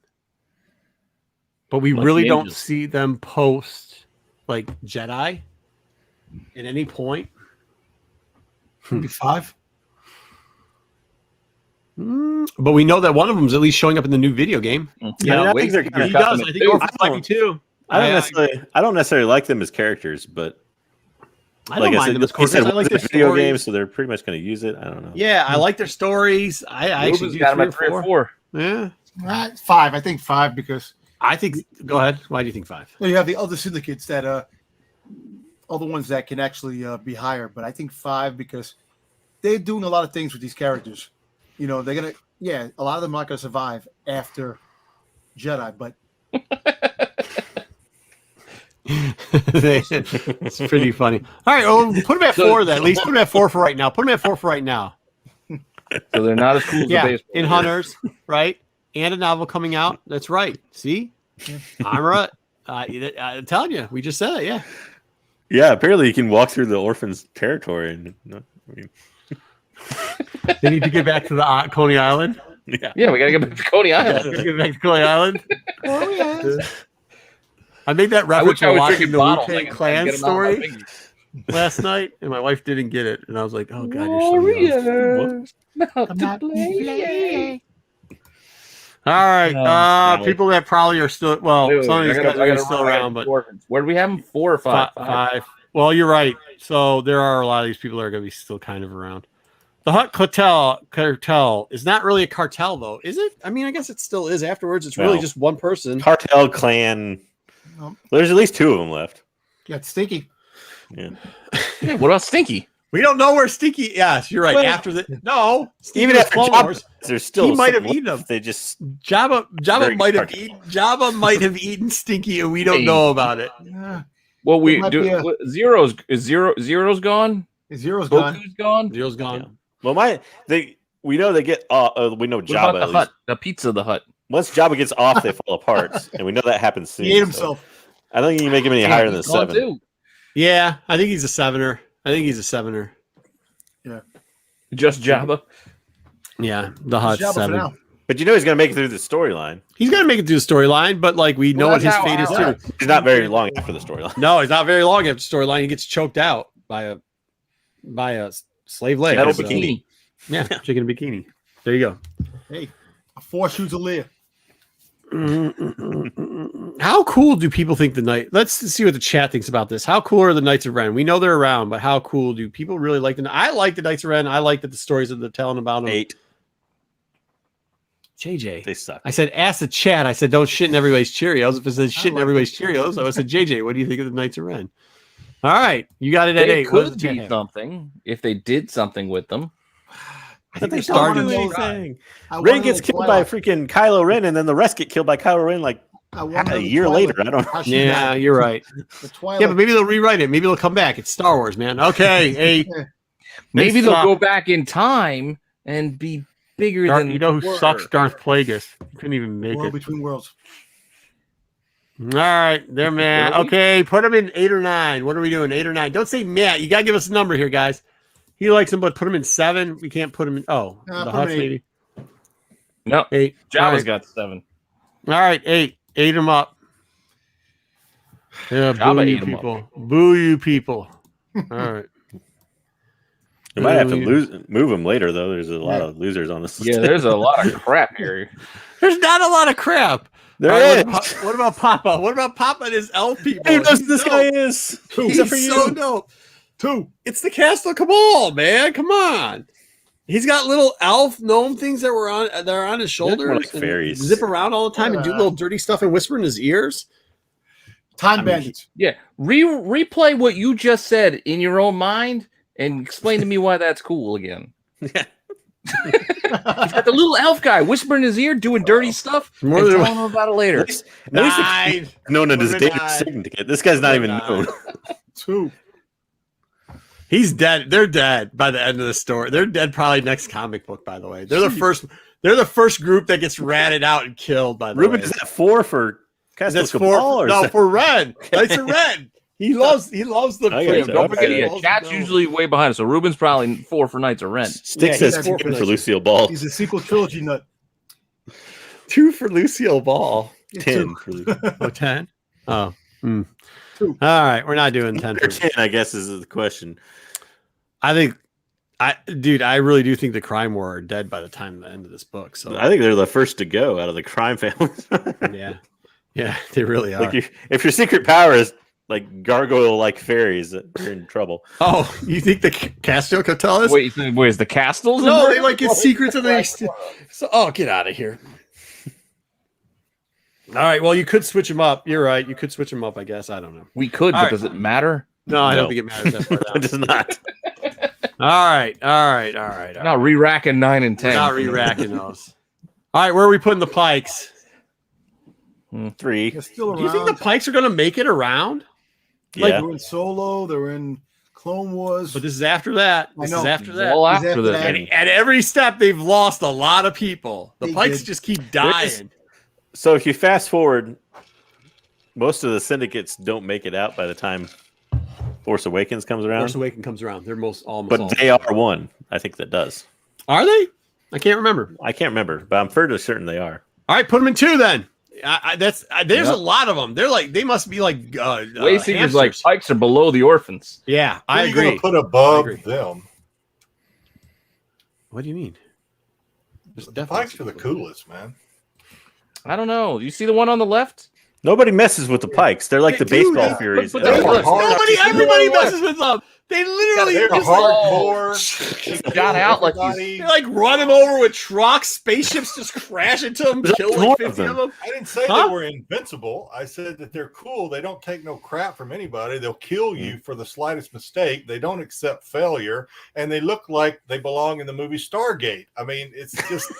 but we really don't see them post like Jedi at any point. Maybe 5. But we know that one of them is at least showing up in the new video game. Yeah, I think they're kind of. He does. I think Orphan might be too. I don't necessarily like them as characters, but I don't mind them as characters. I like their video games, so they're pretty much going to use it. I don't know. Yeah, I like their stories. I actually got them at 3 or 4. Yeah, 5. I think 5 because I think. Go ahead. Why do you think 5? Well, you have the other syndicates that other ones that can actually be higher, but I think 5 because they're doing a lot of things with these characters. You know, they're gonna. Yeah, a lot of them are not gonna survive after Jedi, but. It's pretty funny. All right, well, put them at 4 then. At least put them at 4 for right now. Put them at 4 for right now. So they're not as cool as the baseball. In Hunters, right? And a novel coming out. That's right. See? I'm right. I'm telling you, we just said it, yeah. Yeah, apparently you can walk through the orphan's territory. And they need to get back to the Coney Island. Yeah, we got to get back to Coney Island. Get back to Coney Island. I made that reference while watching the Wu-Tang Clan story last night, and my wife didn't get it. And I was like, oh, God, you're so All right. People that probably are still, some of these guys are still around, but where do we have them? 4 or 5? 5. Well, you're right. So there are a lot of these people that are going to be still kind of around. The Hutt cartel is not really a cartel, though, is it? I mean, I guess it still is afterwards. It's really just one person. Cartel, clan. Well, there's at least 2 of them left. Yeah, it's Stinky. Yeah. What about Stinky? We don't know where Stinky. Yes, you're right. After the Stinky even after Jabba, there's still he might have eaten them. They just Jabba might have eaten Stinky, and we don't know about it. Yeah. Well, we do. Zero's gone. Zero's gone. Goku's gone. Zero's gone. Yeah. Well, we know they get. We know what Jabba. About the Hut, the Pizza, the Hut. Once Jabba gets off, they fall apart, and we know that happens soon. He ate himself. I don't think you can make him any higher than 7. Too. Yeah, I think he's a 7er. Yeah. Just Jabba. Yeah, the Hutt's 7. But you know he's going to make it through the storyline. He's going to make it through the storyline, but we know what his fate is too. He's not very long after the storyline. No, he's not very long after the storyline. He gets choked out by a slave leg. Metal bikini. Yeah, chicken bikini. There you go. Hey, a 4 shoots a Leia. How cool do people think the Knight? Let's see what the chat thinks about this. How cool are the Knights of Ren? We know they're around, but how cool do people really like them? I like the Knights of Ren. I like the stories that they're telling about them. 8. JJ. They suck. I said, ask the chat. I said, don't shit in everybody's Cheerios. If it says shit in everybody's Cheerios, I would say, JJ, what do you think of the Knights of Ren? All right. You got it at 8. Could be something if they did something with them. I think they started anything. Ren gets killed by freaking Kylo Ren, and then the rest get killed by Kylo Ren a year later. I don't know. Yeah, you're right. Yeah, but maybe they'll rewrite it. Maybe they'll come back. It's Star Wars, man. Okay, 8. Maybe they'll go back in time and be bigger than. You know who sucks? Darth Plagueis. You couldn't even make it. Between Worlds. All right, there, man. Okay, put them in 8 or 9. What are we doing? 8 or 9? Don't say Matt. You gotta give us a number here, guys. He likes them, but put them in 7. We can't put them in. The Huts maybe. No, 8. Jabba's got 7. All right, 8. 8 them up. Yeah, boo you people. Boo you people. All right. You might have to move him later, though. There's a lot of losers on this list. Yeah, there's a lot of crap here. There's not a lot of crap. There is. What about Papa? What about Papa and his elf people? Who knows who this guy is? He's so dope. 2. It's the Castle Cabal, man. Come on. He's got little elf gnome things that are on his shoulders. More like fairies. Zip around all the time and do little dirty stuff and whisper in his ears. Time bandits. Yeah, replay what you just said in your own mind and explain to me why that's cool again. Yeah. He's got the little elf guy whispering in his ear, doing dirty stuff, and telling him about it later. At least known as David Syndicate. This guy's not even known. 2. He's dead. They're dead by the end of the story. They're dead probably next comic book, by the way. They're the first group that gets ratted out and killed, by the way. Ruben, is that 4 for Castle Cabal? No, for Red. That's a Red. He loves the Don't forget, chat's usually way behind us. So Ruben's probably 4 for Knights of Ren. Sticks says 4 for Lucille Ball. He's a sequel trilogy nut. 2 for Lucille Ball. 10. 10? Oh. 2. All right, we're not doing 10 or 10, I guess, is the question. I really do think the crime war are dead by the time of the end of this book. So I think they're the first to go out of the crime families. Yeah, they really are. Like if your secret power is like gargoyle-like fairies, you're in trouble. Oh, you think the Castle could tell us? Wait, is the Castles? No, they like get secrets of the. So, get out of here. All right, well, you could switch them up. You're right. You could switch them up, I guess. I don't know. We could, but does it matter? No, I don't think it matters that far down. It does not. All right. Not re-racking 9 and 10. We're not re-racking those. All right, where are we putting the Pikes? 3. They're still around. Do you think the Pikes are going to make it around? Yeah. They're in Solo. They're in Clone Wars. But this is after that. This is after that. All Is after that- that. And at every step, they've lost a lot of people. The They Pikes did. just keep dying. So if you fast forward, most of the syndicates don't make it out by the time Force Awakens comes around. Force Awakens comes around. They're almost But all. they are one. I think that does. Are they? I can't remember. I can't remember, but I'm fairly certain they are. All right, put them in 2 then. There's a lot of them. They must be like Wayseekers like hamsters. Pikes are below the orphans. Yeah, Who are I you gonna agree. put above I agree. them? What do you mean? The Pikes are the coolest, man. I don't know. You see the one on the left? Nobody messes with the Pikes. They're like the baseball furies. but they're hard. Everybody messes with them. They literally They're are just hardcore. Got out like Everybody- they like run them over with trucks. Spaceships just crash into them, There's kill more like of 50 of them. I didn't say Huh? they were invincible. I said that they're cool. They don't take no crap from anybody. They'll kill you for the slightest mistake. They don't accept failure, and they look like they belong in the movie Stargate. I mean, it's just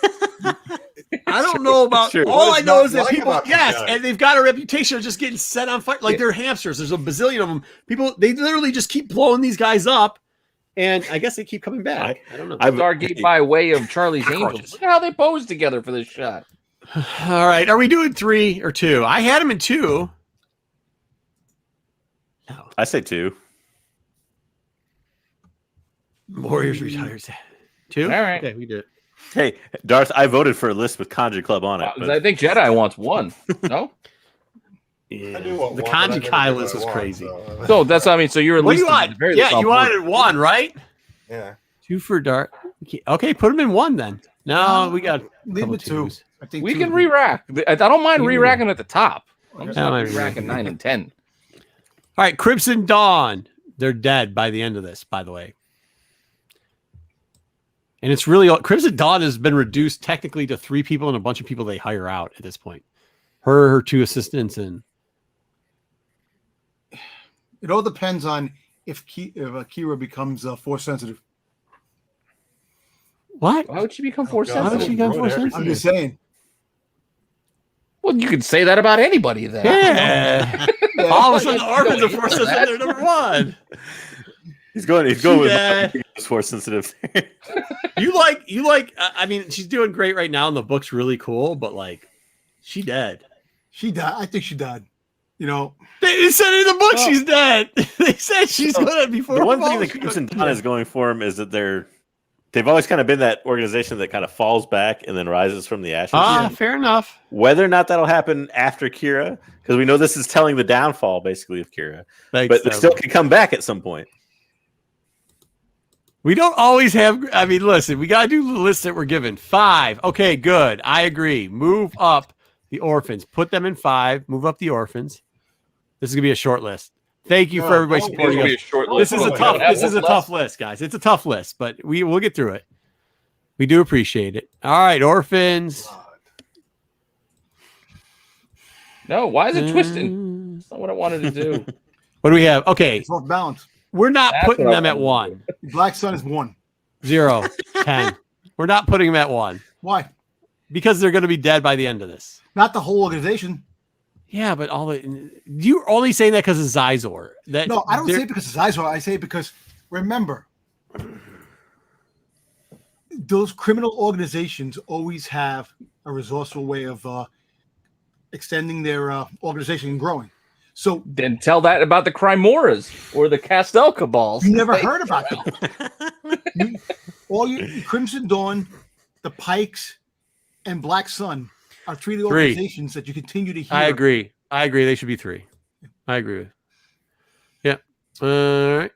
I don't know about. True. All What I is know not is that like people, about these yes, guys? and they've got a reputation of just getting set on fire. Like they're hamsters. There's a bazillion of them. People, they literally just keep blowing these guys up, and I guess they keep coming back. I don't know. Stargate by way of Charlie's Angels. Cockroaches. Look at how they posed together for this shot. All right, are we doing 3 or 2? I had them in 2. No, I say 2. Warriors retires. 2. All right. Okay, we did it. Hey, Darth, I voted for a list with Conjure Club on it. I But think Jedi wants 1. No? Yeah. I do want The one, but I Kanji never Kai do what list I was want, crazy. so, So that's what I mean. So you're at What do least you want? Yeah, you wanted 1, right? yeah. 2 for Dart. Okay, put them in 1 then. No, we got Leave couple it 2. twos. I think We 2 can is- re-rack. I don't mind re-racking at the top. I'm just Yeah, not I re-racking 9 and 10. All right, Crimson Dawn. They're dead by the end of this, by the way. And it's really Crimson Dawn has been reduced technically to 3 people and a bunch of people they hire out at this point. Her 2 assistants, and It all depends on if Kira becomes force sensitive. what? Why would she become force God. How did sensitive? she go force I'm I'm sensitive? just saying. Well, you could say that about anybody then. Yeah. All of a sudden, the orphans are force sensitive. They're number 1. he's going with Yeah. force sensitive. You like. I mean, she's doing great right now, and the book's really cool. But like, she dead. She died. I think she died. You know, They said in the book she's dead. They said she's gonna be. The one thing that Crimson Dawn is going for him is that they've always kind of been that organization that kind of falls back and then rises from the ashes. Fair enough. Whether or not that'll happen after Kira, because we know this is telling the downfall basically of Kira, Thanks, but they still can come back at some point. We don't always have. I mean, listen, we got to do the list that we're given. 5. Okay, good. I agree. Move up the orphans. Put them in 5. Move up the orphans. This is gonna be a short list. Thank you for everybody supporting us. This is a tough. This is a tough list, guys. It's a tough list, but we'll get through it. We do appreciate it. All right, orphans. No, why is it twisting? That's not what I wanted to do. What do we have? Okay, It's off balance. we're not That's putting what I them at wanted 1. Black Sun is 1. 0, 10. We're not putting them at 1 Why? because they're going to be dead by the end of this. Not the whole organization. Yeah, but you're only saying that because of Zizor. No, I don't say it because of Zizor. I say it because, remember, those criminal organizations always have a resourceful way of extending their organization and growing. So Then tell that about the Crimoras or the Castel Cabals. you never heard about them. All your Crimson Dawn, the Pikes, and Black Sun are 3 organizations that you continue to hear. I agree. They should be 3. I agree with. Yeah. All right.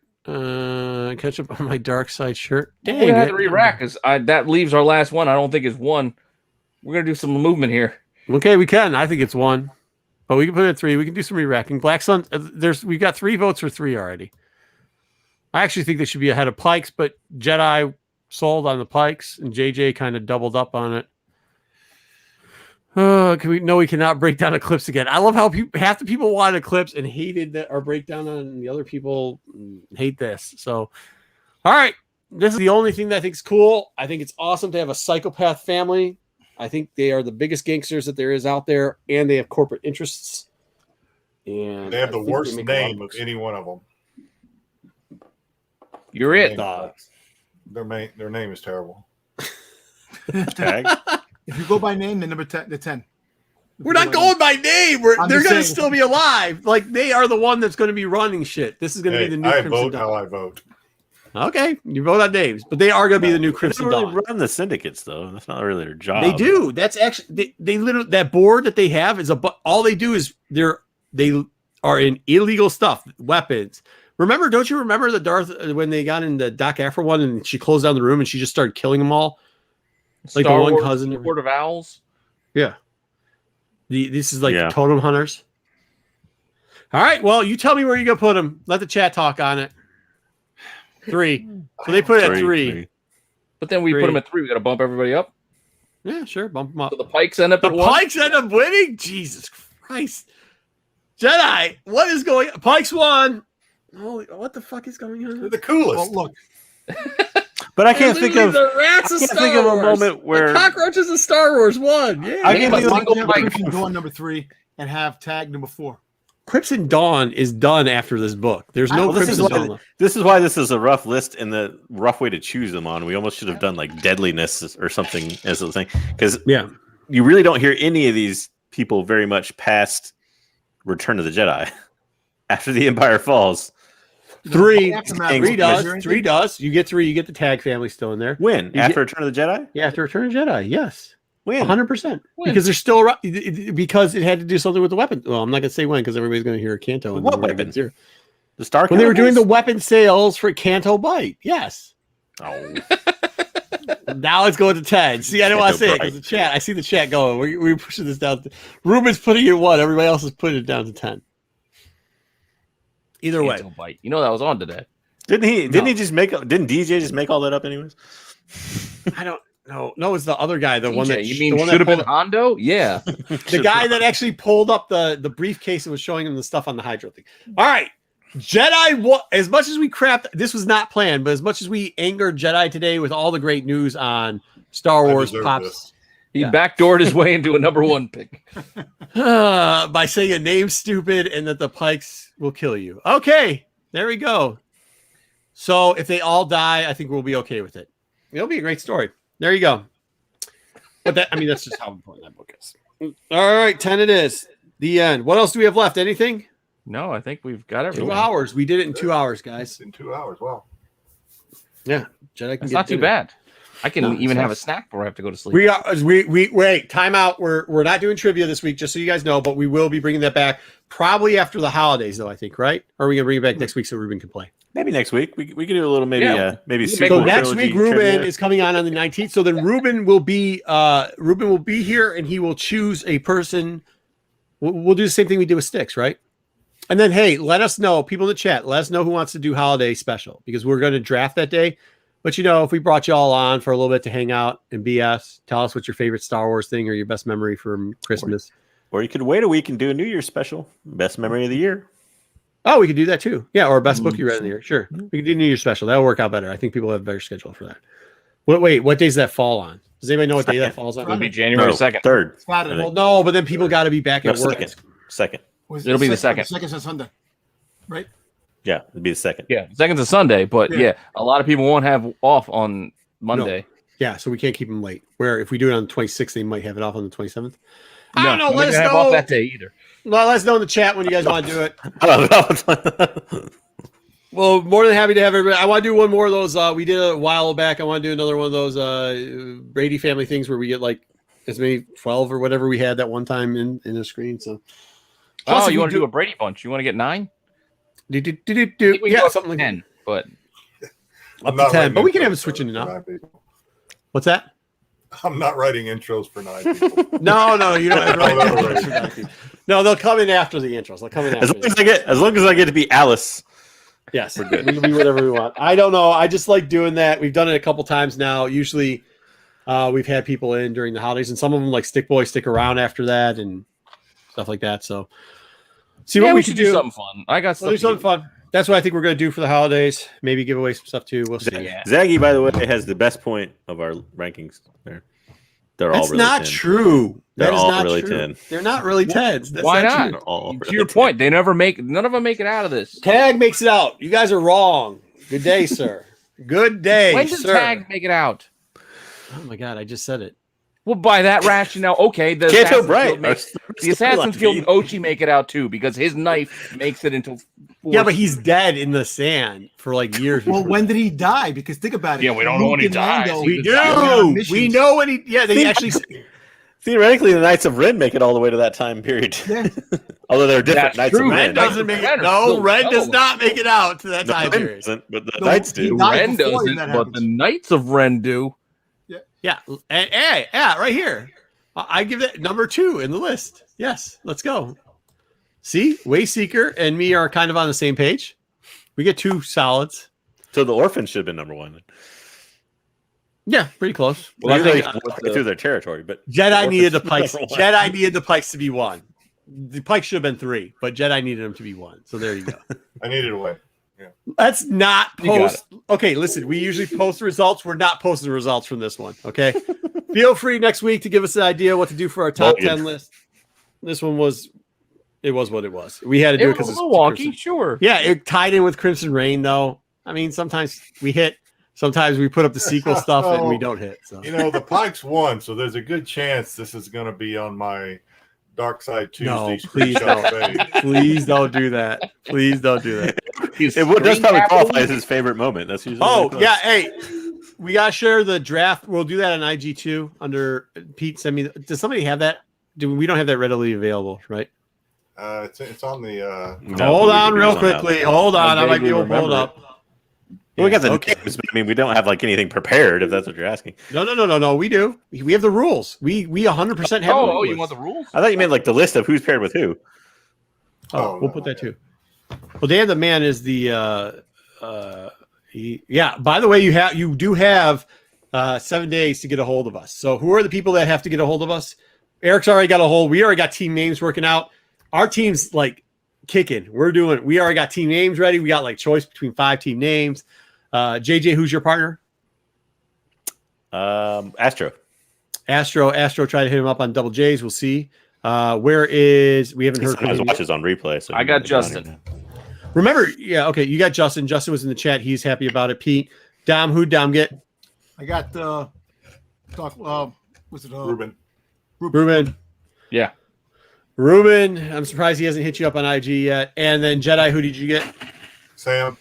Catch up on my dark side shirt. Dang, Dang we had it. to re-rack because that leaves our last one. I don't think it's 1. We're gonna do some movement here. Okay, we can. I think it's 1, but we can put it at 3. We can do some re-racking. Black Sun. We've got 3 votes for 3 already. I actually think they should be ahead of Pikes, but Jedi sold on the Pikes, and JJ kind of doubled up on it. We cannot break down Eclipse again. I love how half the people wanted Eclipse and hated our breakdown on the other people hate this. So, all right. This is the only thing that I think is cool. I think it's awesome to have a psychopath family. I think they are the biggest gangsters that there is out there, and they have corporate interests. And They have the worst name of any one of them. You're it. Their name is terrible. Tag. If you go by name, then number 10, the 10. We're not going by name. They're going to still be alive. Like, they are the one that's going to be running shit. This is going to be the new Crimson vote Dawn. how I vote. Okay, you vote on names, but they are going to be the new Crimson They don't Dawn. really run the syndicates, though. That's not really their job. They do. That's actually they literally, that board that they have is all they do is they are in illegal stuff, weapons. Remember? Don't you remember the Darth when they got in the Doc Afra one and she closed down the room and she just started killing them all? Like Star the one Wars cousin. Court of Owls. Yeah. This is like the totem hunters. All right. Well, you tell me where you're gonna put them. Let the chat talk on it. 3. So they put it at 3. But then we put them at 3. We got to bump everybody up. Yeah, sure. Bump them up. So the Pikes end up The at 1. Pikes end up winning. Jesus Christ. Jedi, what is going on? Pikes won. Holy, what the fuck is going on? They're the coolest. Well, look. But I can't think of the rats of Star Wars. a moment where the cockroaches of Star Wars won. Yeah. I can think of Crimson Dawn number 3 and have tag number 4. Crimson Dawn is done after this book. There's no Crimson Dawn. This is why this is a rough list and the rough way to choose them on. We almost should have done like deadliness or something as a thing because you really don't hear any of these people very much past Return of the Jedi after the Empire falls. 3 does. 3 does. You get 3. You get the tag family still in there. When? After Return of the Jedi? Yeah, after Return of the Jedi. Yes. When? 100%. Because they're still around. Because it had to do something with the weapon. Well, I'm not going to say when because everybody's going to hear a Canto. What weapon? The Star when they were doing the weapon sales for Canto Bite. Yes. Oh. Now it's going to 10. See, I don't want to say it because the chat. I see the chat going. We're pushing this down. Ruben's putting it 1. Everybody else is putting it down to 10. Either way. Bite. You know that was on today. Didn't he just make? Didn't DJ just make all that up anyways? I don't know. No, it's the other guy. The DJ, one that you mean should have been Hondo? Yeah. The guy that actually pulled up the briefcase and was showing him the stuff on the Hydro thing. All right. Jedi, as much as we crapped, this was not planned, but as much as we angered Jedi today with all the great news on Star Wars pops. He backdoored his way into a number 1 pick. By saying a name stupid and that the Pikes will kill you. Okay. There we go. So if they all die, I think we'll be okay with it. It'll be a great story. There you go. But that's just how important that book is. All right, 10 it is. The end. What else do we have left? Anything? No, I think we've got everything. 2 hours. We did it in 2 hours, guys. In 2 hours. Wow. Yeah. Jedi can That's not too bad. I can even have a snack before I have to go to sleep. We wait. Time out. We're not doing trivia this week, just so you guys know, but we will be bringing that back probably after the holidays, though. I think, right? Or are we gonna bring it back next week so Ruben can play? Maybe next week. We could do a little maybe. So next week, Ruben is coming on the 19th. So then Ruben will be here, and he will choose a person. We'll do the same thing we did with Sticks, right? And then, hey, let us know, people in the chat. Let us know who wants to do holiday special because we're going to draft that day. But if we brought you all on for a little bit to hang out and BS, tell us what's your favorite Star Wars thing or your best memory from Christmas. Or you could wait a week and do a New Year's special, best memory of the year. Oh, we could do that too. Yeah, or best book you read in the year. Sure, we could do New Year's special. That'll work out better. I think people have a better schedule for that. Wait, what days does that fall on? Does anybody know what day that falls on? It'll be January 2nd. 3rd. Well, no, but then people got to be back at work. Second. It'll be the second. Second's on Sunday, right? Yeah, it'll be the second. Yeah, second's a Sunday, but a lot of people won't have off on Monday. No. Yeah, so we can't keep them late. Where if we do it on the 26th, they might have it off on the 27th. I don't know. Let us know. Off that day either. Well, let us know in the chat when you guys want to do it. Well, more than happy to have everybody. I want to do one more of those. We did a while back. I want to do another one of those Brady family things where we get like as many 12 or whatever we had that one time in the screen. So, plus, you want to do a Brady bunch? You want to get 9? Yeah, something like 10, but up to 10. But we can have it switching it up. What's that? I'm not writing intros for 9 people. No, you don't have to write intros for 9 people. No, they'll come in after the intros. They'll come in after as long as I get to be Alice. Yes, we can be whatever we want. I don't know. I just like doing that. We've done it a couple times now. Usually, we've had people in during the holidays, and some of them like Stick Boy stick around after that and stuff like that. So, see what we can do. Something fun. I got do something fun. That's what I think we're going to do for the holidays. Maybe give away some stuff too. We'll see. Zaggy, by the way, has the best point of our rankings there. They're all really not 10. True. They're all not really true. 10. They're not really 10s. That's Why not? True. To your point, they never make. None of them make it out of this. Tag makes it out. You guys are wrong. Good day, sir. Good day, when does Tag make it out? Oh my God! I just said it. Well, by that rationale, okay, the Assassin's Guild and Ochi make it out too because his knife makes it into. Yeah, but he's dead in the sand for like years. Well, when did he die? Because think about it. Yeah, we don't know when he died. We do. We know when he. Yeah, they actually. Theoretically, the Knights of Ren make it all the way to that time period. Yeah. Although they're different Knights of Ren. Ren doesn't make it. No, Ren does not make it out to that time period. But the Knights do. Ren doesn't, but the Knights of Ren do. Yeah, right here. I give that number 2 in the list. Yes, let's go. See, Wayseeker and me are kind of on the same page. We get 2 solids. So the Orphans should have been number 1. Yeah, pretty close. Well, I think through their territory, but Jedi needed the Pikes. Jedi needed the Pikes to be 1. The Pikes should have been 3, but Jedi needed them to be 1. So there you go. I needed a win. Yeah. Let's not post. Okay, listen, we usually post the results. We're not posting the results from this one. Okay. Feel free next week to give us an idea what to do for our top 10 list. This one was what it was. We had to do it because it's wonky, sure. Yeah, it tied in with Crimson Reign, though. I mean, sometimes we hit, sometimes we put up the sequel stuff and we don't hit. So the Pikes won, so there's a good chance this is going to be on my Dark Side Tuesday. No, please don't. Please don't do that. Please don't do that. It does probably qualify as his favorite moment. That's usually. Yeah. Hey, we gotta share the draft. We'll do that on IG too. Under Pete, send me. Does somebody have that? We don't have that readily available, right? It's on the. Hold on, real quickly. Hold on. I might be able to pull it up. Well, we got the names, but I mean, we don't have like anything prepared. If that's what you're asking. No. We do. We have the rules. We 100% have. Oh, you want the rules? I thought you meant like the list of who's paired with who. We'll put that too. Well, Dan the Man is the. By the way, you do have 7 days to get a hold of us. So who are the people that have to get a hold of us? Eric's already got a hold. We already got team names working out. Our team's like kicking. We already got team names ready. We got like choice between 5 team names. JJ, who's your partner? Astro. Try to hit him up on Double J's. We'll see. We haven't heard from him. Watches on replay. So I got Justin. Remember, okay, you got Justin. Justin was in the chat. He's happy about it. Pete, Dom, who'd Dom get? I got Ruben. Ruben. Yeah. Ruben, I'm surprised he hasn't hit you up on IG yet. And then Jedi, who did you get? Sam.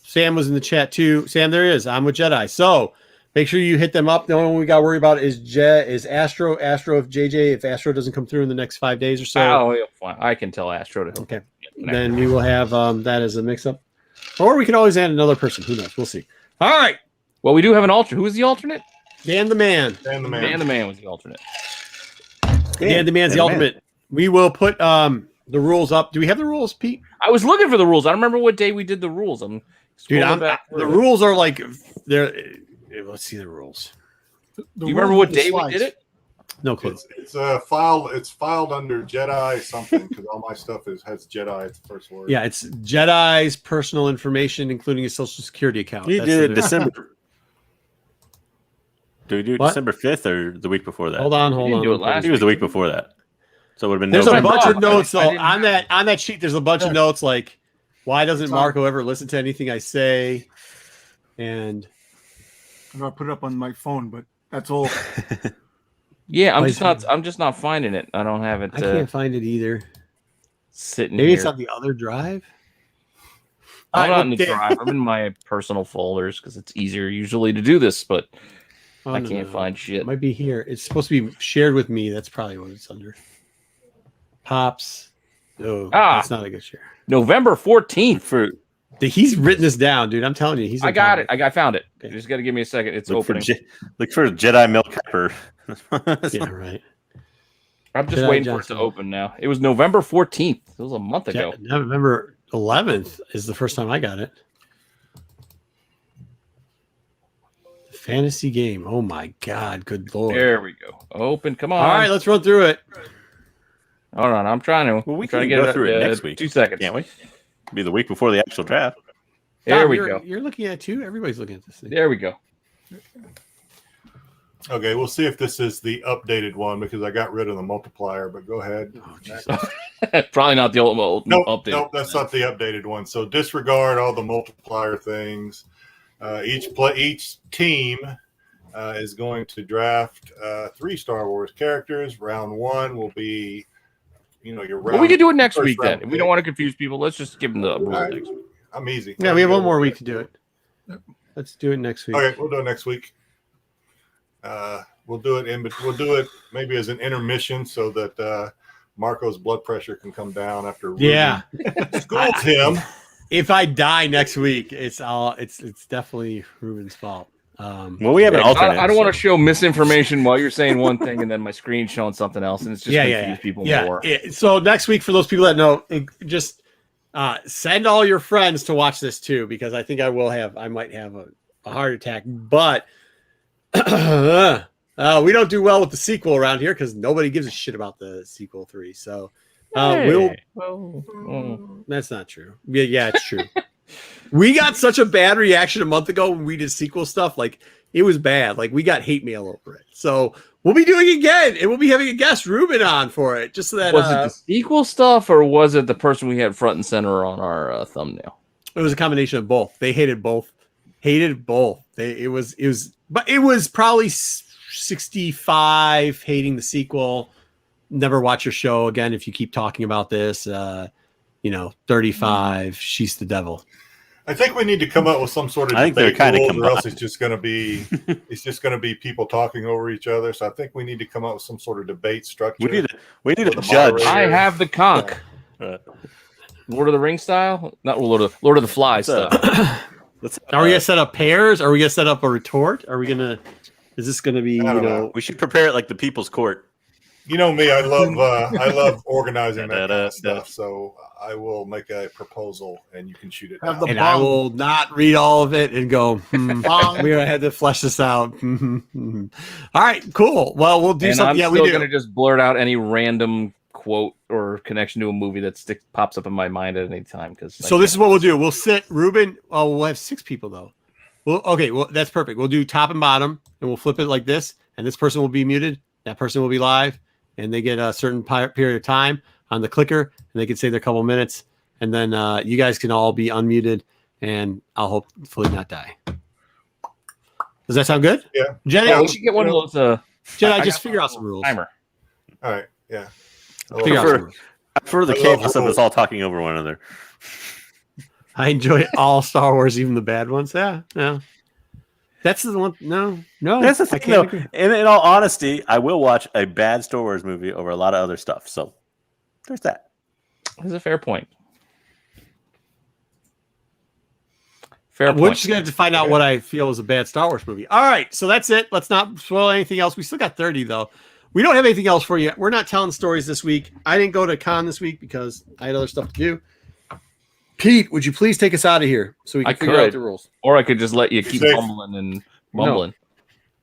Sam was in the chat too. Sam, there he is. I'm with Jedi. So Make sure you hit them up. The only one we got to worry about is Astro. Astro, if Astro doesn't come through in the next 5 days or so. Oh, yeah, fine. I can tell Astro to. Okay. Then we will have that as a mix-up. Or we can always add another person. Who knows? We'll see. All right. Well, we do have an alternate. Who is the alternate? Dan the Man. Dan the Man was the alternate. Dan the Man's the ultimate. We will put the rules up. Do we have the rules, Pete? I was looking for the rules. I don't remember what day we did the rules. Dude, the rules are like they're. Let's see the rules. Do you remember what day we did it? No clue. It's filed. It's filed under Jedi something because all my stuff has Jedi. It's the first word. Yeah, it's Jedi's personal information, including his social security account. You did it December. Do we do What? December 5th or the week before that? Hold on. Do it I last think it was the week before that. So it would have been There's November. a bunch of notes I though didn't on that sheet. There's a bunch of notes like, why doesn't Sorry. Marco ever listen to anything I say? And I'm gonna put it up on my phone, but that's all. Yeah, I'm just not finding it. I don't have it. I can't find it either. Sitting Maybe here. it's on the other drive. I'm not in the okay. drive. I'm in my personal folders because it's easier usually to do this, but Oh, I no, can't no. find shit. It might be here. It's supposed to be shared with me. That's probably what it's under. Pops. Oh, that's not a good share. November 14th. He's written this down, dude. I'm telling you. I got it. I found it. Okay. You just got to give me a second. It's Look for, opening. look for Jedi milk pepper. Yeah, right. I'm just Jedi waiting Johnson. for it to open now. It was November 14th. It was a month ago. November 11th is the first time I got it. Fantasy game. Oh my God. Good Lord. There we go. Open. Come on. All right, let's run through it. Hold on. I'm trying to. Well, we I'm trying can to go through it next week. 2 seconds. Can't we? It'll be the week before the actual draft. There Tom, we you're- go. You're looking at it too. Everybody's looking at this thing. There we go. Okay, we'll see if this is the updated one because I got rid of the multiplier. But go ahead. Oh, Jesus. Probably not the ultimate Nope, update. nope, that's not the updated one. So disregard all the multiplier things. Each team is going to draft 3 Star Wars characters. Round 1 will be, your round. Well, we can do it next first week then. round If we don't pick. want to confuse people, let's just give them the rules All right. next week. I'm easy. Yeah, we have one more week to do it. Let's do it next week. Okay, we'll do it next week. We'll do it maybe as an intermission so that Marco's blood pressure can come down after Yeah. schools him. If I die next week, it's definitely Ruben's fault. Well, we have an alternate. I don't want to show misinformation while you're saying one thing and then my screen's showing something else, and it's just confuse people more. So next week, for those people that know, just send all your friends to watch this too, because I think I might have a heart attack. But we don't do well with the sequel around here because nobody gives a shit about the sequel 3. So that's not true. Yeah, it's true. We got such a bad reaction a month ago when we did sequel stuff. Like, it was bad. Like, we got hate mail over it. So we'll be doing it again, and we'll be having a guest, Ruben, on for it. Just so that Was it the sequel stuff, or was it the person we had front and center on our thumbnail? it was a combination of both. They hated both. It was probably 65 hating the sequel. Never watch your show again if you keep talking about this. 35. She's the devil. I think we need to come up with some sort of I think they're debate kinda rules, or combined. else it's just going to be people talking over each other. So I think we need to come up with some sort of debate structure. We need a The judge. moderator. I have the conch. Lord of the Ring style? Not Lord of the Flies style. Are we gonna set up pairs? Are we gonna set up a retort? Is this gonna be? I don't know. We should prepare it like the People's Court. You know me, I love organizing that kind of stuff. So I will make a proposal, and you can shoot it Have down. the And I will not read all of it and go. Bong. We're gonna have to flesh this out. All right, cool. Well, we'll do And something. I'm Yeah, still we going do. to just blurt out any random quote or connection to a movie that pops up in my mind at any time. So this is what we'll do. We'll sit Ruben. Oh, we'll have 6 people though. Well, that's perfect. We'll do top and bottom, and we'll flip it like this. And this person will be muted. That person will be live, and they get a certain period of time on the clicker, and they can say their couple minutes, and then you guys can all be unmuted, and I'll hopefully not die. Does that sound good? Yeah. Jedi, Yeah, we should get one of those. Jedi, I just got figure a out some rules. Timer. All right, yeah. Figure out some rules. For the I love chaos of rules. us all talking over one another. I enjoy all Star Wars, even the bad ones. Yeah. That's the one. No. That's the I thing, can't though. agree. In all honesty, I will watch a bad Star Wars movie over a lot of other stuff. So there's that. That's a fair point. We're just going to have to find out what I feel is a bad Star Wars movie. All right, so that's it. Let's not spoil anything else. We still got 30, though. We don't have anything else for you. We're not telling stories this week. I didn't go to con this week because I had other stuff to do. Pete, would you please take us out of here so we can figure out the rules? Or I could just let you keep mumbling and mumbling.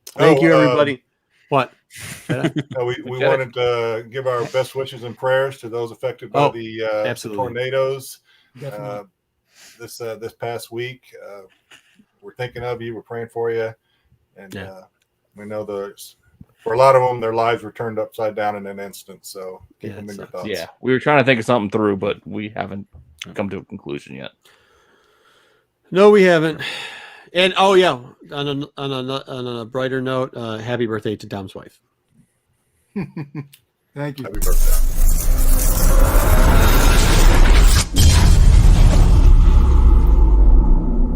Thank you, everybody. What? We wanted to give our best wishes and prayers to those affected by the tornadoes this past week. We're thinking of you. We're praying for you, and we know for a lot of them, their lives were turned upside down in an instant. So keep them in your thoughts. Yeah, we were trying to think of something through, but we haven't come to a conclusion yet. No, we haven't. And on a brighter note, happy birthday to Dom's wife. Thank you. Happy birthday.